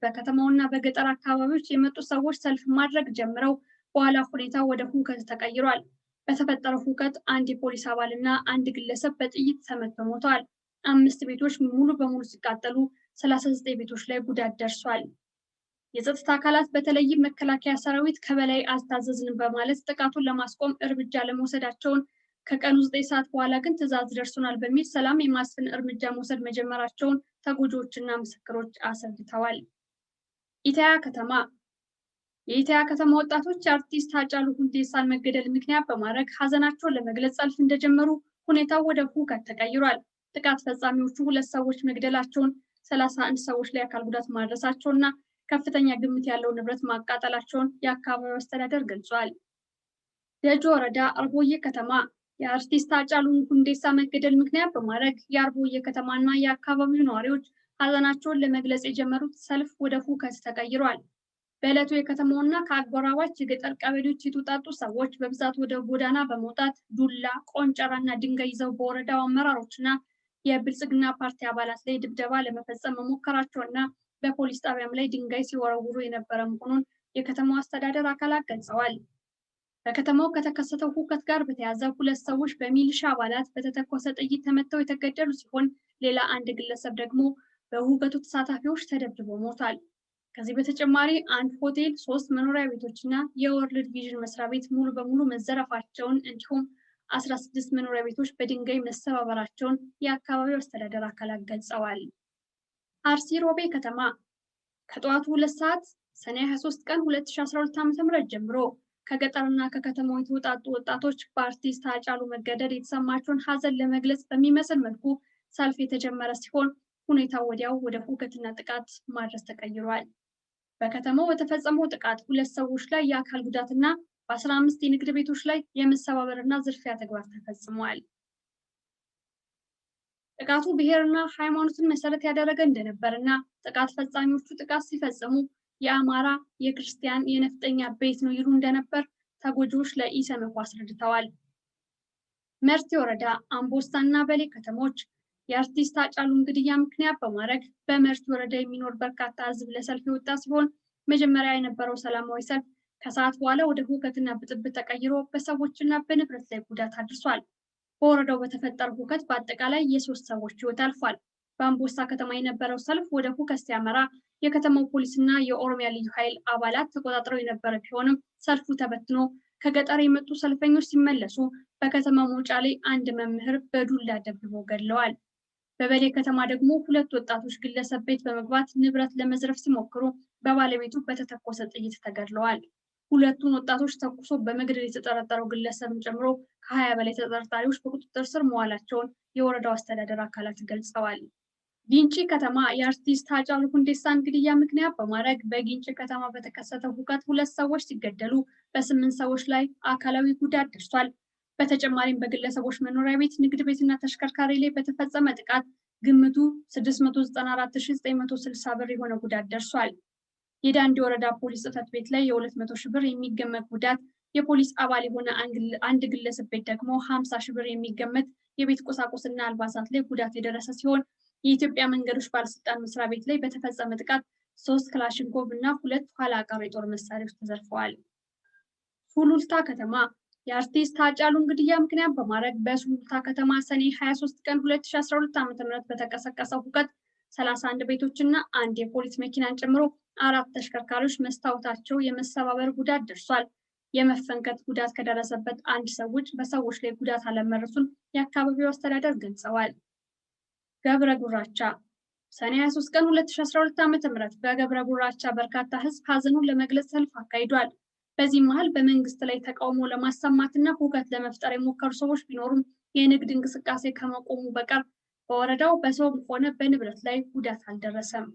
S1: በከተማውና በገጠር አካባቢዎች የመጡ ሰዎች ሰልፍ ማድረግ ጀምረው በኋላ ሁኔታው ወደ ሁከት ተቀይሯል። በተፈጠረው ሁከት 1 የፖሊስ አባልና 1 ግለሰብ በጥይት ተመተው ሞተዋል። 5 ቤቶች ሙሉ በሙሉ ሲቃጠሉ 39 ቤቶች ላይ ጉዳት ደርሷል። የጸጥታ አካላት በተለይም መከላከያ ሰራዊት ከበላይ አልታዘዝንም በማለት ጥቃቱን ለማስቆም እርምጃ ለመውሰዳቸውን ከቀኑ 9 ሰዓት በኋላ ግን ትዕዛዝ ደርሶናል በሚል ሰላም የማስፈን እርምጃ መውሰድ መጀመራቸውን ተጎጂዎችና ምስክሮች አስረድተዋል። ኢታያ ከተማ የኢታያ ከተማ ወጣቶች የአርቲስት ሃጫሉ ሁንዴሳን መገደል ምክንያት በማድረግ ሀዘናቸውን ለመግለጽ ሰልፍ እንደጀመሩ ሁኔታው ወደ ሁከት ተቀይሯል። ጥቃት ፈጻሚዎቹ 2 ሰዎች መግደላቸውን፣ 31 ሰዎች ላይ አካል ጉዳት ማድረሳቸውና ከፍተኛ ግምት ያለው ንብረት ማቃጠላቸውን የአካባቢው አስተዳደር ገልጿል። ደጆ ወረዳ አርቦዬ ከተማ የአርቲስት ሃጫሉ ሁንዴሳ መገደል ምክንያት በማድረግ የአርቦዬ ከተማና የአካባቢው ነዋሪዎች ሀዘናቸውን ለመግለጽ የጀመሩት ሰልፍ ወደ ሁከት ተቀይሯል። በዕለቱ የከተማውና ከአጎራባች የገጠር ቀበሌዎች የተውጣጡ ሰዎች በብዛት ወደ ጎዳና በመውጣት ዱላ፣ ቆንጨራና ድንጋይ ይዘው በወረዳው አመራሮችና የብልጽግና ፓርቲ አባላት ላይ ድብደባ ለመፈጸም መሞከራቸውና በፖሊስ ጣቢያም ላይ ድንጋይ ሲወረውሩ የነበረ መሆኑን የከተማው አስተዳደር አካላት ገልጸዋል። በከተማው ከተከሰተው ሁከት ጋር በተያያዘ 2 ሰዎች በሚሊሻ አባላት በተተኮሰ ጥይት ተመተው የተገደሉ ሲሆን ሌላ 1 ግለሰብ ደግሞ በሁከቱ ተሳታፊዎች ተደብድቦ ሞቷል። ከዚህ በተጨማሪ 1 ሆቴል፣ 3 መኖሪያ ቤቶችና የወርልድ ቪዥን መስሪያ ቤት ሙሉ በሙሉ መዘረፋቸውን እንዲሁም 16 መኖሪያ ቤቶች በድንጋይ መሰባበራቸውን የአካባቢው አስተዳደር አካላት ገልጸዋል። አርሲ ሮቤ ከተማ ከጠዋቱ 2 ሰዓት ሰኔ 23 ቀን 2012 ዓ.ም ጀምሮ ከገጠርና ከከተማው የተውጣጡ ወጣቶች በአርቲስት ሃጫሉ መገደል የተሰማቸውን ሀዘን ለመግለጽ በሚመስል መልኩ ሰልፍ የተጀመረ ሲሆን ሁኔታው ወዲያው ወደ ሁከትና ጥቃት ማድረስ ተቀይሯል። በከተማው በተፈጸመው ጥቃት 2 ሰዎች ላይ የአካል ጉዳትና በ15 የንግድ ቤቶች ላይ የመሰባበርና ዝርፊያ ተግባር ተፈጽሟል። ጥቃቱ ብሔርና ሃይማኖትን መሰረት ያደረገ እንደነበርና ጥቃት ፈጻሚዎቹ ጥቃት ሲፈጽሙ የአማራ፣ የክርስቲያን፣ የነፍጠኛ ቤት ነው ይሉ እንደነበር ተጎጂዎች ለኢሰመኮ አስረድተዋል። መርቲ ወረዳ፣ አምቦስታና በሌ ከተሞች የአርቲስት ሃጫሉን ግድያ ምክንያት በማድረግ በመርቲ ወረዳ የሚኖር በርካታ ሕዝብ ለሰልፍ የወጣ ሲሆን መጀመሪያ የነበረው ሰላማዊ ሰልፍ ከሰዓት በኋላ ወደ ሁከትና ብጥብጥ ተቀይሮ በሰዎችና በንብረት ላይ ጉዳት አድርሷል። በወረዳው በተፈጠረው ሁከት በአጠቃላይ የ3 ሰዎች ሕይወት አልፏል። በአምቦስታ ከተማ የነበረው ሰልፍ ወደ ሁከት ሲያመራ የከተማው ፖሊስና የኦሮሚያ ልዩ ኃይል አባላት ተቆጣጥረው የነበረ ቢሆንም ሰልፉ ተበትኖ ከገጠር የመጡ ሰልፈኞች ሲመለሱ በከተማው መውጫ ላይ 1 መምህር በዱላ ደብድበው ገድለዋል። በበሌ ከተማ ደግሞ 2 ወጣቶች ግለሰብ ቤት በመግባት ንብረት ለመዝረፍ ሲሞክሩ በባለቤቱ በተተኮሰ ጥይት ተገድለዋል። 2ቱን ወጣቶች ተኩሶ በመግደል የተጠረጠረው ግለሰብን ጨምሮ ከ20 በላይ ተጠርጣሪዎች በቁጥጥር ስር መዋላቸውን የወረዳው አስተዳደር አካላት ገልጸዋል። ጊንጪ ከተማ የአርቲስት ሃጫሉ ሁንዴሳን ግድያ ምክንያት በማድረግ በጊንጪ ከተማ በተከሰተው ሁከት 2 ሰዎች ሲገደሉ በ8 ሰዎች ላይ አካላዊ ጉዳት ደርሷል። በተጨማሪም በግለሰቦች መኖሪያ ቤት፣ ንግድ ቤትና ተሽከርካሪ ላይ በተፈጸመ ጥቃት ግምቱ 694,960 ብር የሆነ ጉዳት ደርሷል። የዳንዲ ወረዳ ፖሊስ ጽሕፈት ቤት ላይ የ200 ሺህ ብር የሚገመት ጉዳት፣ የፖሊስ አባል የሆነ አንድ ግለሰብ ቤት ደግሞ 50 ሺህ ብር የሚገመት የቤት ቁሳቁስና አልባሳት ላይ ጉዳት የደረሰ ሲሆን የኢትዮጵያ መንገዶች ባለስልጣን መስሪያ ቤት ላይ በተፈጸመ ጥቃት 3 ክላሽንኮቭ እና 2 ኋላ ቀር የጦር መሳሪያዎች ተዘርፈዋል። ሱሉልታ ከተማ የአርቲስት ሃጫሉን ግድያ ምክንያት በማድረግ በሱሉልታ ከተማ ሰኔ 23 ቀን 2012 ዓ.ም በተቀሰቀሰው ሁከት 31 ቤቶችና አንድ የፖሊስ መኪናን ጨምሮ 4 ተሽከርካሪዎች መስታወታቸው የመሰባበር ጉዳት ደርሷል። የመፈንከት ጉዳት ከደረሰበት አንድ በሰዎች ላይ ጉዳት አለመድረሱን የአካባቢው አስተዳደር ገልጸዋል። ገብረ ጉራቻ ሰኔ 23 ቀን 2012 ዓ.ም በገብረ ጉራቻ በርካታ ህዝብ ሀዘኑን ለመግለጽ ሰልፍ አካሂዷል። በዚህ መሃል በመንግስት ላይ ተቃውሞ ለማሰማትና ሁከት ለመፍጠር የሞከሩ ሰዎች ቢኖሩም የንግድ እንቅስቃሴ ከመቆሙ በቀር በወረዳው በሰውም ሆነ በንብረት ላይ ጉዳት አልደረሰም።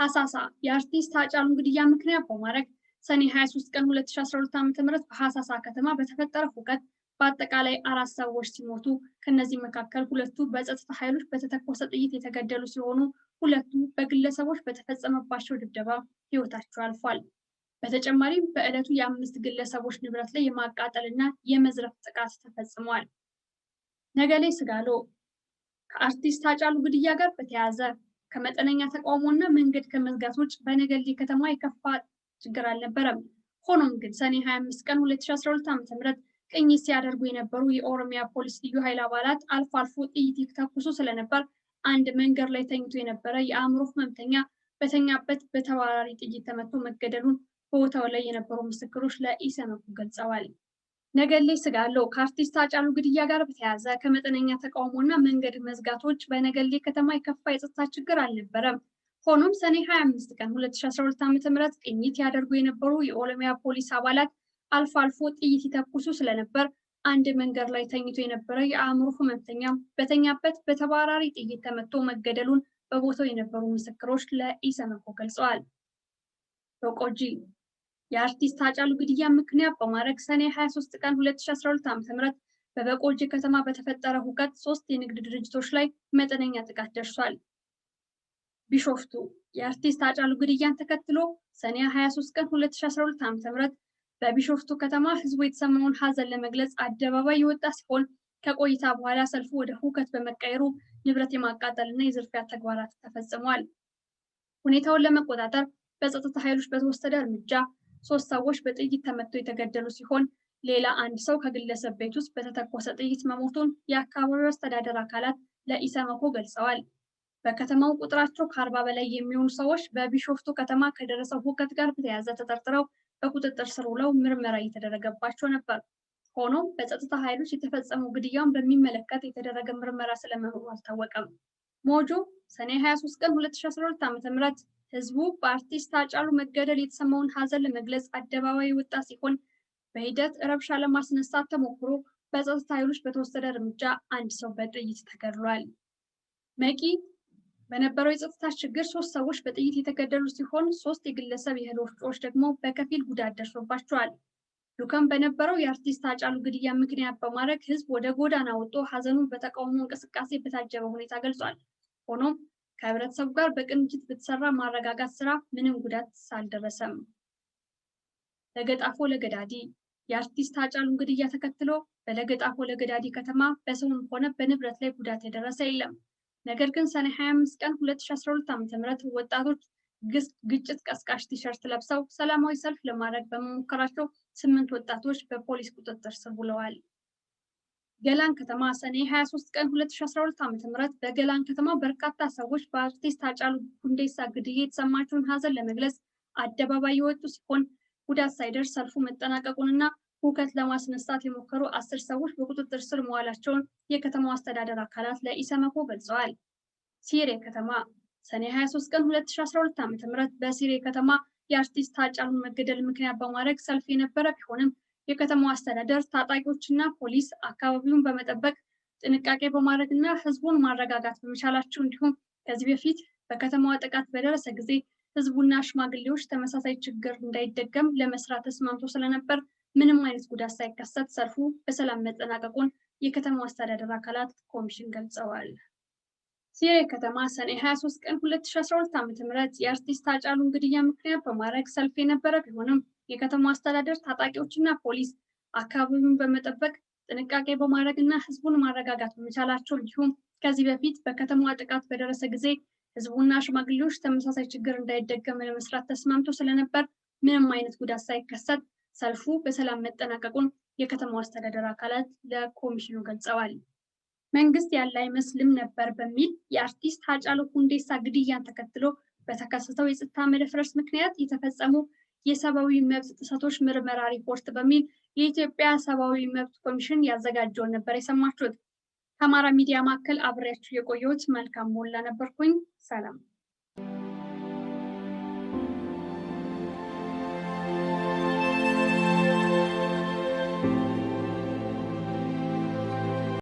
S1: ሐሳሳ የአርቲስት ሃጫሉን ግድያ ምክንያት በማድረግ ሰኔ 23 ቀን 2012 ዓ.ም በሐሳሳ ከተማ በተፈጠረ ሁከት በአጠቃላይ 4 ሰዎች ሲሞቱ ከነዚህ መካከል 2ቱ በጸጥታ ኃይሎች በተተኮሰ ጥይት የተገደሉ ሲሆኑ 2ቱ በግለሰቦች በተፈጸመባቸው ድብደባ ህይወታቸው አልፏል። በተጨማሪም በዕለቱ የ5 ግለሰቦች ንብረት ላይ የማቃጠልና የመዝረፍ ጥቃት ተፈጽሟል። ነገሌ ስጋሎ ከአርቲስት ሃጫሉ ግድያ ጋር በተያያዘ ከመጠነኛ ተቃውሞና መንገድ ከመዝጋት ውጭ በነገሌ ከተማ የከፋ ችግር አልነበረም። ሆኖም ግን ሰኔ 25 ቀን 2012 ዓ.ም ቅኝት ሲያደርጉ የነበሩ የኦሮሚያ ፖሊስ ልዩ ኃይል አባላት አልፎ አልፎ ጥይት ይተኩሱ ስለነበር አንድ መንገድ ላይ ተኝቶ የነበረ የአእምሮ ህመምተኛ በተኛበት በተባራሪ ጥይት ተመቶ መገደሉን በቦታው ላይ የነበሩ ምስክሮች ለኢሰመኮ ገልጸዋል። ነገሌ ስጋሎ ከአርቲስት ሃጫሉ ግድያ ጋር በተያያዘ ከመጠነኛ ተቃውሞና መንገድ መዝጋቶች በነገሌ ከተማ የከፋ የጸጥታ ችግር አልነበረም። ሆኖም ሰኔ 25 ቀን 2012 ዓ.ም ቅኝት ያደርጉ የነበሩ የኦሮሚያ ፖሊስ አባላት አልፎ አልፎ ጥይት ይተኩሱ ስለነበር አንድ መንገድ ላይ ተኝቶ የነበረ የአእምሮ ህመምተኛ በተኛበት በተባራሪ ጥይት ተመቶ መገደሉን በቦታው የነበሩ ምስክሮች ለኢሰመኮ ገልጸዋል። በቆጂ የአርቲስት ሃጫሉ ግድያ ምክንያት በማድረግ ሰኔ 23 ቀን 2012 ዓ.ም በበቆጂ ከተማ በተፈጠረ ሁከት 3 የንግድ ድርጅቶች ላይ መጠነኛ ጥቃት ደርሷል። ቢሾፍቱ የአርቲስት ሃጫሉ ግድያን ተከትሎ ሰኔ 23 ቀን 2012 ዓ.ም በቢሾፍቱ ከተማ ህዝቡ የተሰማውን ሀዘን ለመግለጽ አደባባይ የወጣ ሲሆን ከቆይታ በኋላ ሰልፉ ወደ ሁከት በመቀየሩ ንብረት የማቃጠልና የዝርፊያ ተግባራት ተፈጽሟል። ሁኔታውን ለመቆጣጠር በጸጥታ ኃይሎች በተወሰደ እርምጃ 3 ሰዎች በጥይት ተመተው የተገደሉ ሲሆን ሌላ አንድ ሰው ከግለሰብ ቤት ውስጥ በተተኮሰ ጥይት መሞቱን የአካባቢው አስተዳደር አካላት ለኢሰመኮ ገልጸዋል። በከተማው ቁጥራቸው ከ40 በላይ የሚሆኑ ሰዎች በቢሾፍቱ ከተማ ከደረሰው ሁከት ጋር በተያያዘ ተጠርጥረው በቁጥጥር ስር ውለው ምርመራ እየተደረገባቸው ነበር። ሆኖም በጸጥታ ኃይሎች የተፈጸመው ግድያውን በሚመለከት የተደረገ ምርመራ ስለመኖሩ አልታወቀም። ሞጆ ሰኔ 23 ቀን 2012 ዓ.ም ህዝቡ በአርቲስት ሃጫሉ መገደል የተሰማውን ሀዘን ለመግለጽ አደባባይ የወጣ ሲሆን በሂደት ረብሻ ለማስነሳት ተሞክሮ በጸጥታ ኃይሎች በተወሰደ እርምጃ አንድ ሰው በጥይት ተገድሏል። መቂ በነበረው የጸጥታ ችግር 3 ሰዎች በጥይት የተገደሉ ሲሆን 3 የግለሰብ የእህል ወፍጮዎች ደግሞ በከፊል ጉዳት ደርሶባቸዋል። ዱከም በነበረው የአርቲስት ሃጫሉ ግድያ ምክንያት በማድረግ ህዝብ ወደ ጎዳና ወጥቶ ሀዘኑን በተቃውሞ እንቅስቃሴ በታጀበ ሁኔታ ገልጿል። ሆኖም ከህብረተሰቡ ጋር በቅንጅት በተሰራ ማረጋጋት ስራ ምንም ጉዳት አልደረሰም። ለገጣፎ ለገዳዲ የአርቲስት ሃጫሉን ግድያ ተከትሎ በለገጣፎ ለገዳዲ ከተማ በሰውም ሆነ በንብረት ላይ ጉዳት የደረሰ የለም። ነገር ግን ሰኔ 25 ቀን 2012 ዓ.ም ወጣቶች ግጭት ቀስቃሽ ቲሸርት ለብሰው ሰላማዊ ሰልፍ ለማድረግ በመሞከራቸው 8 ወጣቶች በፖሊስ ቁጥጥር ስር ውለዋል። ገላን ከተማ ሰኔ 23 ቀን 2012 ዓ.ም በገላን ከተማ በርካታ ሰዎች በአርቲስት ሃጫሉ ሁንዴሳ ግድያ የተሰማቸውን ሀዘን ለመግለጽ አደባባይ የወጡ ሲሆን ጉዳት ሳይደርስ ሰልፉ መጠናቀቁንና ሁከት ለማስነሳት የሞከሩ 10 ሰዎች በቁጥጥር ስር መዋላቸውን የከተማው አስተዳደር አካላት ለኢሰመኮ ገልጸዋል። ሲሬ ከተማ ሰኔ 23 ቀን 2012 ዓ.ም በሲሬ ከተማ የአርቲስት ሃጫሉ መገደል ምክንያት በማድረግ ሰልፍ የነበረ ቢሆንም የከተማው አስተዳደር ታጣቂዎችና ፖሊስ አካባቢውን በመጠበቅ ጥንቃቄ በማድረግና ህዝቡን ማረጋጋት በመቻላቸው እንዲሁም ከዚህ በፊት በከተማዋ ጥቃት በደረሰ ጊዜ ህዝቡና ሽማግሌዎች ተመሳሳይ ችግር እንዳይደገም ለመስራት ተስማምቶ ስለነበር ምንም አይነት ጉዳት ሳይከሰት ሰልፉ በሰላም መጠናቀቁን የከተማው አስተዳደር አካላት ኮሚሽን ገልጸዋል። ሲሬ ከተማ ሰኔ 23 ቀን 2012 ዓ.ም የአርቲስት ሃጫሉን ግድያ ምክንያት በማድረግ ሰልፍ የነበረ ቢሆንም የከተማው አስተዳደር ታጣቂዎችና ፖሊስ አካባቢውን በመጠበቅ ጥንቃቄ በማድረግና ህዝቡን ማረጋጋት በመቻላቸው እንዲሁም ከዚህ በፊት በከተማዋ ጥቃት በደረሰ ጊዜ ህዝቡና ሽማግሌዎች ተመሳሳይ ችግር እንዳይደገም ለመስራት ተስማምቶ ስለነበር ምንም አይነት ጉዳት ሳይከሰት ሰልፉ በሰላም መጠናቀቁን የከተማው አስተዳደር አካላት ለኮሚሽኑ ገልጸዋል። መንግስት ያለ አይመስልም ነበር በሚል የአርቲስት ሃጫሉ ሁንዴሳ ግድያን ተከትሎ በተከሰተው የጸጥታ መደፍረስ ምክንያት የተፈጸሙ የሰብአዊ መብት ጥሰቶች ምርመራ ሪፖርት በሚል የኢትዮጵያ ሰብአዊ መብት ኮሚሽን ያዘጋጀውን ነበር የሰማችሁት። ከአማራ ሚዲያ ማዕከል አብሬያችሁ የቆየሁት መልካም ሞላ ነበርኩኝ። ሰላም።